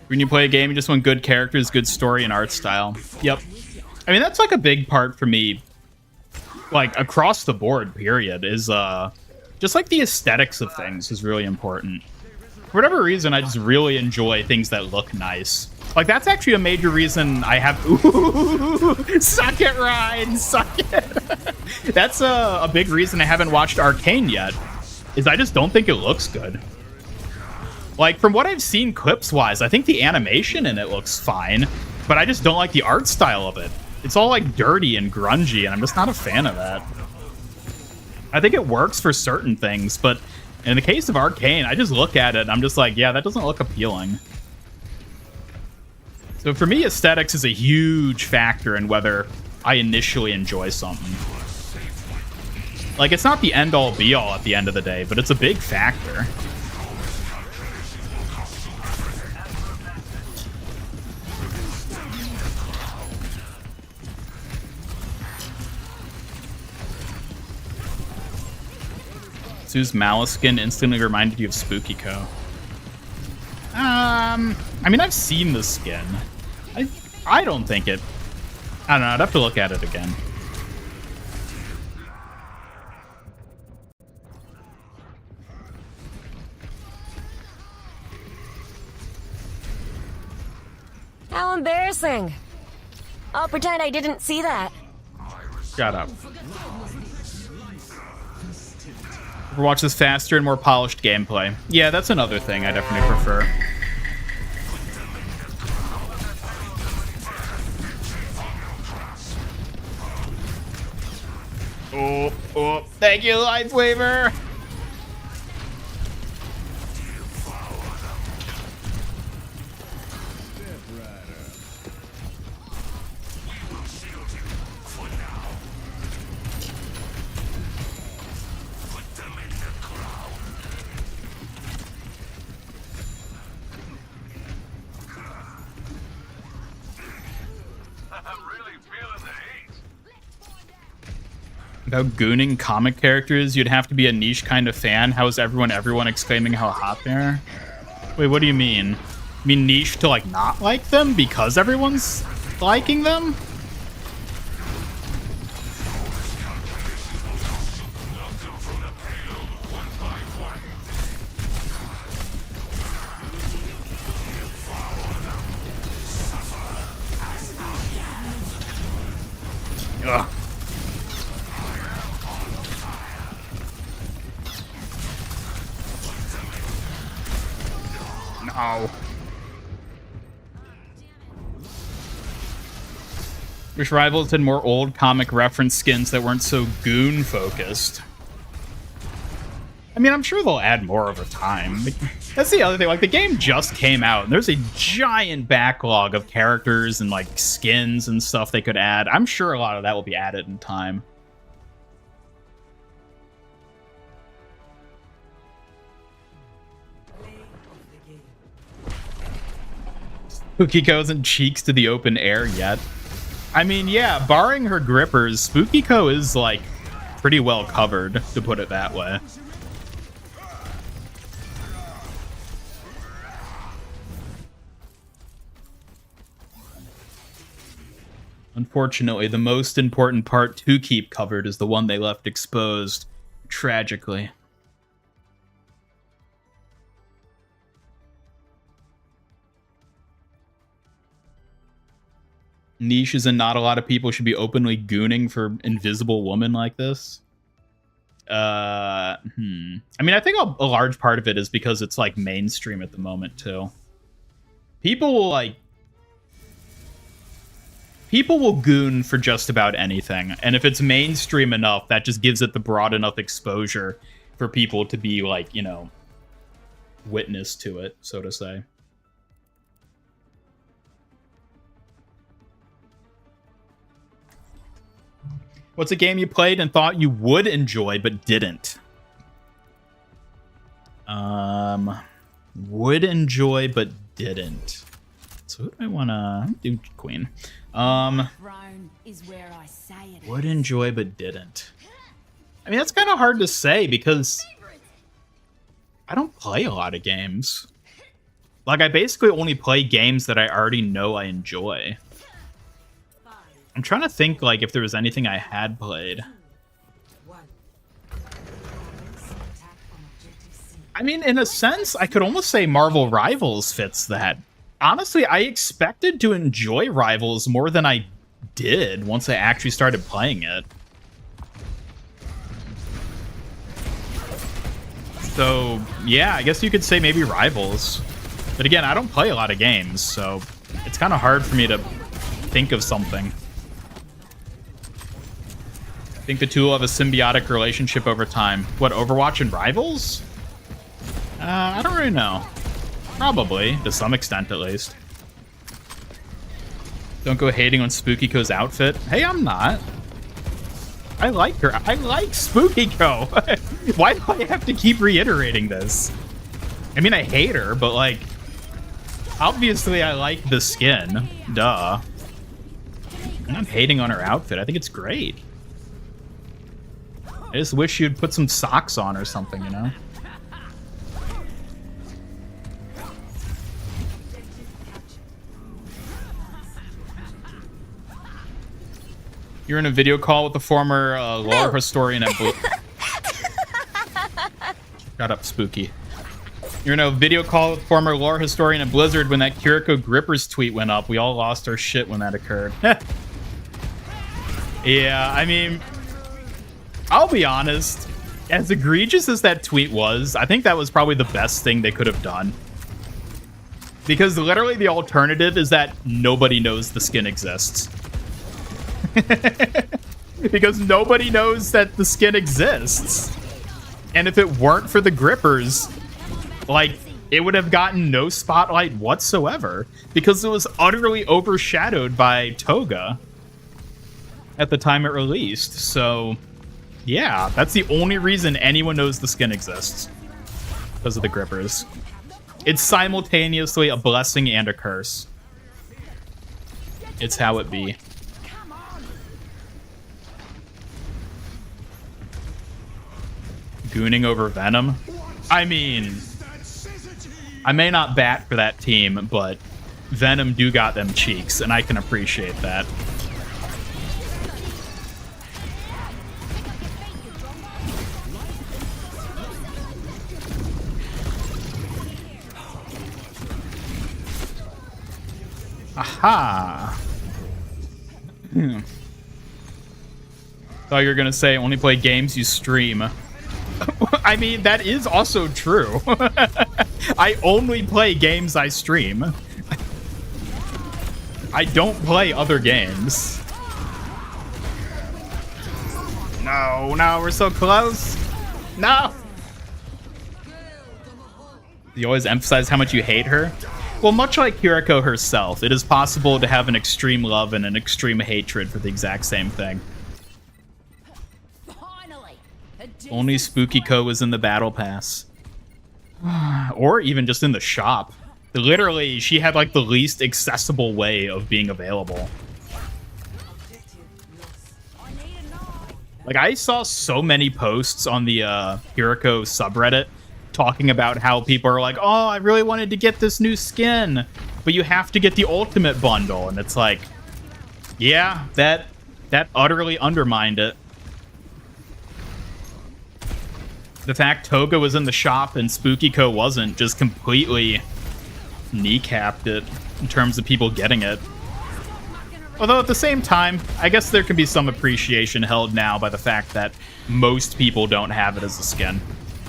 When you play a game, you just want good characters, good story, and art style. Yep. I mean, that's like a big part for me, like across the board, period, is just like the aesthetics of things is really important. For whatever reason, I just really enjoy things that look nice. Like, that's actually a major reason I have... Ooh, suck it, Ryan, suck it. That's a big reason I haven't watched Arcane yet, is I just don't think it looks good. Like, from what I've seen clips-wise, I think the animation in it looks fine, but I just don't like the art style of it. It's all like dirty and grungy, and I'm just not a fan of that. I think it works for certain things, but in the case of Arcane, I just look at it and I'm just like, yeah, that doesn't look appealing. So for me, aesthetics is a huge factor in whether I initially enjoy something. Like, it's not the end-all be-all at the end of the day, but it's a big factor. Sue's Malice skin instantly reminded you of Spooky Co. I mean, I've seen the skin. I don't think it... I don't know, I'd have to look at it again. How embarrassing. I'll pretend I didn't see that. Shut up. Overwatch is faster and more polished gameplay. Yeah, that's another thing I definitely prefer. Oh, thank you, Life Waver! About gooning comic characters, you'd have to be a niche kind of fan. How is everyone exclaiming how hot they are? Wait, what do you mean? You mean niche to, like, not like them because everyone's liking them? Ugh. No. Wish Rivals had more old comic reference skins that weren't so goon focused. I mean, I'm sure they'll add more over time. That's the other thing. Like, the game just came out, and there's a giant backlog of characters and, like, skins and stuff they could add. I'm sure a lot of that will be added in time. Spooky-Co isn't cheeks to the open air yet. I mean, yeah, barring her grippers, Spooky-Co is, like, pretty well covered, to put it that way. Unfortunately, the most important part to keep covered is the one they left exposed, tragically. Niches and not a lot of people should be openly gooning for Invisible Woman like this. I mean, I think a large part of it is because it's, like, mainstream at the moment, too. People will goon for just about anything, and if it's mainstream enough, that just gives it the broad enough exposure for people to be, like, you know, witness to it, so to say. What's a game you played and thought you would enjoy but didn't? Would enjoy but didn't. So who do I want to do? Queen. Throne is where I say it Would enjoy but didn't. I mean, that's kind of hard to say because I don't play a lot of games. Like, I basically only play games that I already know I enjoy. I'm trying to think, like, if there was anything I had played. I mean, in a sense, I could almost say Marvel Rivals fits that. Honestly, I expected to enjoy Rivals more than I did once I actually started playing it. So, yeah, I guess you could say maybe Rivals. But again, I don't play a lot of games, so it's kind of hard for me to think of something. think the two will have a symbiotic relationship over time. What, Overwatch and Rivals? I don't really know. Probably, to some extent at least. Don't go hating on Spookiko's outfit. Hey, I'm not. I like her. I like Spookiko. Why do I have to keep reiterating this? I mean, I hate her, but like, obviously I like the skin. Duh. I'm not hating on her outfit. I think it's great. I just wish you'd put some socks on or something, you know? You're in a video call with the former lore historian at Blue. Shut up, Spooky. You're in a video call with former lore historian at Blizzard when that Kiriko Grippers tweet went up. We all lost our shit when that occurred. Yeah, I mean, I'll be honest. As egregious as that tweet was, I think that was probably the best thing they could have done. Because literally the alternative is that nobody knows the skin exists. Because nobody knows that the skin exists. And if it weren't for the grippers, like, it would have gotten no spotlight whatsoever. Because it was utterly overshadowed by Toga at the time it released. So, yeah, that's the only reason anyone knows the skin exists. Because of the grippers. It's simultaneously a blessing and a curse. It's how it be. Gooning over Venom? I mean, I may not bat for that team, but Venom do got them cheeks, and I can appreciate that. Aha! Thought you were gonna say only play games you stream. I mean, that is also true. I only play games I stream. I don't play other games. No, no, we're so close. No! You always emphasize how much you hate her? Well, much like Kiriko herself, it is possible to have an extreme love and an extreme hatred for the exact same thing. Only Spookiko was in the battle pass. Or even just in the shop. Literally, she had like the least accessible way of being available. Like, I saw so many posts on the Kiriko subreddit talking about how people are like, oh, I really wanted to get this new skin, but you have to get the ultimate bundle. And it's like, yeah, that utterly undermined it. The fact Toga was in the shop and Spookiko wasn't just completely kneecapped it in terms of people getting it. Although at the same time, I guess there can be some appreciation held now by the fact that most people don't have it as a skin.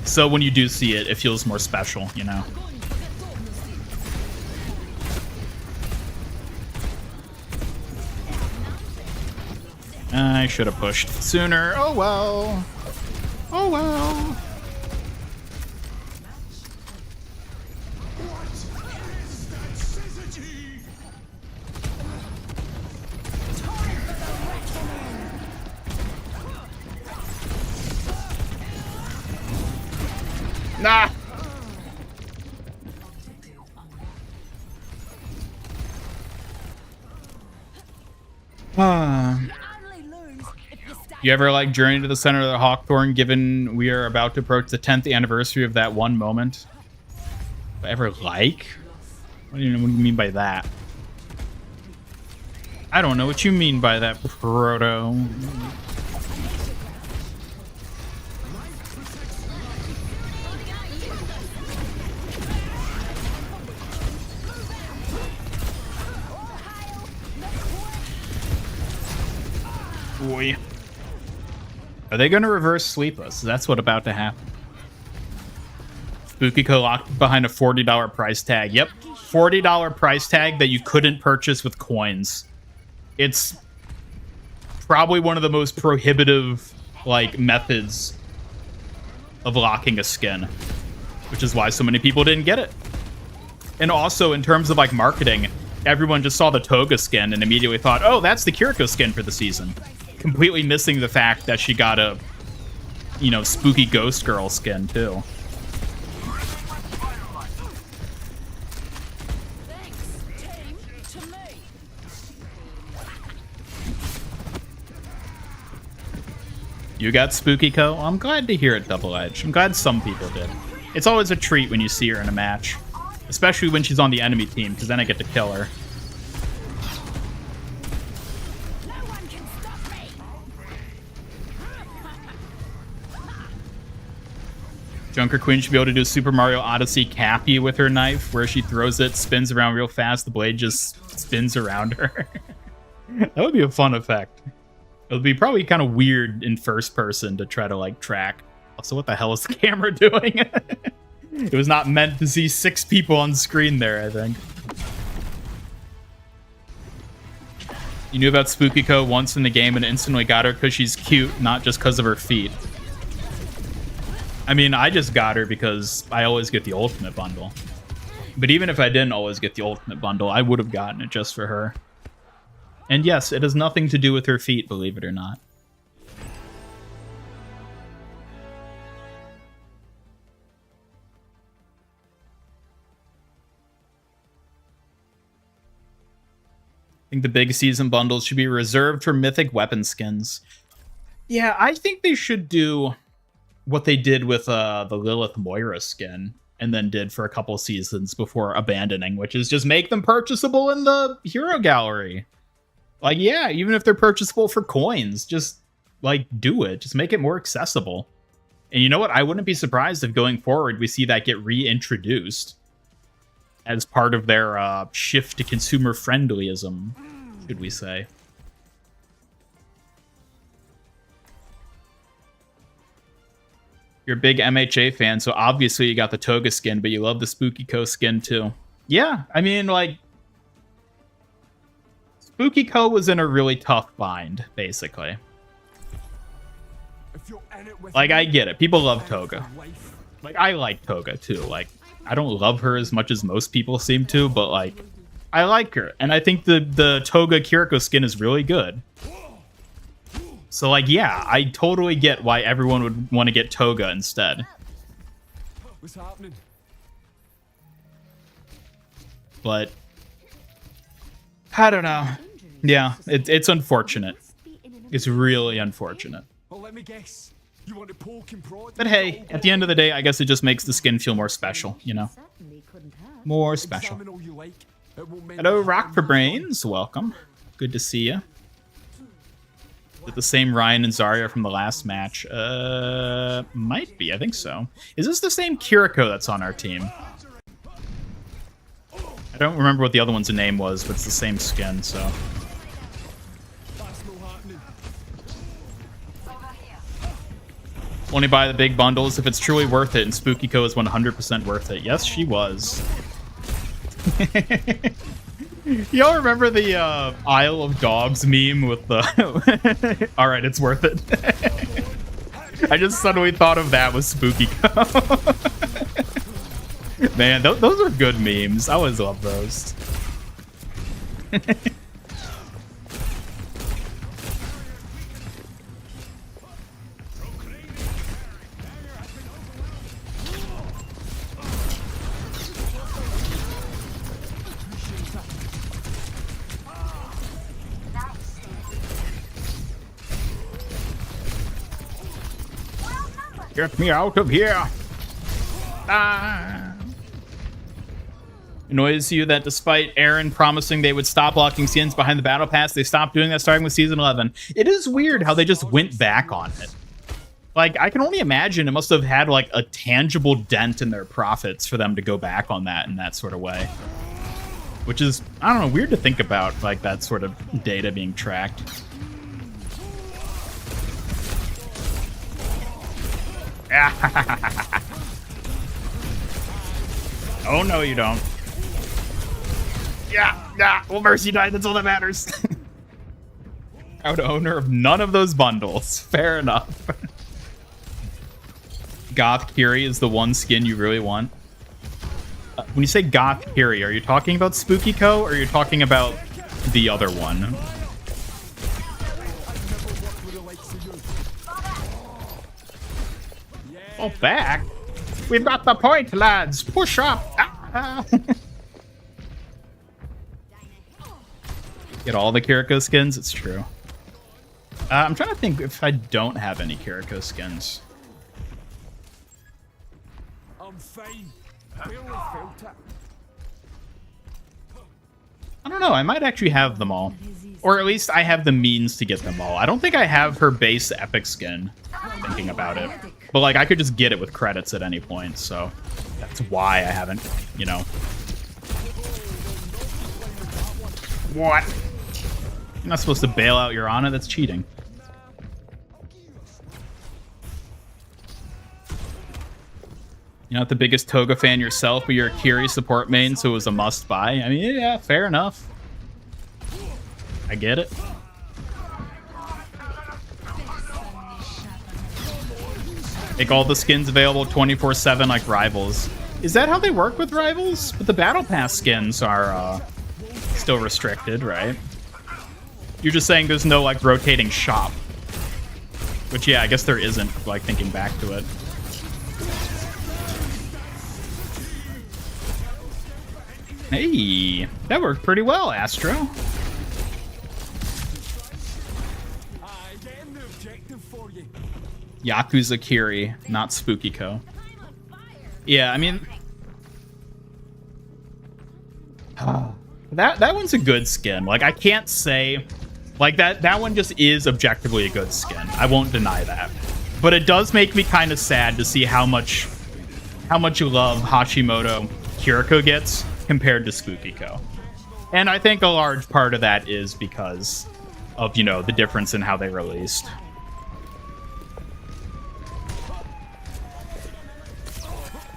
So when you do see it, it feels more special, you know? I should have pushed sooner. Oh well. Oh well. Nah. You ever like Journey to the Center of the Hawthorne, given we are about to approach the 10th anniversary of that one moment? Ever like? What do you mean by that? I don't know what you mean by that, Proto. Boy. Are they going to reverse Sleepless? That's what's about to happen. Spookiko locked behind a $40 price tag. Yep, $40 price tag that you couldn't purchase with coins. It's probably one of the most prohibitive like methods of locking a skin, which is why so many people didn't get it. And also in terms of like marketing, everyone just saw the Toga skin and immediately thought, oh, that's the Kiriko skin for the season, completely missing the fact that she got a, you know, spooky ghost girl skin too. You got Spooky Co? I'm glad to hear it, Double Edge. I'm glad some people did. It's always a treat when you see her in a match, especially when she's on the enemy team, because then I get to kill her. No one can stop me. Junker Queen should be able to do Super Mario Odyssey Cappy with her knife, where she throws it, spins around real fast, the blade just spins around her. That would be a fun effect. It would be probably kind of weird in first person to try to like track. Also, what the hell is the camera doing? It was not meant to see 6 people on screen there, I think. You knew about Spooky Co once in the game and instantly got her because she's cute, not just because of her feet. I mean, I just got her because I always get the Ultimate Bundle. But even if I didn't always get the Ultimate Bundle, I would have gotten it just for her. And yes, it has nothing to do with her feet, believe it or not. I think the big season bundles should be reserved for mythic weapon skins. Yeah, I think they should do what they did with the Lilith Moira skin and then did for a couple seasons before abandoning, which is just make them purchasable in the hero gallery. Like, yeah, even if they're purchasable for coins, just, like, do it. Just make it more accessible. And you know what? I wouldn't be surprised if going forward we see that get reintroduced as part of their shift to consumer-friendlyism, should we say. You're a big MHA fan, so obviously you got the Toga skin, but you love the Spooky Co skin, too. Yeah, I mean, like, Spooky Co was in a really tough bind, basically. Like, I get it. People love Toga. Like, I like Toga, too. Like, I don't love her as much as most people seem to, but, like, I like her. And I think the Toga Kiriko skin is really good. So, like, yeah, I totally get why everyone would want to get Toga instead. What's happening? But I don't know. Yeah, it's unfortunate. It's really unfortunate. Well, let me guess. You want to poke and prod? But hey, at the end of the day, I guess it just makes the skin feel more special, you know? More special. Examine all you like. It won't make Hello, me Rock for Brains. Welcome. Good to see you. Is it the same Ryan and Zarya from the last match? Might be. I think so. Is this the same Kiriko that's on our team? I don't remember what the other one's name was, but it's the same skin, so. That's no happening. Only buy the big bundles if it's truly worth it, and Spooky Co is 100% worth it. Yes, she was. Y'all remember the Isle of Dogs meme with the... Alright, it's worth it. I just suddenly thought of that with Spooky Co. Man, those are good memes. I always love those. Get me out of here! Ah! Annoys you that despite Aaron promising they would stop locking skins behind the battle pass, they stopped doing that starting with season 11. It is weird how they just went back on it. Like, I can only imagine it must have had, like, a tangible dent in their profits for them to go back on that in that sort of way. Which is, I don't know, weird to think about, like, that sort of data being tracked. Oh, no, you don't. Yeah, well, Mercy died. That's all that matters. Proud owner of none of those bundles. Fair enough. Goth Kiri is the one skin you really want. When you say Goth Kiri, are you talking about Spooky Co. or are you talking about the other one? Oh, back? We've got the point, lads. Push up. Ah. Get all the Kiriko skins? It's true. I'm trying to think if I don't have any Kiriko skins. I'm fine. Barely felt it. I don't know. I might actually have them all. Or at least I have the means to get them all. I don't think I have her base epic skin, thinking about it. But, like, I could just get it with credits at any point, so that's why I haven't, you know. What? You're not supposed to bail out your Ana. That's cheating. You're not the biggest Toga fan yourself, but you're a Kiri support main, so it was a must-buy. I mean, yeah, fair enough. I get it. Make all the skins available 24/7 like Rivals. Is that how they work with Rivals? But the Battle Pass skins are still restricted, right? You're just saying there's no, like, rotating shop. Which, yeah, I guess there isn't, like, thinking back to it. Hey, that worked pretty well, Astro. Getting the objective for you. Yakuza Kiri, not Spooky Co. Yeah, I mean... that one's a good skin. Like, I can't say... Like, that one just is objectively a good skin. I won't deny that. But it does make me kind of sad to see how much love Hashimoto Kiriko gets compared to Spooky Co. And I think a large part of that is because of, you know, the difference in how they released.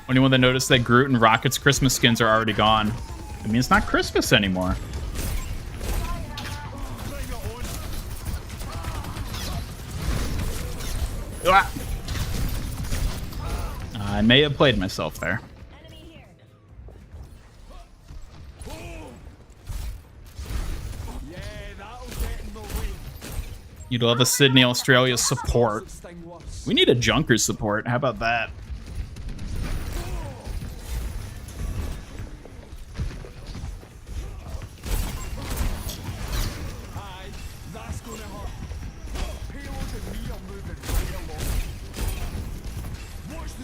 Anyone that noticed that Groot and Rocket's Christmas skins are already gone? I mean, it's not Christmas anymore. Ah! I may have played myself there. You'd love a Sydney, Australia support. We need a Junker support. How about that?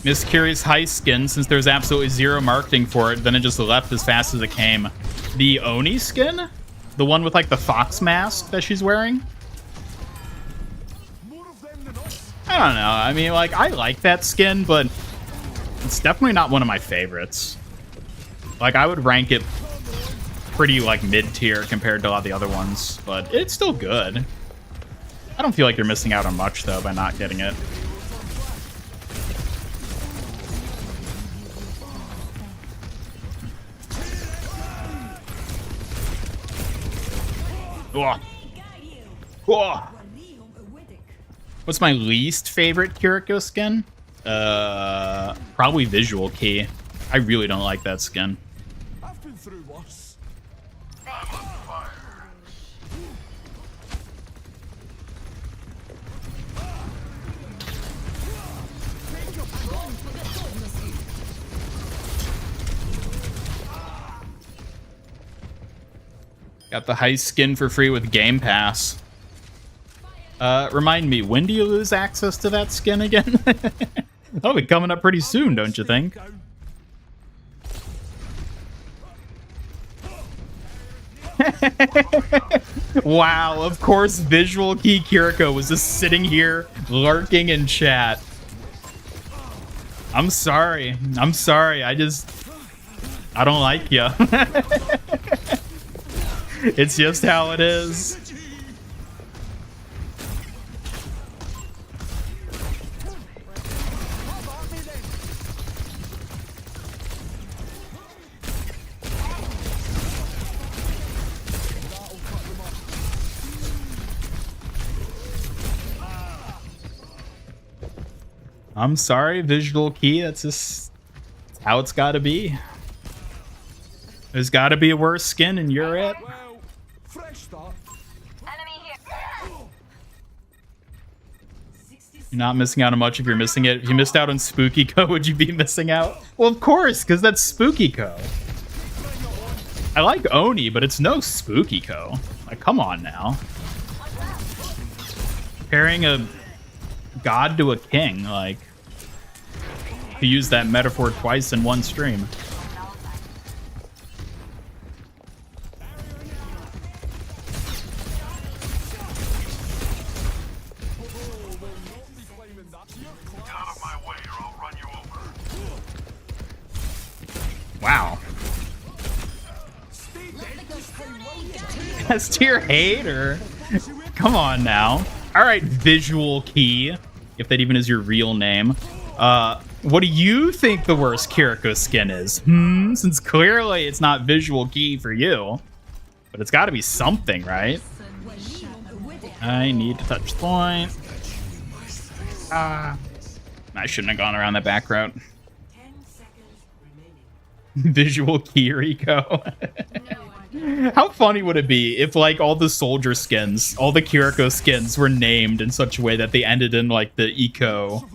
Miss Kiri's heist skin, since there's absolutely zero marketing for it, then it just left as fast as it came. The Oni skin? The one with, like, the fox mask that she's wearing? I don't know. I mean, like, I like that skin, but it's definitely not one of my favorites. Like, I would rank it pretty, like, mid-tier compared to a lot of the other ones, but it's still good. I don't feel like you're missing out on much, though, by not getting it. Whoa. Whoa. What's my least favorite Kiriko skin? Probably Visual Key. I really don't like that skin. I've been through worse. Got the heist skin for free with Game Pass. Remind me, when do you lose access to that skin again? That'll be coming up pretty soon, don't you think? Wow, of course Visual Key Kiriko was just sitting here lurking in chat. I'm sorry. I'm sorry. I don't like you. It's just how it is. I'm sorry, visual key. That's just how it's got to be. There's got to be a worse skin, and you're it. Well, fresh start. You're not missing out on much if you're missing it. If you missed out on Spooky Co, would you be missing out? Well, of course, because that's Spooky Co. I like Oni, but it's no Spooky Co. Like, come on now. Comparing a god to a king, like, to use that metaphor twice in one stream. Wow. S tier hate, or come on now. All right, visual key, if that even is your real name. What do you think the worst Kiriko skin is? Since clearly it's not visual key for you, but it's got to be something, right? I need to touch point. I shouldn't have gone around that back route. 10 seconds remaining. Visual Kiriko. How funny would it be if, like, all the soldier skins, all the Kiriko skins were named in such a way that they ended in, like, the Eco.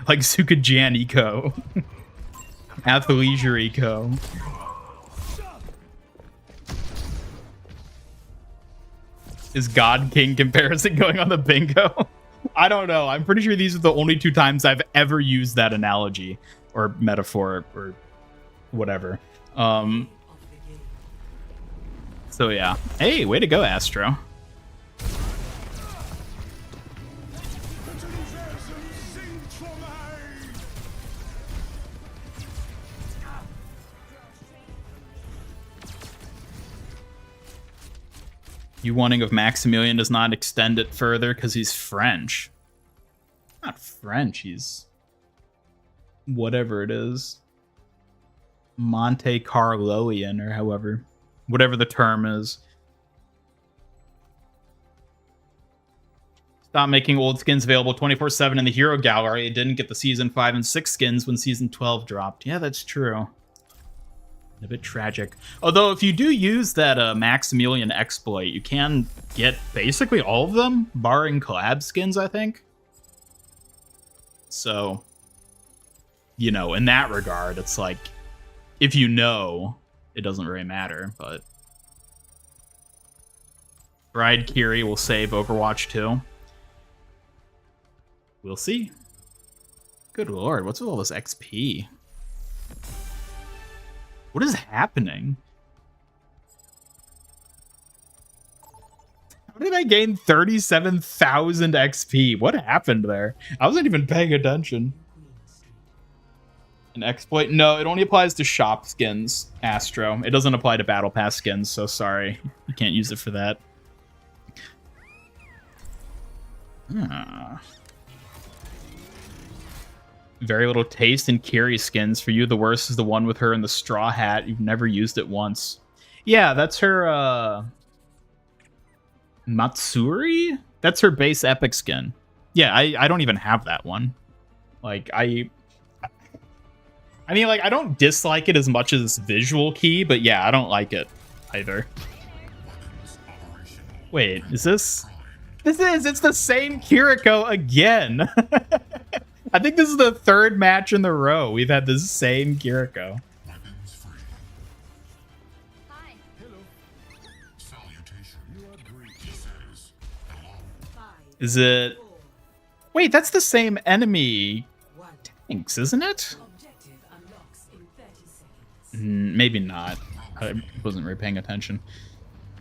Like Sukajan Eco. Athleisure Eco. Is God King comparison going on the bingo? I don't know. I'm pretty sure these are the only 2 times I've ever used that analogy or metaphor or whatever. So yeah. Hey, way to go, Astro. You wanting if Maximilian does not extend it further because he's French. Not French, he's whatever it is. Monte Carloian, or however, whatever the term is. Stop making old skins available 24/7 in the hero gallery. It didn't get the season 5 and 6 skins when season 12 dropped. Yeah, that's true. A bit tragic. Although, if you do use that Maximilian exploit, you can get basically all of them, barring collab skins, I think. So, you know, in that regard, it's like, if you know, it doesn't really matter, but... Bride Kiri will save Overwatch 2. We'll see. Good lord, what's with all this XP? What is happening? How did I gain 37,000 XP? What happened there? I wasn't even paying attention. An exploit? No, it only applies to shop skins, Astro. It doesn't apply to Battle Pass skins, so sorry. You can't use it for that. Very little taste in Kiri skins. For you, the worst is the one with her in the straw hat. You've never used it once. Yeah, that's her, Matsuri? That's her base epic skin. Yeah, I don't even have that one. Like, I mean, like, I don't dislike it as much as visual key, but yeah, I don't like it either. Wait, is this? It's the same Kiriko again. I think this is the 3rd match in the row. We've had the same Kiriko. Hi. Is it? Wait, that's the same enemy tanks, isn't it? Objective unlocks in 30 seconds. Maybe not. I wasn't really paying attention.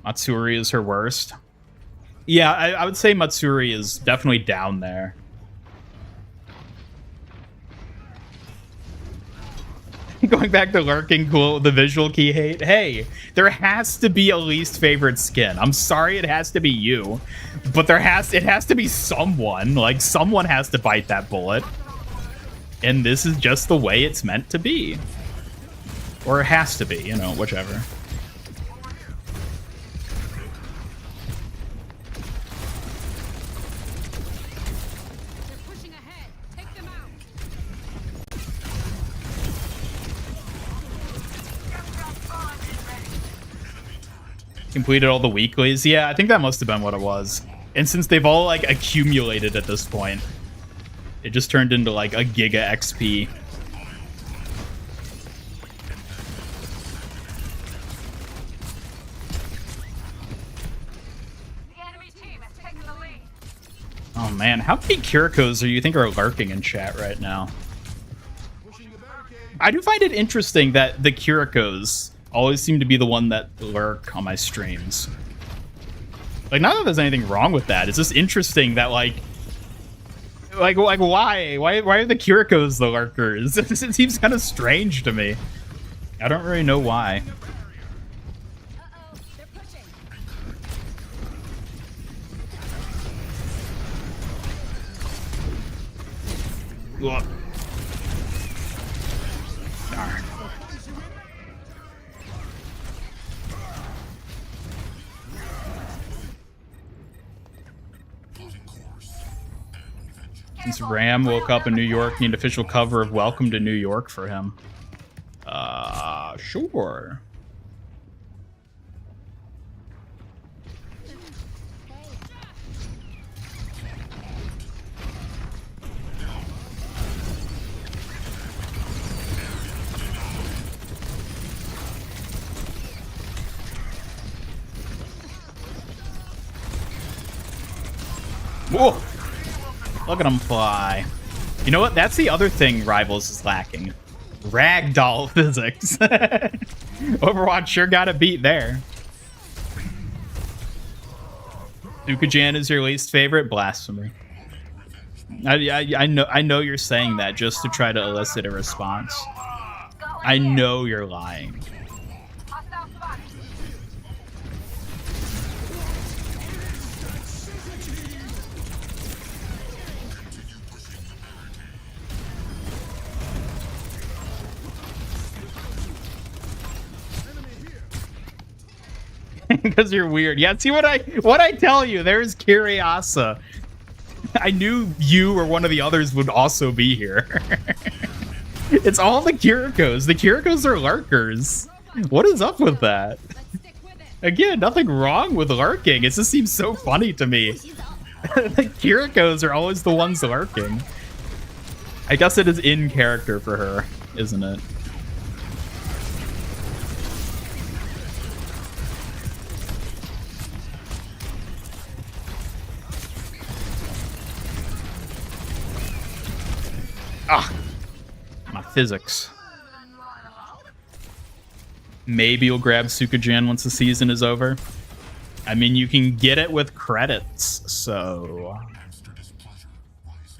Matsuri is her worst. Yeah, I would say Matsuri is definitely down there. Going back to lurking cool, the visual key hate. Hey, there has to be a least favorite skin. I'm sorry it has to be you, but it has to be someone. Like, someone has to bite that bullet. And this is just the way it's meant to be. Or it has to be, you know, whichever. Completed all the weeklies. Yeah, I think that must have been what it was. And since they've all like accumulated at this point, it just turned into like a giga XP. Oh man, how many Kirikos do you think are lurking in chat right now? I do find it interesting that the Kirikos always seem to be the one that lurk on my streams. Like, not that there's anything wrong with that. It's just interesting that like why are the Kirikos the lurkers? It seems kind of strange to me. I don't really know why. Ugh. Darn. Since Ram woke up in New York, need official cover of Welcome to New York for him. Sure. Whoa! Look at him fly. You know what? That's the other thing Rivals is lacking. Ragdoll physics. Overwatch sure got a beat there. Sukajan is your least favorite? Blasphemy. I know you're saying that just to try to elicit a response. I know you're lying. Because you're weird. Yeah, see what I tell you. There's Curiasa. I knew you or one of the others would also be here. It's all the Kirikos. The Kirikos are lurkers. What is up with that? Again, nothing wrong with lurking. It just seems so funny to me. The Kirikos are always the ones lurking. I guess it is in character for her, isn't it? Ah, my physics. Maybe you'll grab Sukajan once the season is over. I mean, you can get it with credits, so...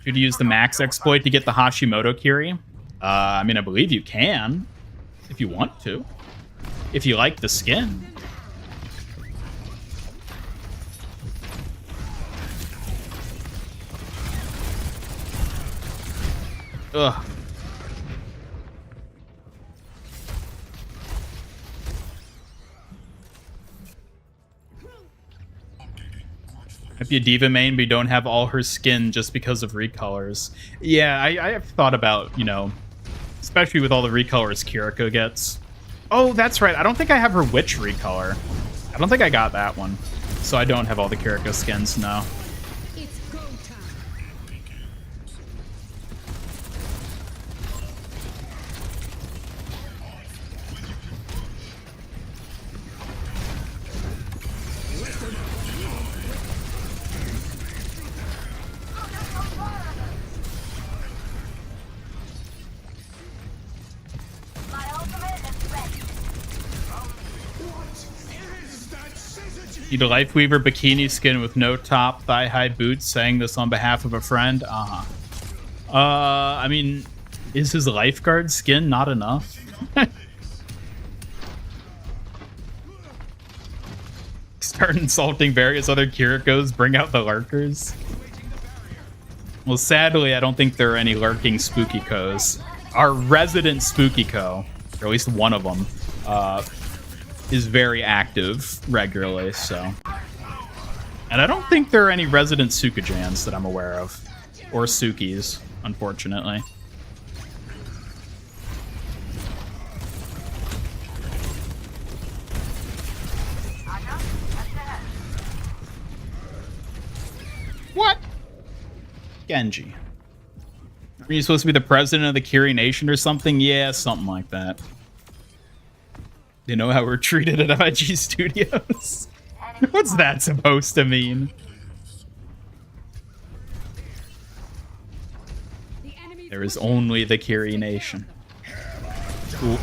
Should you use the max exploit to get the Hashimoto Kiri? I mean, I believe you can, if you want to. If you like the skin. Ugh. Might be a diva main, but you don't have all her skin just because of recolors. Yeah, I have thought about, you know, especially with all the recolors Kiriko gets. Oh, that's right. I don't think I have her witch recolor. I don't think I got that one. So I don't have all the Kiriko skins, no. Need a Lifeweaver bikini skin with no top, thigh-high boots, saying this on behalf of a friend? I mean, is his lifeguard skin not enough? Start insulting various other Kirikos, bring out the lurkers. Well, sadly, I don't think there are any lurking Spookykos. Our resident Spookyko, or at least one of them, is very active regularly, so. And I don't think there are any resident Sukajans that I'm aware of. Or Sukis, unfortunately. What? Genji. Are you supposed to be the president of the Kiri Nation or something? Yeah, something like that. You know how we're treated at IG Studios? What's that supposed to mean? There is only the Kiri Nation. Ooh.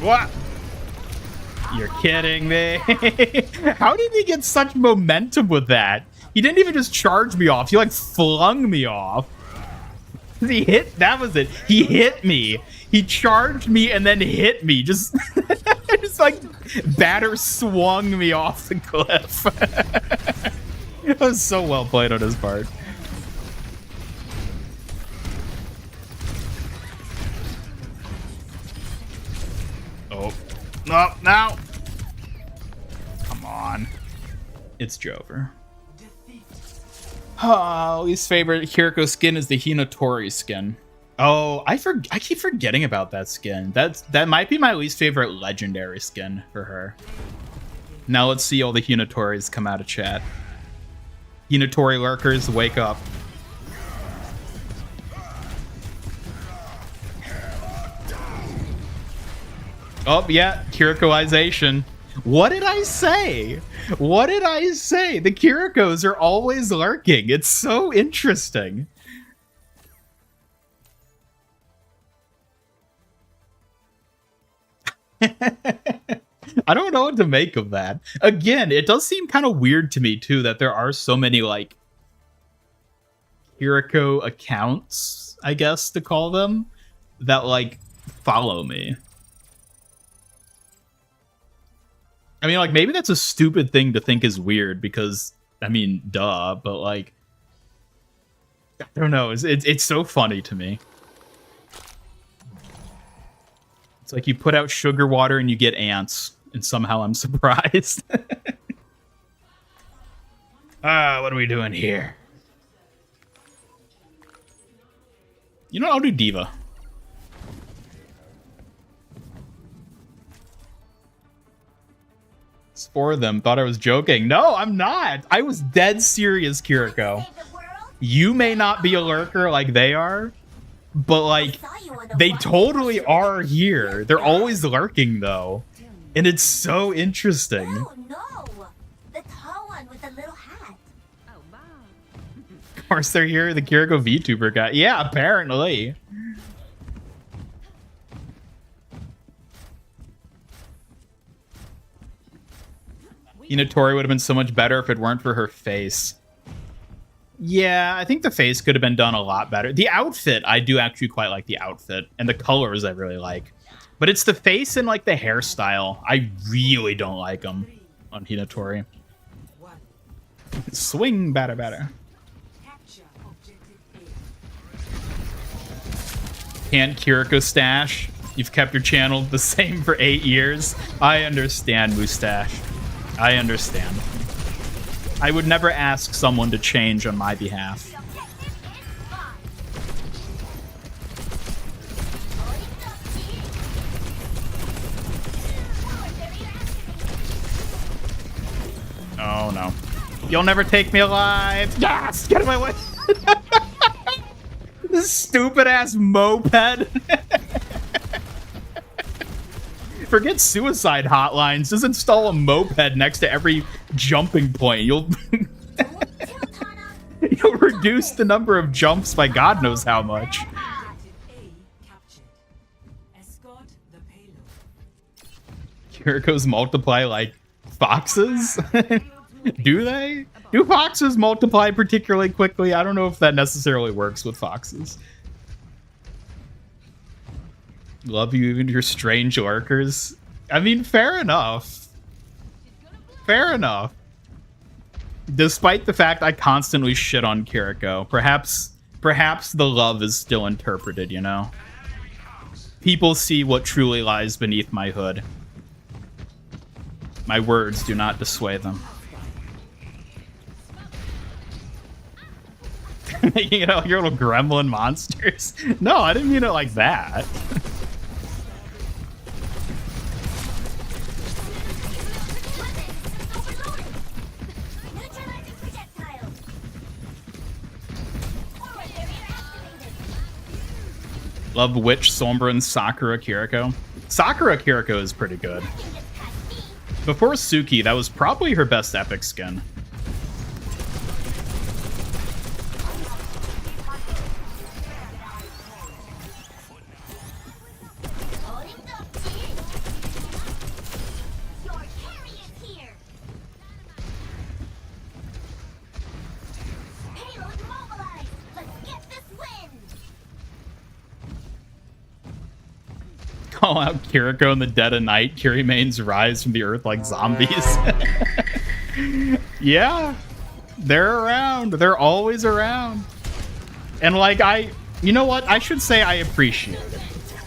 What? You're kidding me. How did he get such momentum with that? He didn't even just charge me off. He like flung me off. He hit, that was it. He hit me. He charged me and then hit me. Just, just like batter swung me off the cliff. That was so well played on his part. Oh, no, now. Come on. It's Jover. Oh, least favorite Kiriko skin is the Hinotori skin. Oh, I keep forgetting about that skin. That might be my least favorite legendary skin for her. Now let's see all the Hinotoris come out of chat. Hinotori lurkers, wake up. Oh, yeah, Kirikoization. What did I say? What did I say? The Kirikos are always lurking. It's so interesting. I don't know what to make of that. Again, it does seem kind of weird to me, too, that there are so many, like, Kiriko accounts, I guess, to call them, that, like, follow me. I mean, like, maybe that's a stupid thing to think is weird because, I mean, duh, but, like, I don't know. It's so funny to me. It's like you put out sugar water and you get ants, and somehow I'm surprised. What are we doing here? You know, I'll do Diva. For them, thought I was joking. No, I'm not. I was dead serious, Kiriko. You may not be a lurker like they are, but like they totally are here. They're always lurking though, and it's so interesting. Oh no, the tall one with the little hat. Oh, wow. Of course they're here. The Kiriko VTuber guy. Yeah, apparently. Hinotori would have been so much better if it weren't for her face. Yeah, I think the face could have been done a lot better. The outfit, I do actually quite like the outfit. And the colors I really like. But it's the face and like the hairstyle. I really don't like them on Hinotori. Swing batter batter. Can't Kiriko stash. You've kept your channel the same for 8 years. I understand, Moustache. I understand. I would never ask someone to change on my behalf. Oh no. You'll never take me alive! Yes! Get in my way! This stupid ass moped! Forget suicide hotlines. Just install a moped next to every jumping point. You'll reduce the number of jumps by God knows how much. Kirikos multiply like foxes? Do they? Do foxes multiply particularly quickly? I don't know if that necessarily works with foxes. Love you even your strange lurkers. I mean, fair enough. Fair enough. Despite the fact I constantly shit on Kiriko, perhaps the love is still interpreted, you know? People see what truly lies beneath my hood. My words do not dissuade them. Making it all your little gremlin monsters. No, I didn't mean it like that. Neutralizing projectile. Forward barrier activated. Love Witch, Sombra, Sakura Kiriko. Sakura Kiriko is pretty good. Nothing gets past me. Before Suki, that was probably her best epic skin. Holding up, team. Your carry is here. Payload mobilized. Let's get this win. Call out Kiriko in the dead of night. Kirimane's rise from the earth like zombies. Yeah, they're around. They're always around. And like you know what? I should say I appreciate it.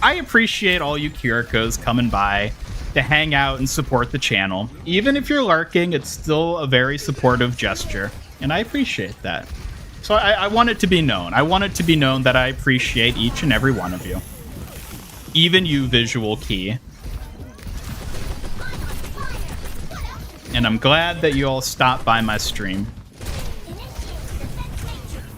I appreciate all you Kirikos coming by to hang out and support the channel. Even if you're lurking, it's still a very supportive gesture, and I appreciate that. So I want it to be known. I want it to be known that I appreciate each and every one of you. Even you, Visual Key. And I'm glad that you all stopped by my stream. Initiate defense matrix.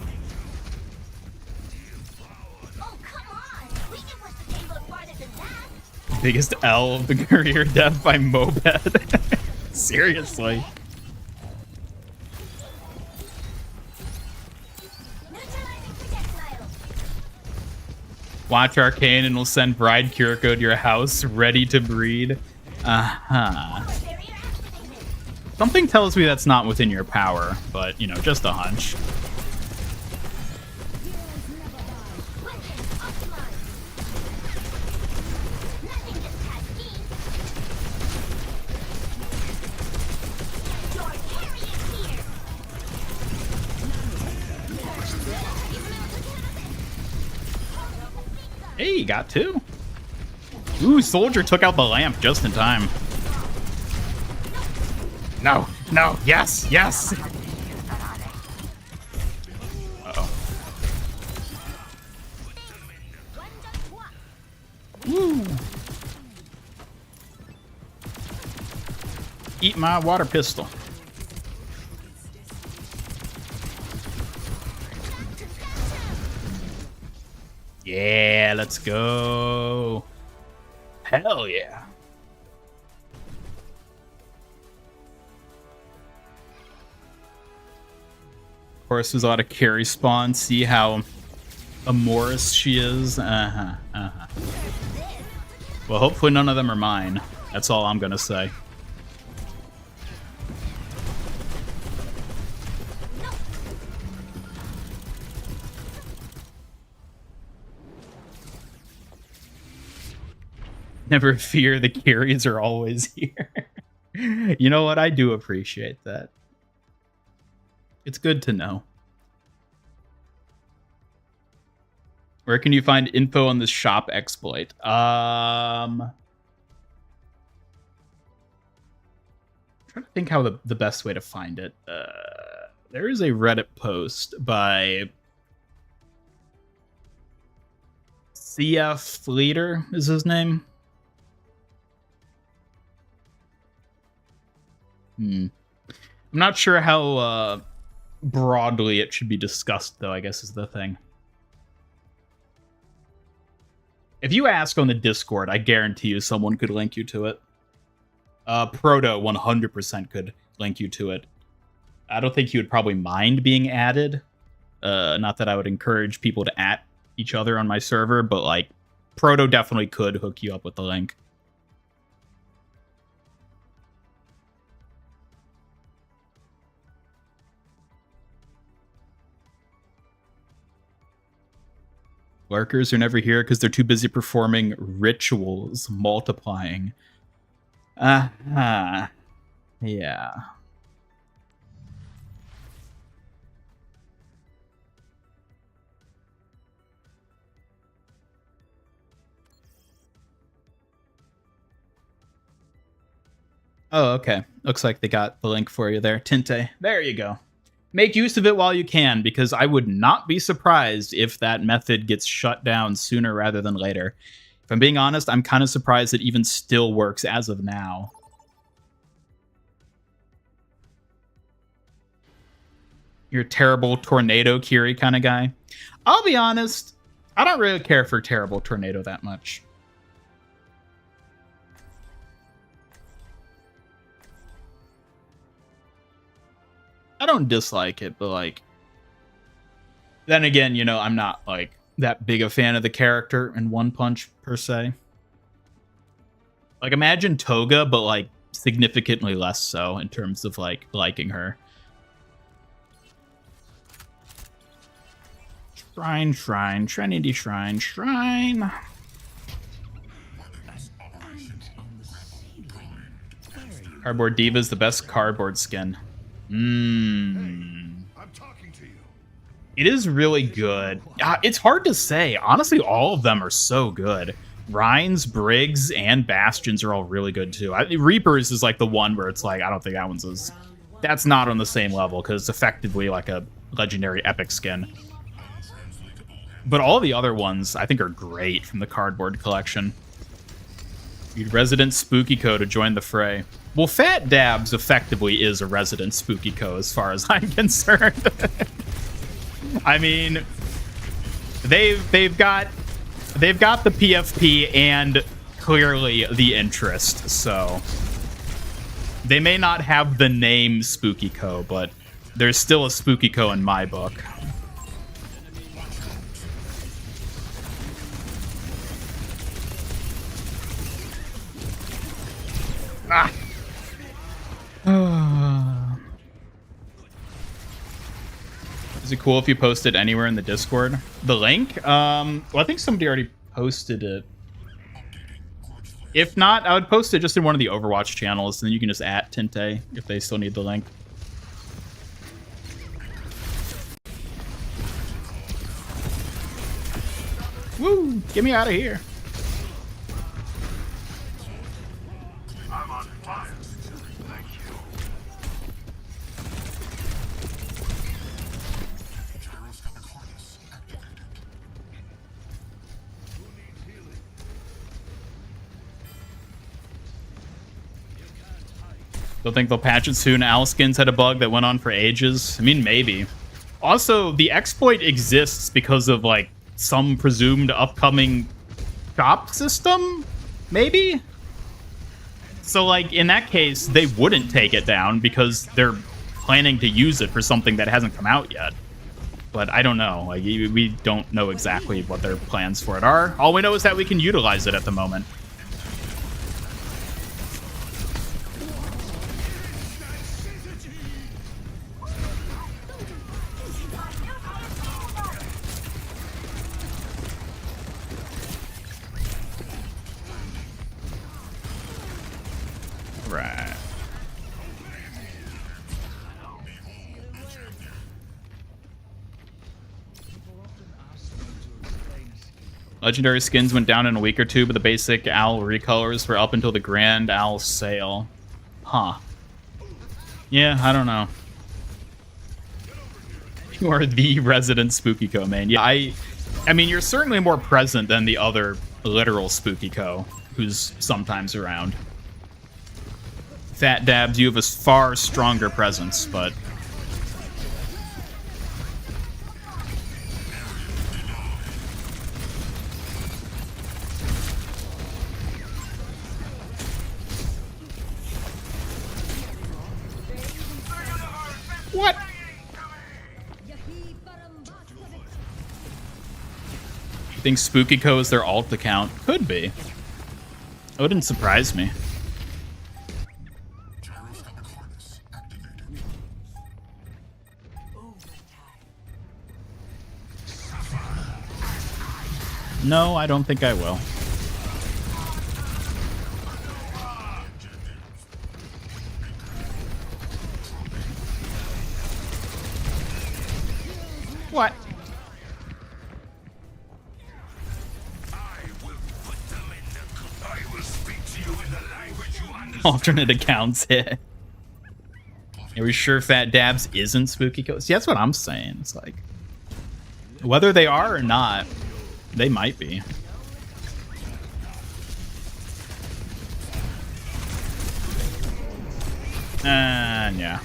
Oh, come on. We can push the payload farther than that. Biggest L of the career death by Moped. Seriously. Neutralizing projectile. Watch Arcane and we'll send Bride Kiriko to your house, ready to breed. Uh-huh. Forward barrier activated. Something tells me that's not within your power, but, you know, just a hunch. Weapons optimized. Nothing gets past me. Your carry is here. Hey, you got two. Ooh, Soldier took out the lamp just in time. No, no, yes, yes. Uh-oh. Woo. Eat my water pistol. Yeah, let's go. Hell yeah. Of course, there's a lot of carry spawn. See how amorous she is? Uh-huh, uh-huh. Well, hopefully none of them are mine. That's all I'm gonna say. Never fear, the carries are always here. You know what? I do appreciate that. It's good to know. Where can you find info on this shop exploit? I'm trying to think how the best way to find it. There is a Reddit post by CF Leader is his name. I'm not sure how broadly it should be discussed, though, I guess is the thing. If you ask on the Discord, I guarantee you someone could link you to it. Proto 100% could link you to it. I don't think he would probably mind being added. Not that I would encourage people to at each other on my server, but like Proto definitely could hook you up with the link. Lurkers are never here because they're too busy performing rituals, multiplying. Yeah. Oh, okay. Looks like they got the link for you there. Tinte. There you go. make use of it while you can, because I would not be surprised if that method gets shut down sooner rather than later. If I'm being honest, I'm kind of surprised it even still works as of now. You're a terrible tornado Kiri kind of guy. I'll be honest, I don't really care for terrible tornado that much. I don't dislike it, but like, then again, you know, I'm not like that big a fan of the character in One Punch per se. Like, imagine Toga, but like significantly less so in terms of like liking her. Shrine, shrine, Trinity shrine, shrine. Cardboard Diva is the best cardboard skin. I'm talking to you. It is really good. It's hard to say. Honestly, all of them are so good. Rhines, Briggs, and Bastions are all really good too. Reapers is like the one where it's like, I don't think that one's as... That's not on the same level because it's effectively like a legendary epic skin. But all the other ones I think are great from the cardboard collection. Need resident Spooky Co to join the fray. Well, Fat Dabs effectively is a resident Spooky Co as far as I'm concerned. I mean, they've got the PFP and clearly the interest, so they may not have the name Spooky Co, but there's still a Spooky Co in my book. Is it cool if you post it anywhere in the Discord? The link? Well, I think somebody already posted it. If not, I would post it just in one of the Overwatch channels, and then you can just @ Tinte if they still need the link. Woo! Get me out of here. I'm on fire. Thank you. Don't think they'll patch it soon. Alskins had a bug that went on for ages. I mean, maybe. Also, the exploit exists because of, like, some presumed upcoming shop system? Maybe? So, like, in that case, they wouldn't take it down because they're planning to use it for something that hasn't come out yet. But I don't know. Like, we don't know exactly what their plans for it are. All we know is that we can utilize it at the moment. Right. Legendary skins went down in a week or two, but the basic OWL recolors were up until the Grand OWL sale. Huh. Yeah, I don't know. You are the resident Spooky Co main. Yeah, I mean, you're certainly more present than the other literal Spooky Co, who's sometimes around. Fat Dabs, you have a far stronger presence, but... What? You think Spooky Co is their alt account? Could be. It wouldn't surprise me. No, I don't think I will. What? I will speak to you in the language you understand. Alternate accounts hit. Are we sure Fat Dabs isn't Spooky Co? See, that's what I'm saying. It's like, whether they are or not, they might be. Yeah.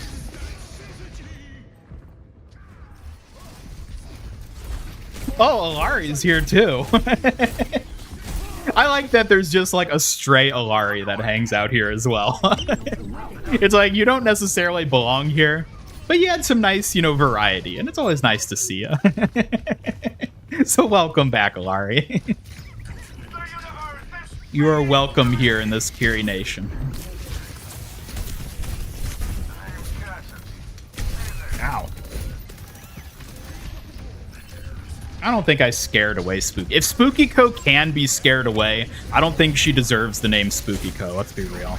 Oh, Alari's here too. I like that there's just like a stray Alari that hangs out here as well. It's like you don't necessarily belong here, but you had some nice, variety, and it's always nice to see you. So welcome back, Alari. You are welcome here in this Kiri Nation. Ow. I don't think I scared away Spooky. If Spooky Co can be scared away, I don't think she deserves the name Spooky Co. Let's be real.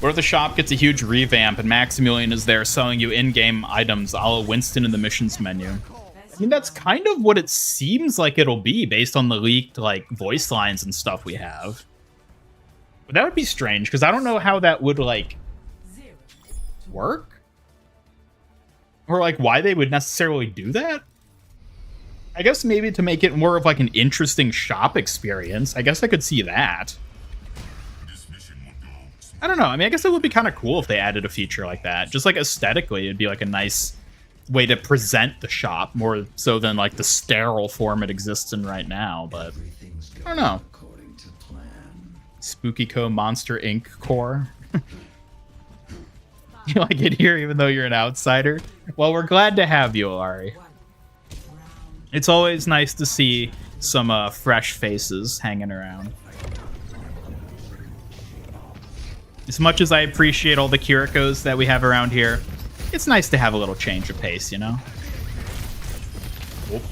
Or the shop gets a huge revamp and Maximilian is there selling you in-game items a la Winston in the missions menu. I mean, that's kind of what it seems like it'll be based on the leaked, voice lines and stuff we have. But that would be strange, because I don't know how that would, work? Or, why they would necessarily do that? I guess maybe to make it more of, an interesting shop experience. I guess I could see that. I don't know. I mean, I guess it would be kind of cool if they added a feature like that. Just, aesthetically, it'd be, a nice way to present the shop, more so than, the sterile form it exists in right now. But, I don't know. Spooky Co. Monster Inc. core. You like it here even though you're an outsider? Well, we're glad to have you, Alari. It's always nice to see some fresh faces hanging around. As much as I appreciate all the Kirikos that we have around here, it's nice to have a little change of pace, you know? Oop.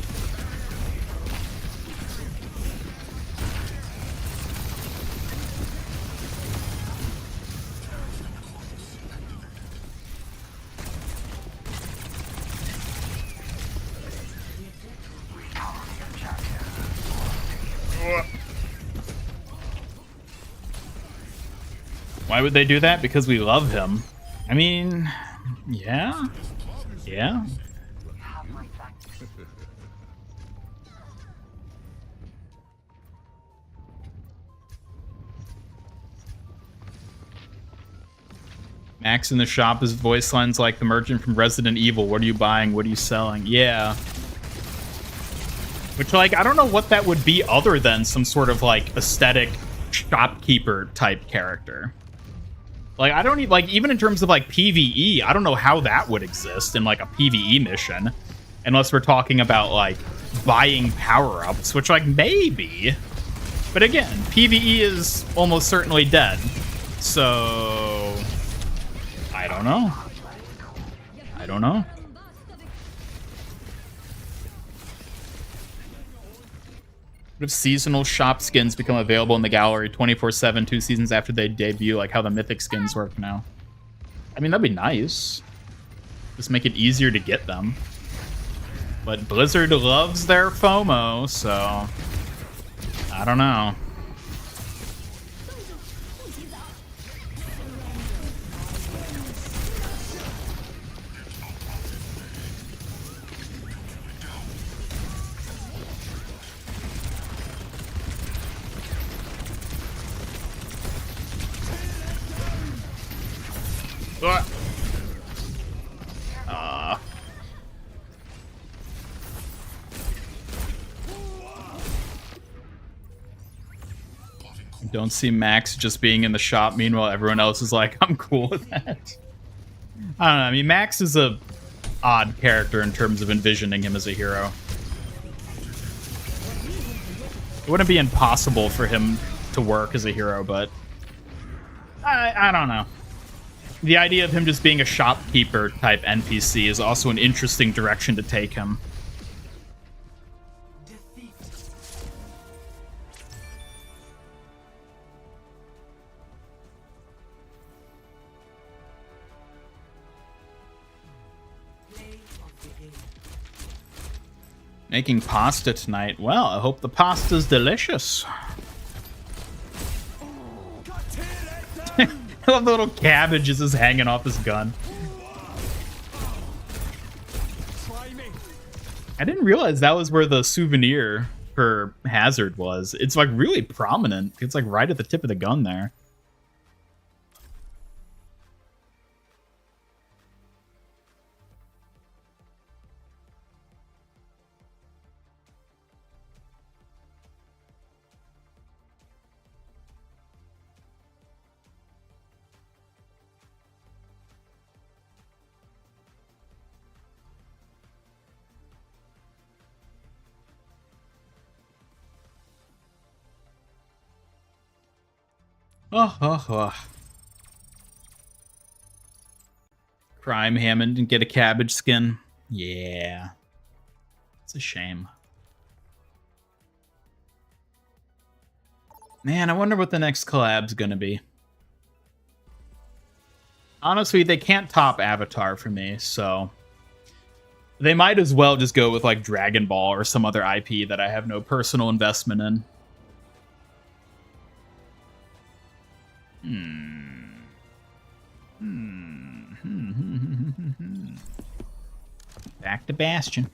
Why would they do that? Because we love him. I mean, yeah. Yeah. Max in the shop is voice lines like the merchant from Resident Evil. What are you buying? What are you selling? Yeah. Which, I don't know what that would be other than some sort of, aesthetic shopkeeper type character. I don't need, even in terms of, PvE, I don't know how that would exist in, a PvE mission. Unless we're talking about, buying power-ups, which, maybe. But again, PvE is almost certainly dead. So, I don't know. I don't know. What if seasonal shop skins become available in the gallery 24/7, 2 seasons after they debut, like how the mythic skins work now? I mean, that'd be nice. Just make it easier to get them. But Blizzard loves their FOMO, so I don't know. Don't see Max just being in the shop. Meanwhile, everyone else is like, I'm cool with that. I don't know. I mean, Max is a odd character in terms of envisioning him as a hero. It wouldn't be impossible for him to work as a hero, but I don't know. The idea of him just being a shopkeeper type NPC is also an interesting direction to take him. Making pasta tonight. Well, I hope the pasta's delicious. I love the little cabbage is just hanging off his gun. Try me. I didn't realize that was where the souvenir for Hazard was. It's like really prominent. It's like right at the tip of the gun there. Oh. Crime Hammond and get a cabbage skin. Yeah. It's a shame. Man, I wonder what the next collab's gonna be. Honestly, they can't top Avatar for me, so they might as well just go with like Dragon Ball or some other IP that I have no personal investment in. Back to Bastion.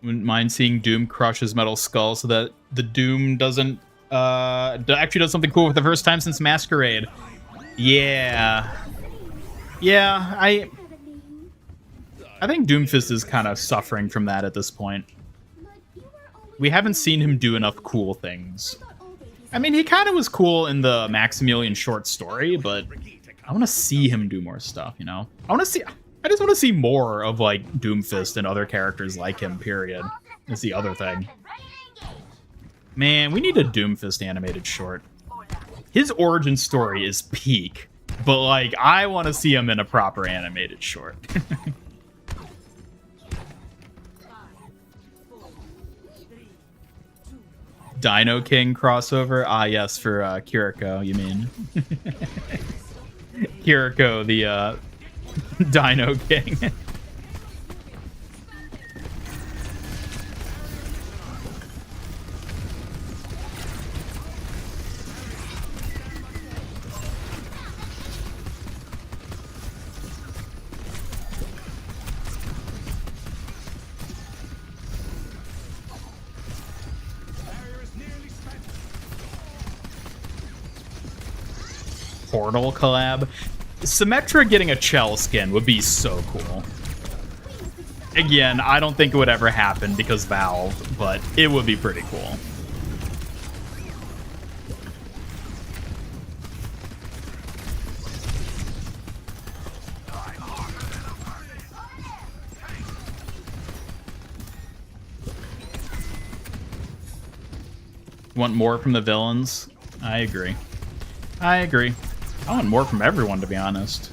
Wouldn't mind seeing Doom crush his metal skull so that the Doom doesn't actually does something cool for the first time since Masquerade. Yeah. Yeah, I think Doomfist is kind of suffering from that at this point. We haven't seen him do enough cool things. I mean, he kind of was cool in the Maximilian short story, but I want to see him do more stuff, you know? I just want to see more of, like, Doomfist and other characters like him, period. That's the other thing. Man, we need a Doomfist animated short. His origin story is peak, but, like, I want to see him in a proper animated short. Dino King crossover? Ah, yes, for Kiriko, you mean. Kiriko, the Dino King. Portal collab. Symmetra getting a Chell skin would be so cool. Again, I don't think it would ever happen because Valve, but it would be pretty cool. Want more from the villains? I agree. I want more from everyone, to be honest.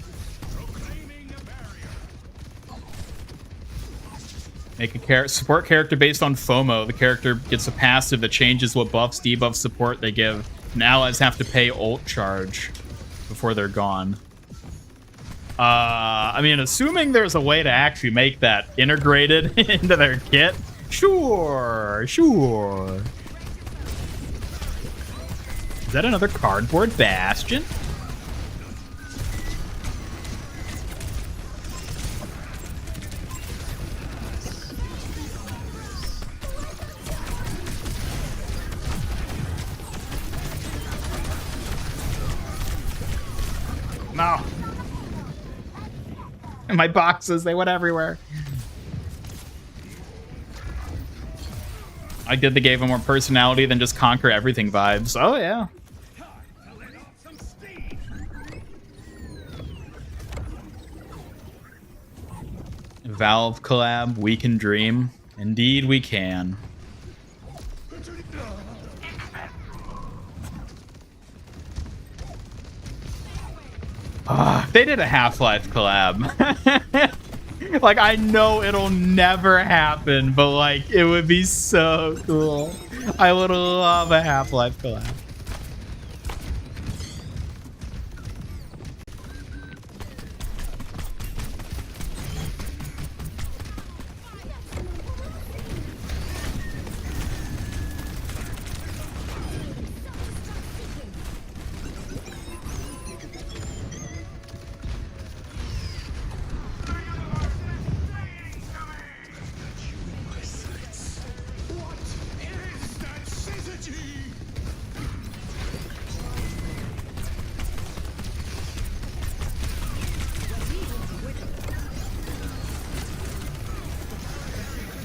Make a support character based on FOMO. The character gets a passive that changes what buffs, debuffs, support they give. And allies have to pay ult charge before they're gone. I mean, assuming there's a way to actually make that integrated into their kit. Sure. Is that another cardboard Bastion? No. And my boxes, they went everywhere. I did they gave him more personality than just conquer everything vibes. Oh, yeah. Valve collab, we can dream. Indeed, we can. They did a Half-Life collab. Like, I know it'll never happen, but, like, it would be so cool. I would love a Half-Life collab.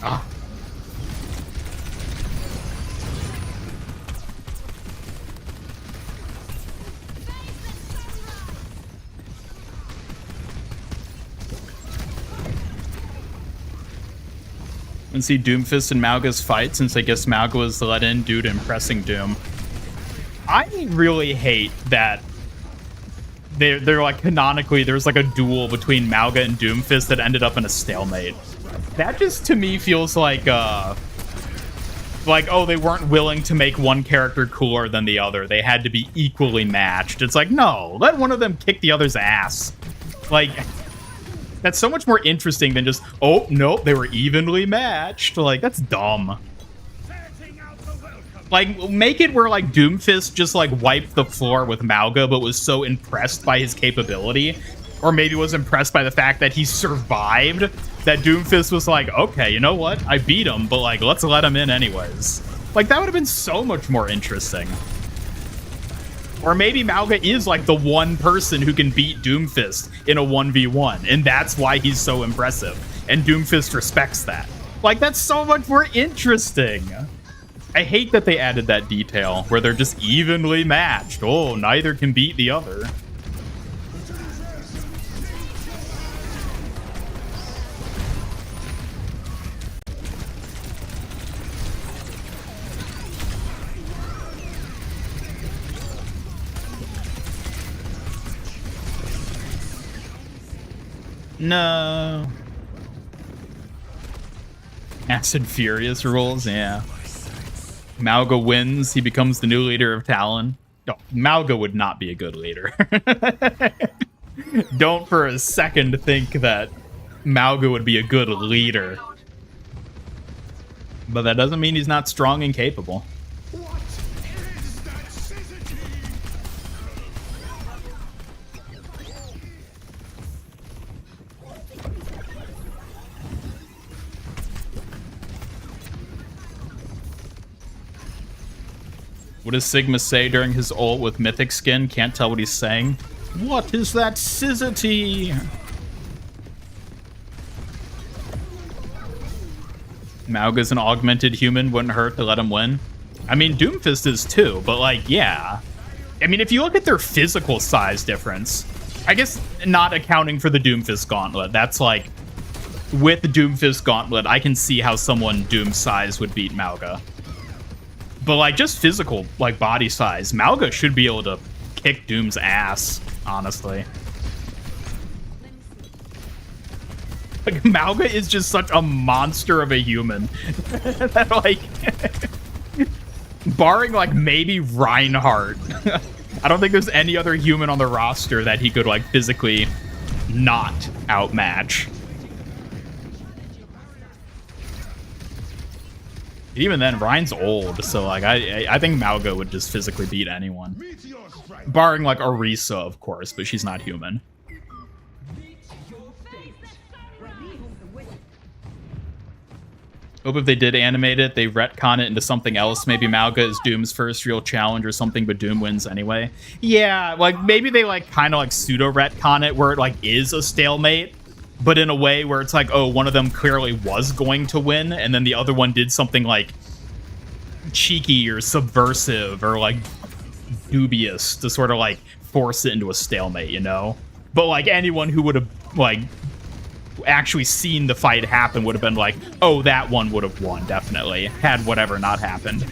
Ah. And see Doomfist and Mauga's fight, since I guess Mauga was let in due to impressing Doom. I really hate that they're like canonically there's like a duel between Mauga and Doomfist that ended up in a stalemate. That just to me feels like oh, they weren't willing to make one character cooler than the other. They had to be equally matched. It's like, no, let one of them kick the other's ass. Like, that's so much more interesting than just, oh, nope, they were evenly matched. Like, that's dumb. Like, make it where, like, Doomfist just, like, wiped the floor with Mauga, but was so impressed by his capability, or maybe was impressed by the fact that he survived, that Doomfist was like, okay, you know what? I beat him, but, like, let's let him in anyways. Like, that would have been so much more interesting. Or maybe Mauga is, like, the one person who can beat Doomfist in a 1v1, and that's why he's so impressive, and Doomfist respects that. Like, that's so much more interesting. I hate that they added that detail, where they're just evenly matched. Oh, neither can beat the other. No. Acid Furious rules, yeah. Mauga wins, he becomes the new leader of Talon. No, Mauga would not be a good leader. Don't for a second think that Mauga would be a good leader. But that doesn't mean he's not strong and capable. What does Sigma say during his ult with Mythic Skin? Can't tell what he's saying. What is that sizzity? Mauga's an augmented human, wouldn't hurt to let him win. I mean, Doomfist is too, but like, yeah. I mean, if you look at their physical size difference, I guess not accounting for the Doomfist Gauntlet, that's like, with the Doomfist Gauntlet, I can see how someone Doom's size would beat Mauga. But, like, just physical, like, body size, Mauga should be able to kick Doom's ass, honestly. Like, Mauga is just such a monster of a human. That, like, barring, like, maybe Reinhardt, I don't think there's any other human on the roster that he could, like, physically not outmatch. Even then, Ryan's old, so like I think Mauga would just physically beat anyone. Barring like Orisa, of course, but she's not human. Hope if they did animate it, they retcon it into something else. Maybe Mauga is Doom's first real challenge or something, but Doom wins anyway. Yeah, like maybe they like kind of like pseudo retcon it where it like is a stalemate, but in a way where it's like, oh, one of them clearly was going to win, and then the other one did something like cheeky or subversive or like dubious to sort of like force it into a stalemate, you know? But like anyone who would have like actually seen the fight happen would have been like, oh, that one would have won, definitely, had whatever not happened.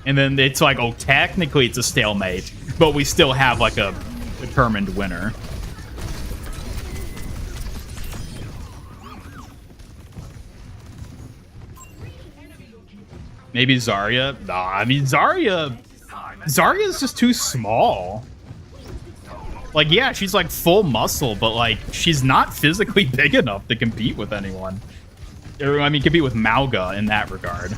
And then it's like, oh, technically it's a stalemate, but we still have like a determined winner. Maybe Zarya? Nah, I mean, Zarya's just too small. Like, yeah, she's like full muscle, but like, she's not physically big enough to compete with anyone. Or, I mean, compete with Mauga in that regard.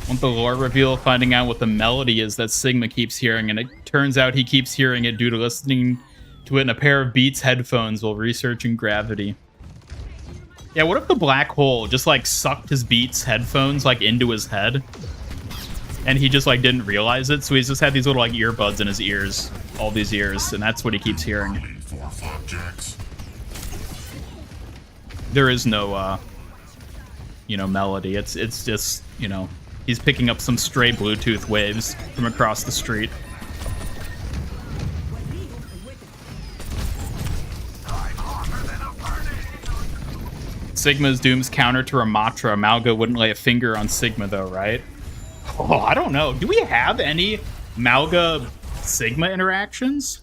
Want the lore reveal, finding out what the melody is that Sigma keeps hearing, and it turns out he keeps hearing it due to listening to it in a pair of Beats headphones while researching gravity. Yeah, what if the black hole just like sucked his Beats headphones like into his head? and he just like didn't realize it. So he's just had these little like earbuds in his ears all these years, and that's what he keeps hearing. There is no, you know, melody. It's just, you know, he's picking up some stray Bluetooth waves from across the street. Sigma's Doom's counter to Ramatra. Malga wouldn't lay a finger on Sigma, though, right? Oh, I don't know. Do we have any Malga Sigma interactions?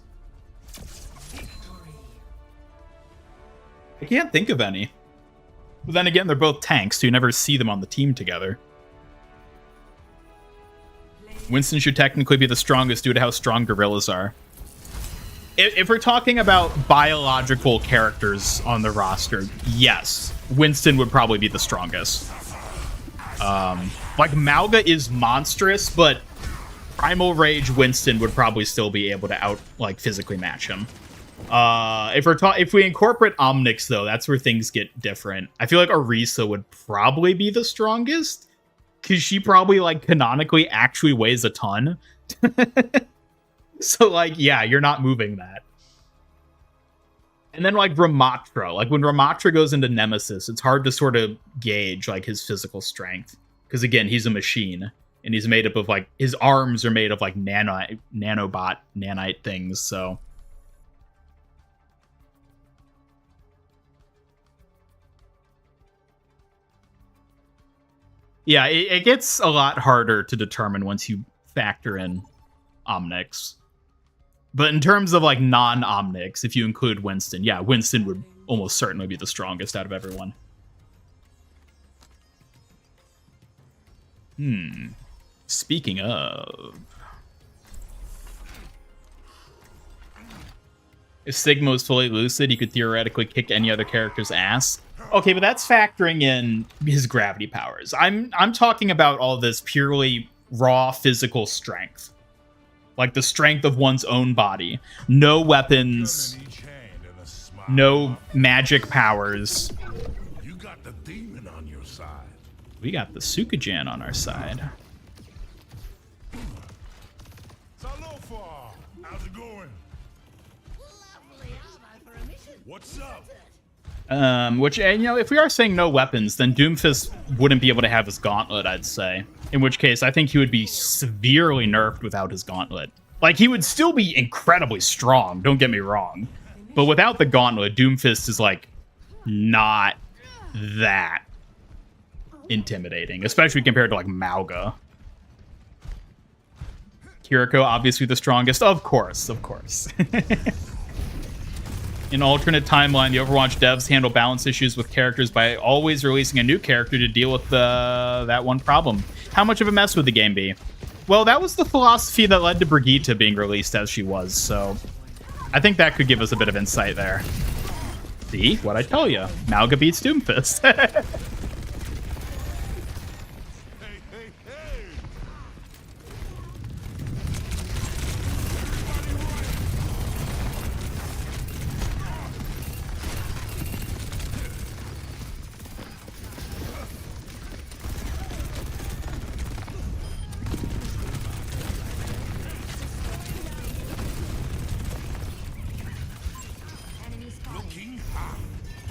I can't think of any. But then again, they're both tanks, so you never see them on the team together. Winston should technically be the strongest due to how strong gorillas are. If we're talking about biological characters on the roster, yes, Winston would probably be the strongest. Like, Malga is monstrous, but Primal Rage Winston would probably still be able to physically match him. If we incorporate Omnix, though, that's where things get different. I feel like Orisa would probably be the strongest, because she probably, like, canonically actually weighs a ton. So, like, yeah, you're not moving that. And then, like, Ramatra. Like, when Ramatra goes into Nemesis, it's hard to sort of gauge, like, his physical strength. Because, again, he's a machine. And he's made up of, like, his arms are made of, like, nanite things, so... Yeah, it gets a lot harder to determine once you factor in Omnix. But in terms of, like, non-Omnix, if you include Winston, yeah, Winston would almost certainly be the strongest out of everyone. Speaking of... If Sigma was fully lucid, he could theoretically kick any other character's ass. Okay, but that's factoring in his gravity powers. I'm talking about all this purely raw physical strength. Like the strength of one's own body. No weapons. No magic powers. You got the demon on your side. We got the Sukajan on our side. Salofa! How's it going? What's up? Which, you know, if we are saying no weapons, then Doomfist wouldn't be able to have his gauntlet, I'd say. In which case, I think he would be severely nerfed without his gauntlet. Like, he would still be incredibly strong, don't get me wrong. But without the gauntlet, Doomfist is, like, not that intimidating. Especially compared to, like, Malga. Kiriko, obviously the strongest. Of course, of course. In alternate timeline, the Overwatch devs handle balance issues with characters by always releasing a new character to deal with that one problem. How much of a mess would the game be? Well, that was the philosophy that led to Brigitte being released as she was, so I think that could give us a bit of insight there. See? What'd I tell you? Malga beats Doomfist.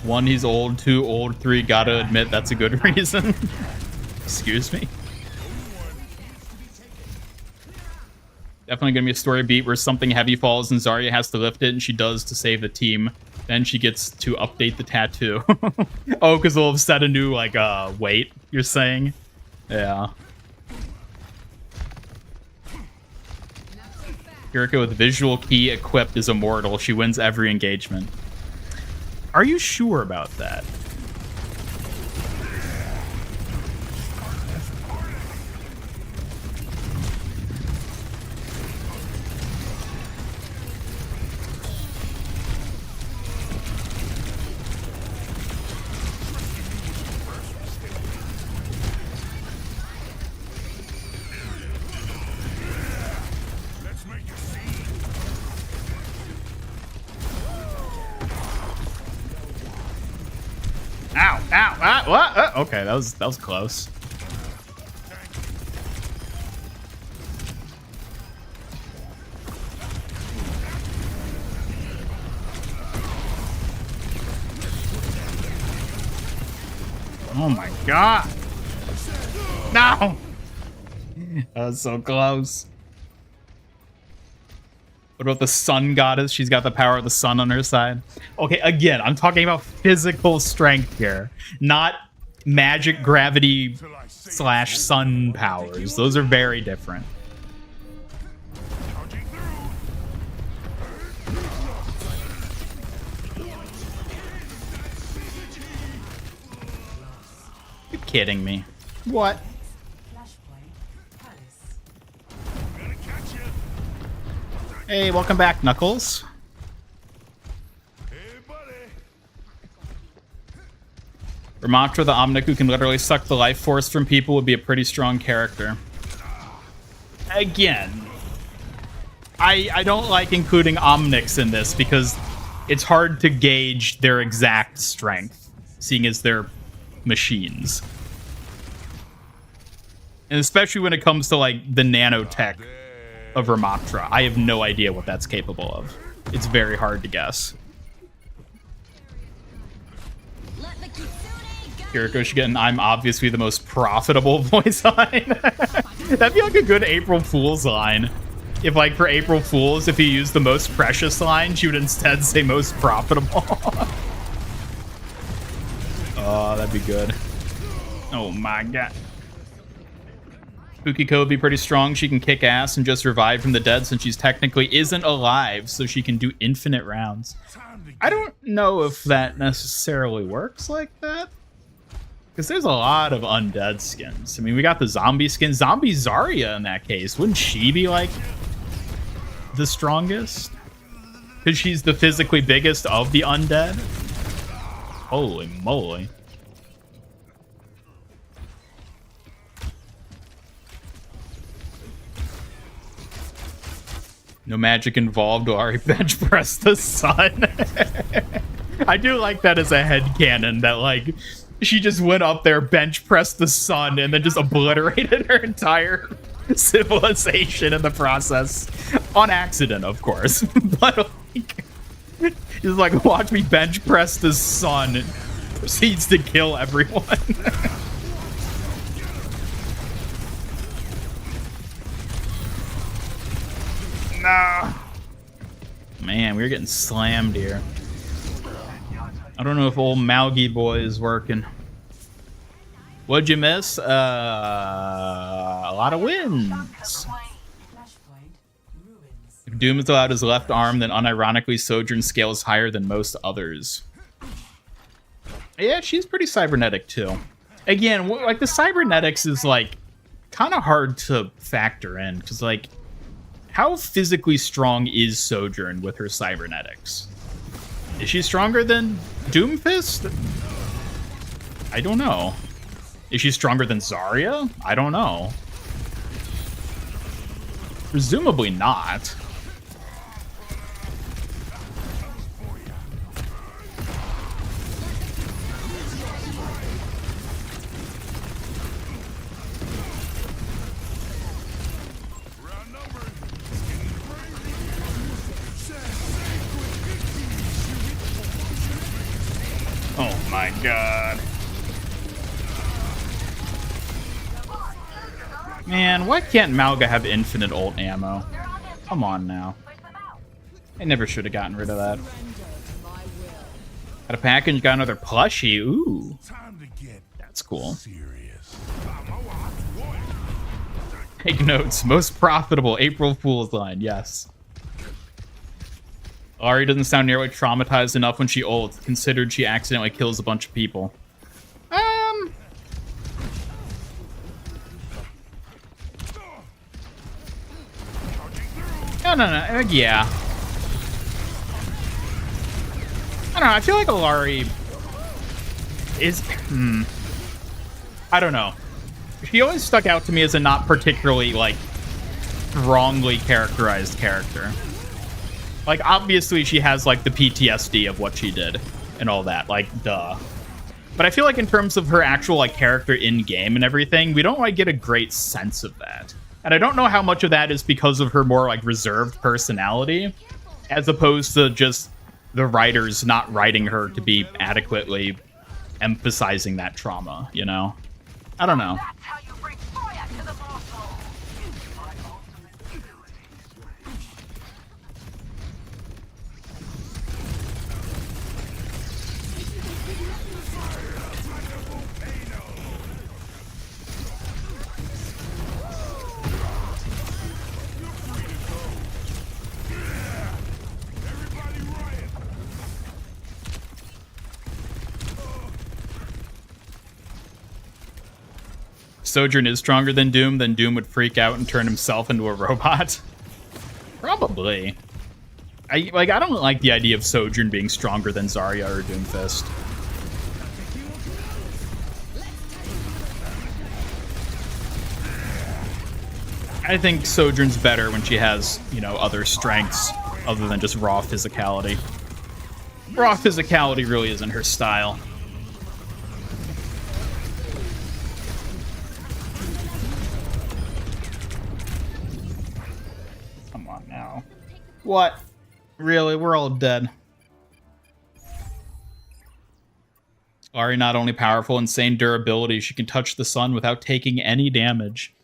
One, he's old. Two, old. Three, gotta admit that's a good reason. Excuse me. Definitely gonna be a story beat where something heavy falls and Zarya has to lift it, and she does to save the team. Then she gets to update the tattoo. Oh, because they'll have set a new, like, weight, you're saying? Yeah. Kiriko with visual key equipped is immortal. She wins every engagement. Are you sure about that? Ow! Ow! Ah, what? Okay, that was close. Oh my god. No! That was so close. What about the sun goddess? She's got the power of the sun on her side. Okay, again, I'm talking about physical strength here, not magic gravity / sun powers. Those are very different. You're kidding me. What? Hey, welcome back, Knuckles. Hey, buddy. Ramatra the Omnic, who can literally suck the life force from people, would be a pretty strong character. Again, I don't like including Omnics in this because it's hard to gauge their exact strength, seeing as they're machines. And especially when it comes to, like, the nanotech of Ramatra. I have no idea what that's capable of. It's very hard to guess. Kiriko should get an I'm obviously the most profitable voice line. That'd be like a good April Fool's line. If, like, for April Fool's, if you use the most precious line, she would instead say most profitable. Oh, that'd be good. Oh my god. Fukiko would be pretty strong. She can kick ass and just revive from the dead since she's technically isn't alive, so she can do infinite rounds. I don't know if that necessarily works like that. Because there's a lot of undead skins. I mean, we got the zombie skin. Zombie Zarya in that case. Wouldn't she be, like, the strongest? Because she's the physically biggest of the undead? Holy moly. No magic involved, or bench press the sun. I do like that as a headcanon, that, like, she just went up there, bench pressed the sun, and then just obliterated her entire civilization in the process. On accident, of course. But, like, she's like, watch me bench press the sun, and proceeds to kill everyone. Nah. Man, we're getting slammed here. I don't know if old Malgi boy is working. What'd you miss? A lot of wins. If Doom is allowed his left arm, then unironically Sojourn scales higher than most others. Yeah, she's pretty cybernetic too. Again, like, the cybernetics is, like, kind of hard to factor in, because, like, how physically strong is Sojourn with her cybernetics? Is she stronger than Doomfist? I don't know. Is she stronger than Zarya? I don't know. Presumably not. Oh my god. Man, why can't Malga have infinite ult ammo? Come on now. I never should have gotten rid of that. Got a package, got another plushie. Ooh. That's cool. Take notes. Most profitable April Fool's line. Yes. Ari doesn't sound nearly traumatized enough when she ults, considered she accidentally kills a bunch of people. No. Yeah. I don't know. I feel like Alari is... I don't know. She always stuck out to me as a not particularly, like, strongly characterized character. Like, obviously she has, like, the PTSD of what she did and all that. Like, duh. But I feel like in terms of her actual, like, character in-game and everything, we don't, like, get a great sense of that. And I don't know how much of that is because of her more, like, reserved personality, as opposed to just the writers not writing her to be adequately emphasizing that trauma, you know? I don't know. That's how you bring fire to the mortal. My ultimate ability. Sojourn is stronger than Doom, then Doom would freak out and turn himself into a robot. Probably. I don't like the idea of Sojourn being stronger than Zarya or Doomfist. I think Sojourn's better when she has, you know, other strengths other than just raw physicality. Raw physicality really isn't her style. Come on now. What? Really? We're all dead. Ari not only powerful, insane durability, she can touch the sun without taking any damage.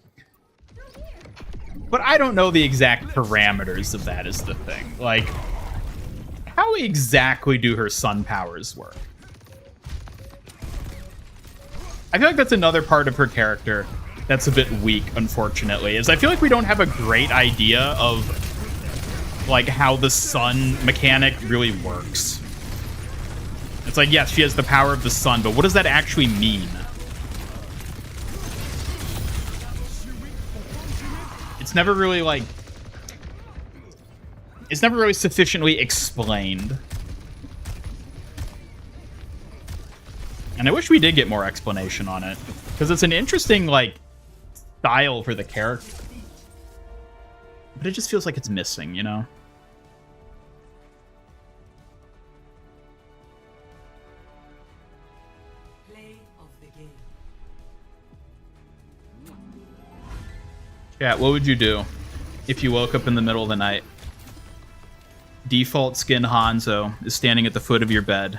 But I don't know the exact parameters of that is the thing. Like, how exactly do her sun powers work? I feel like that's another part of her character that's a bit weak, unfortunately, is I feel like we don't have a great idea of, like, how the sun mechanic really works. It's like, yes, she has the power of the sun, but what does that actually mean? It's never really, like... It's never really sufficiently explained. And I wish we did get more explanation on it. Because it's an interesting, like, style for the character. But it just feels like it's missing, you know? Play of the game. Chat, what would you do if you woke up in the middle of the night? Default skin Hanzo is standing at the foot of your bed.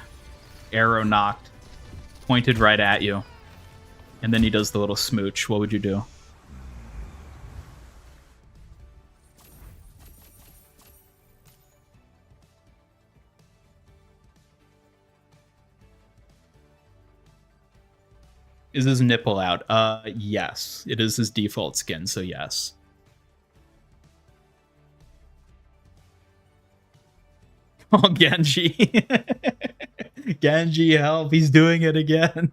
Arrow knocked. Pointed right at you. And then he does the little smooch. What would you do? Is his nipple out? Yes. It is his default skin, so yes. Oh, Genji. Genji, help. He's doing it again.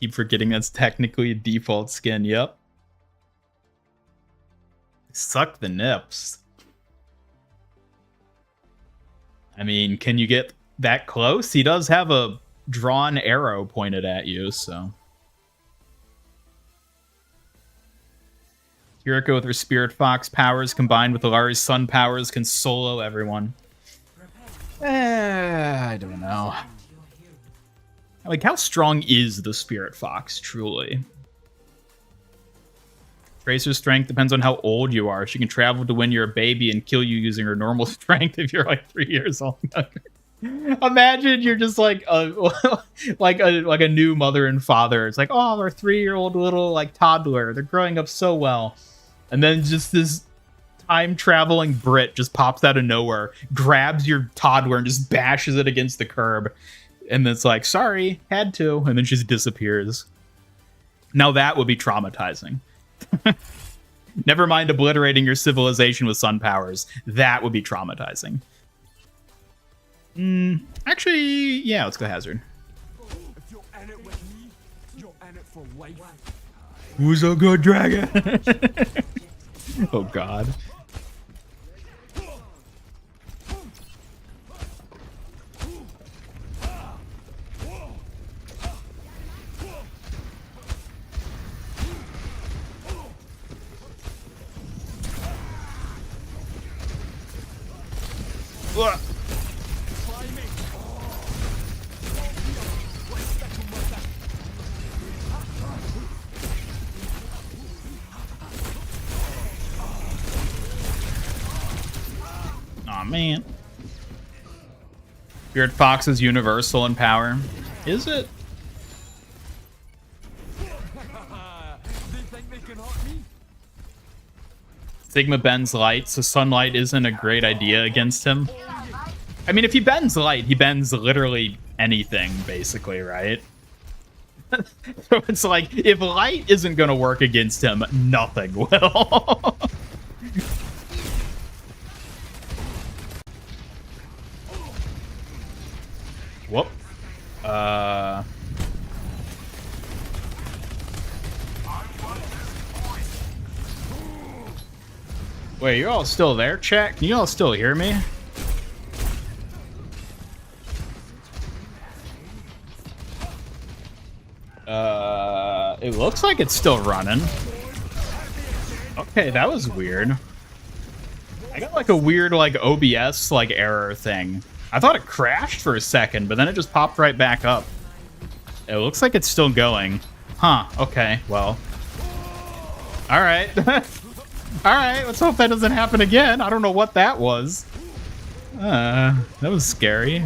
Keep forgetting that's technically a default skin. Yep. Suck the nips. I mean, can you get that close? He does have a drawn arrow pointed at you, so. Kiriko with her Spirit Fox powers combined with Ilari's Sun powers can solo everyone. I don't know. Like, how strong is the Spirit Fox, truly? Tracer's strength depends on how old you are. She can travel to when you're a baby and kill you using her normal strength if you're like 3 years old. Imagine you're just like a new mother and father. It's like, oh, our 3-year-old little like toddler. They're growing up so well. And then just this time-traveling Brit just pops out of nowhere, grabs your toddler and just bashes it against the curb. And it's like, sorry, had to. And then she just disappears. Now that would be traumatizing. Never mind obliterating your civilization with sun powers. That would be traumatizing. Actually, yeah, let's go Hazard. If you're in it with me, you're in it for life. Who's a good dragon? Oh, God. Ugh. Aw, man. Spirit Fox is universal in power. Is it? They think they can hurt me? Sigma bends light, so sunlight isn't a great idea against him. I mean, if he bends light, he bends literally anything, basically, right? So it's like, if light isn't going to work against him, nothing will. Whoop. Wait, you're all still there, chat? Can you all still hear me? It looks like it's still running. Okay, that was weird. I got like a weird like OBS like error thing. I thought it crashed for a second, but then it just popped right back up. It looks like it's still going. Huh, okay, well. Alright. Alright, let's hope that doesn't happen again. I don't know what that was. That was scary.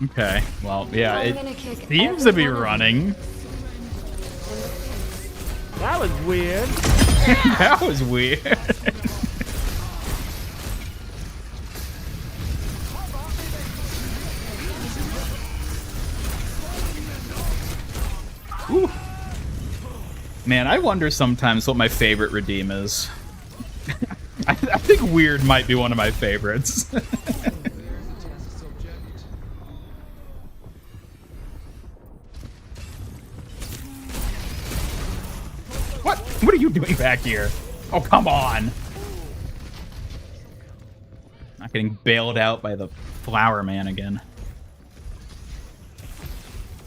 Okay, well, yeah, it seems to be running. That was weird. That was weird. Ooh. Man, I wonder sometimes what my favorite redeem is. I think weird might be one of my favorites. What are you doing back here? Oh, come on. Not getting bailed out by the flower man again.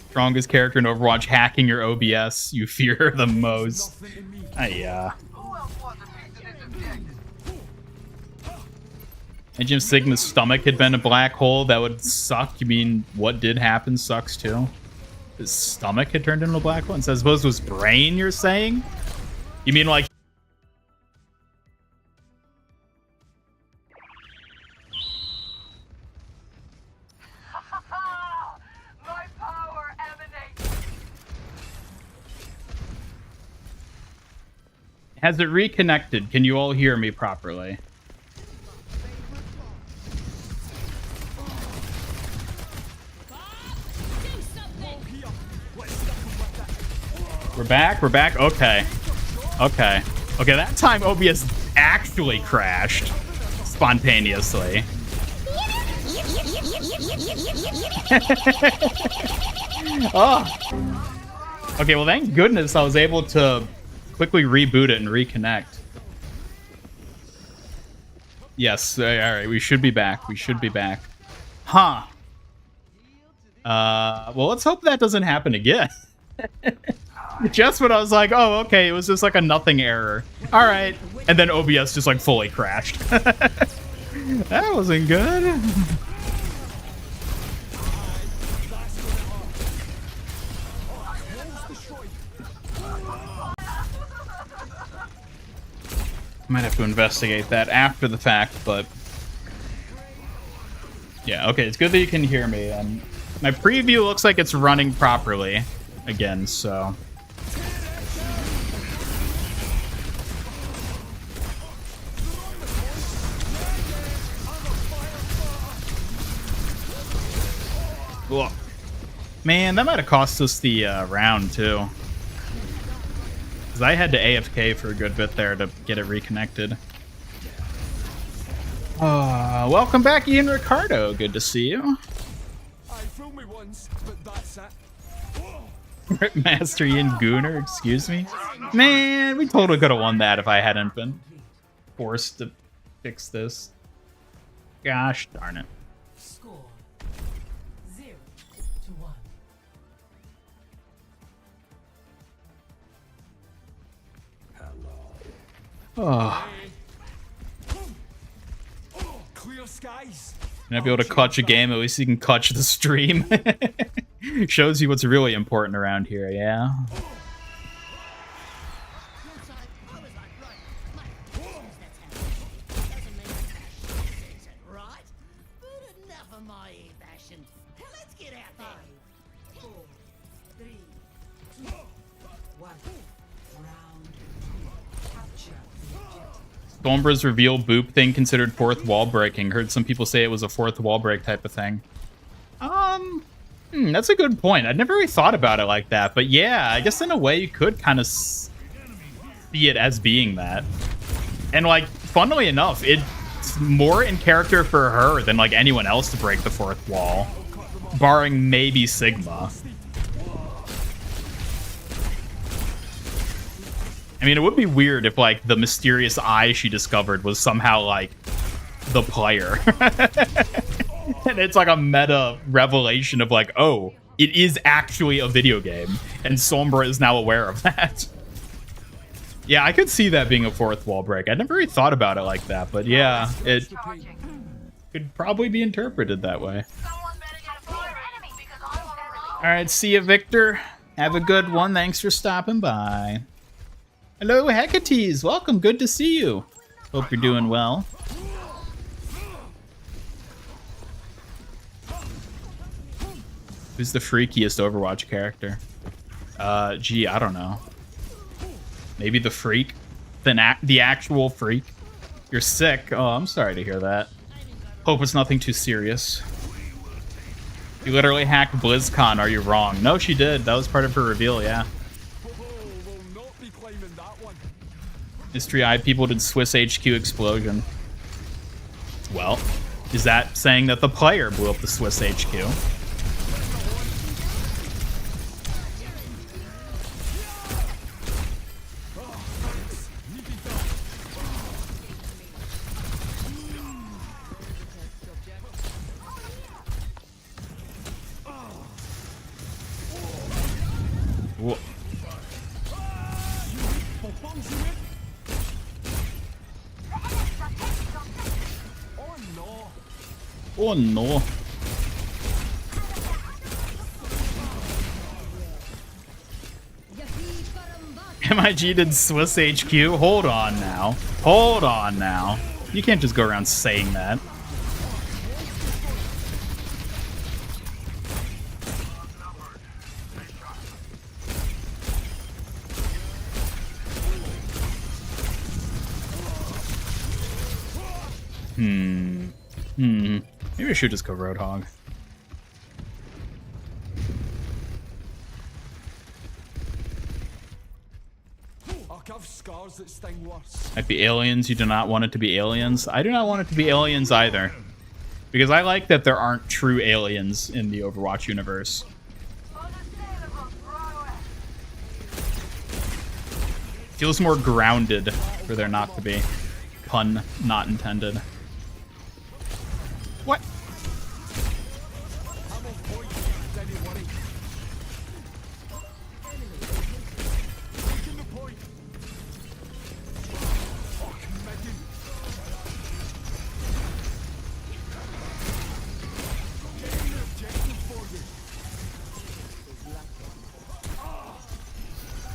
Strongest character in Overwatch, hacking your OBS you fear the most. Yeah. And Jim Sigma's stomach had been a black hole, that would suck. You mean what did happen sucks too? His stomach had turned into a black hole? And so I suppose it was brain, you're saying? You mean like... My power emanates. Has it reconnected? Can you all hear me properly? We're back? We're back? Okay. Okay. Okay, that time OBS actually crashed spontaneously. Oh. Okay, well, thank goodness I was able to quickly reboot it and reconnect. Yes, all right, we should be back. We should be back. Huh. Well, let's hope that doesn't happen again. Just when I was like, oh, okay, it was just like a nothing error. All right. And then OBS just like fully crashed. That wasn't good. Might have to investigate that after the fact, but... Yeah, okay, it's good that you can hear me. My preview looks like it's running properly again, so... Ugh. Man, that might have cost us the round, too. Because I had to AFK for a good bit there to get it reconnected. Welcome back, Ian Ricardo. Good to see you. I fooled me once, but that's it. Master Ian Gooner, excuse me. Man, we totally could have won that if I hadn't been forced to fix this. Gosh darn it. Score 0-1. Oh. Clear skies. You're not be able to clutch a game, at least you can clutch the stream. Shows you what's really important around here, yeah? Gombra's reveal boop thing considered fourth wall breaking. Heard some people say it was a fourth wall break type of thing. That's a good point. I'd never really thought about it like that, but yeah, I guess in a way you could kind of see it as being that. And like, funnily enough, it's more in character for her than like anyone else to break the fourth wall, barring maybe Sigma. I mean, it would be weird if like the mysterious eye she discovered was somehow like the player. And it's like a meta revelation of like, oh, it is actually a video game. And Sombra is now aware of that. Yeah, I could see that being a fourth wall break. I never really thought about it like that, but yeah, it could probably be interpreted that way. All right, see you, Victor. Have a good one. Thanks for stopping by. Hello, Hecates. Welcome. Good to see you. Hope you're doing well. Who's the freakiest Overwatch character? Gee, I don't know. Maybe the freak? The actual freak? You're sick? Oh, I'm sorry to hear that. Hope it's nothing too serious. You literally hacked BlizzCon, are you wrong? No, she did. That was part of her reveal, yeah. Mystery Eye people did Swiss HQ explosion. Well, is that saying that the player blew up the Swiss HQ? Whoa. Oh no. MIG did Swiss HQ? Hold on now. Hold on now. You can't just go around saying that. Maybe I should just go Roadhog. Might be aliens. You do not want it to be aliens. I do not want it to be aliens either. Because I like that there aren't true aliens in the Overwatch universe. Feels more grounded for there not to be. Pun not intended. What?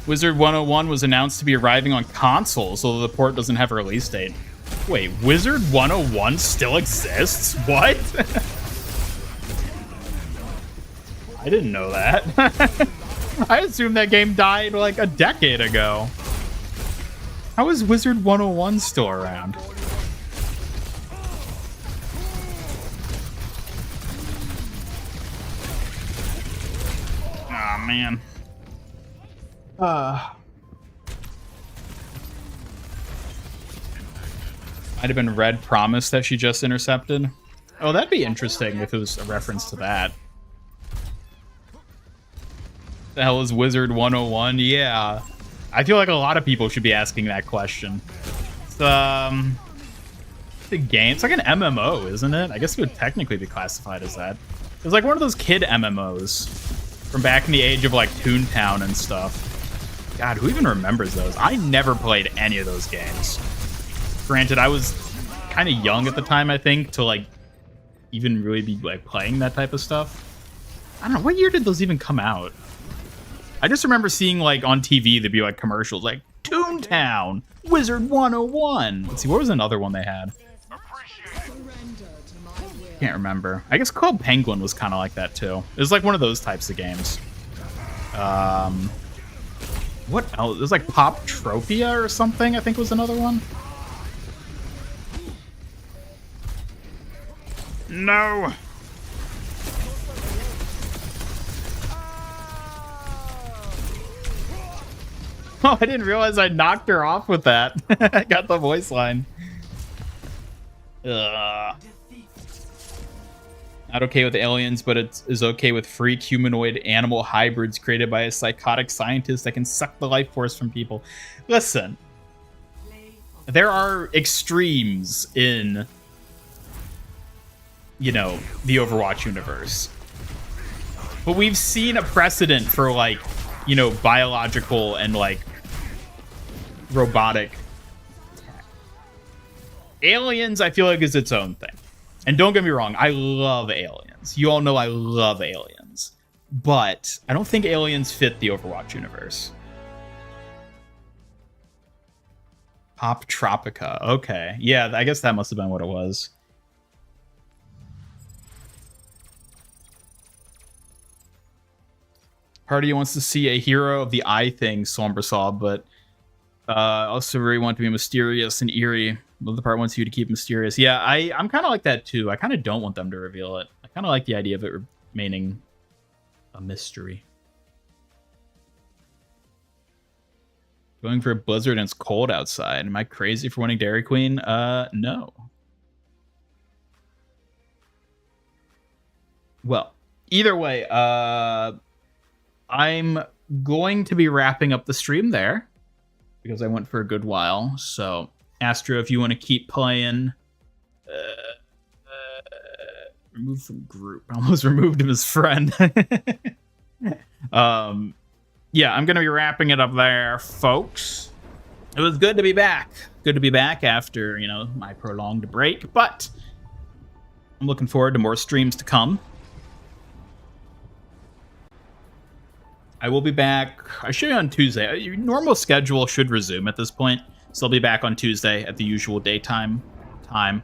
Wizard 101 was announced to be arriving on consoles, although the port doesn't have a release date. Wait, Wizard 101 still exists? What? I didn't know that. I assumed that game died like a decade ago. How is Wizard 101 still around? Aw, man. Might have been Red Promise that she just intercepted. Oh, that'd be interesting if it was a reference to that. The hell is Wizard 101? Yeah. I feel like a lot of people should be asking that question. It's the game. It's like an MMO, isn't it? I guess it would technically be classified as that. It's like one of those kid MMOs from back in the age of like Toontown and stuff. God, who even remembers those? I never played any of those games. Granted, I was kind of young at the time, I think, to like even really be like playing that type of stuff. I don't know, what year did those even come out? I just remember seeing like on TV there'd be like commercials like Toontown, Wizard 101. Let's see, what was another one they had? Can't remember. I guess Club Penguin was kind of like that too. It was like one of those types of games. What else? There's like Pop Tropia or something, I think was another one. No! Oh, I didn't realize I knocked her off with that. I got the voice line. Ugh. Not okay with aliens, but it is okay with freak humanoid animal hybrids created by a psychotic scientist that can suck the life force from people. Listen, there are extremes in, you know, the Overwatch universe. But we've seen a precedent for, like, you know, biological and, like, robotic. Aliens, I feel like, is its own thing. And don't get me wrong, I love aliens. You all know I love aliens. But I don't think aliens fit the Overwatch universe. Pop Tropica. Okay. Yeah, I guess that must have been what it was. Party wants to see a hero of the eye thing, Sombersaw, but also really want to be mysterious and eerie. Well, the part wants you to keep mysterious. Yeah, I'm kind of like that too. I kind of don't want them to reveal it. I kind of like the idea of it remaining a mystery. Going for a blizzard and it's cold outside. Am I crazy for wanting Dairy Queen? No. Well, either way, I'm going to be wrapping up the stream there because I went for a good while. So, Astro, if you want to keep playing, remove from group. I almost removed him as friend. Yeah, I'm going to be wrapping it up there, folks. It was good to be back. Good to be back after, you know, my prolonged break, but I'm looking forward to more streams to come. I will be back. I should be on Tuesday. Your normal schedule should resume at this point, so I'll be back on Tuesday at the usual daytime time.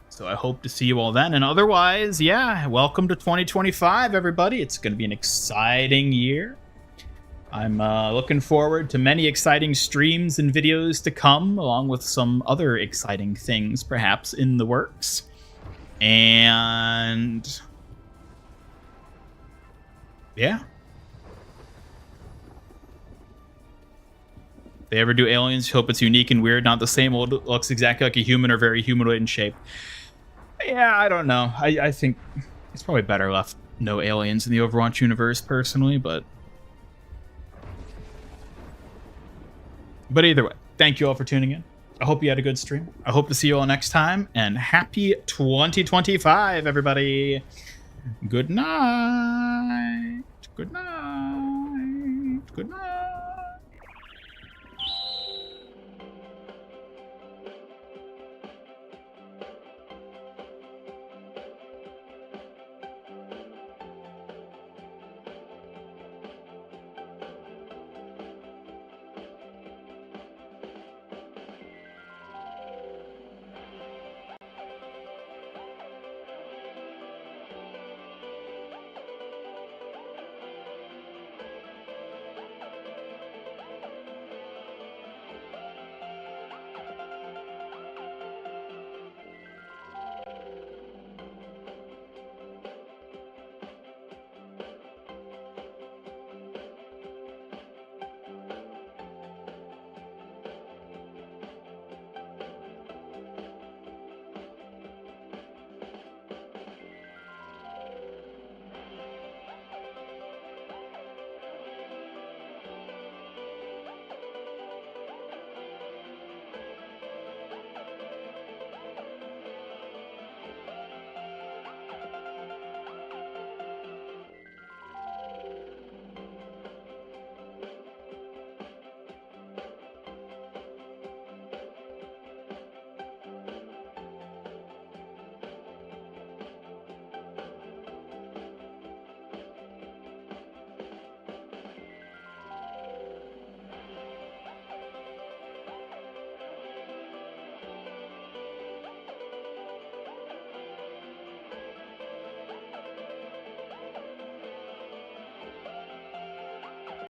So I hope to see you all then. And otherwise, yeah, welcome to 2025, everybody. It's going to be an exciting year. I'm looking forward to many exciting streams and videos to come, along with some other exciting things, perhaps, in the works. And yeah. If they ever do aliens, hope it's unique and weird, not the same old, looks exactly like a human or very humanoid in shape. Yeah, I don't know. I think it's probably better left no aliens in the Overwatch universe, personally, but either way, thank you all for tuning in. I hope you had a good stream. I hope to see you all next time, and happy 2025, everybody. Good night. Good night.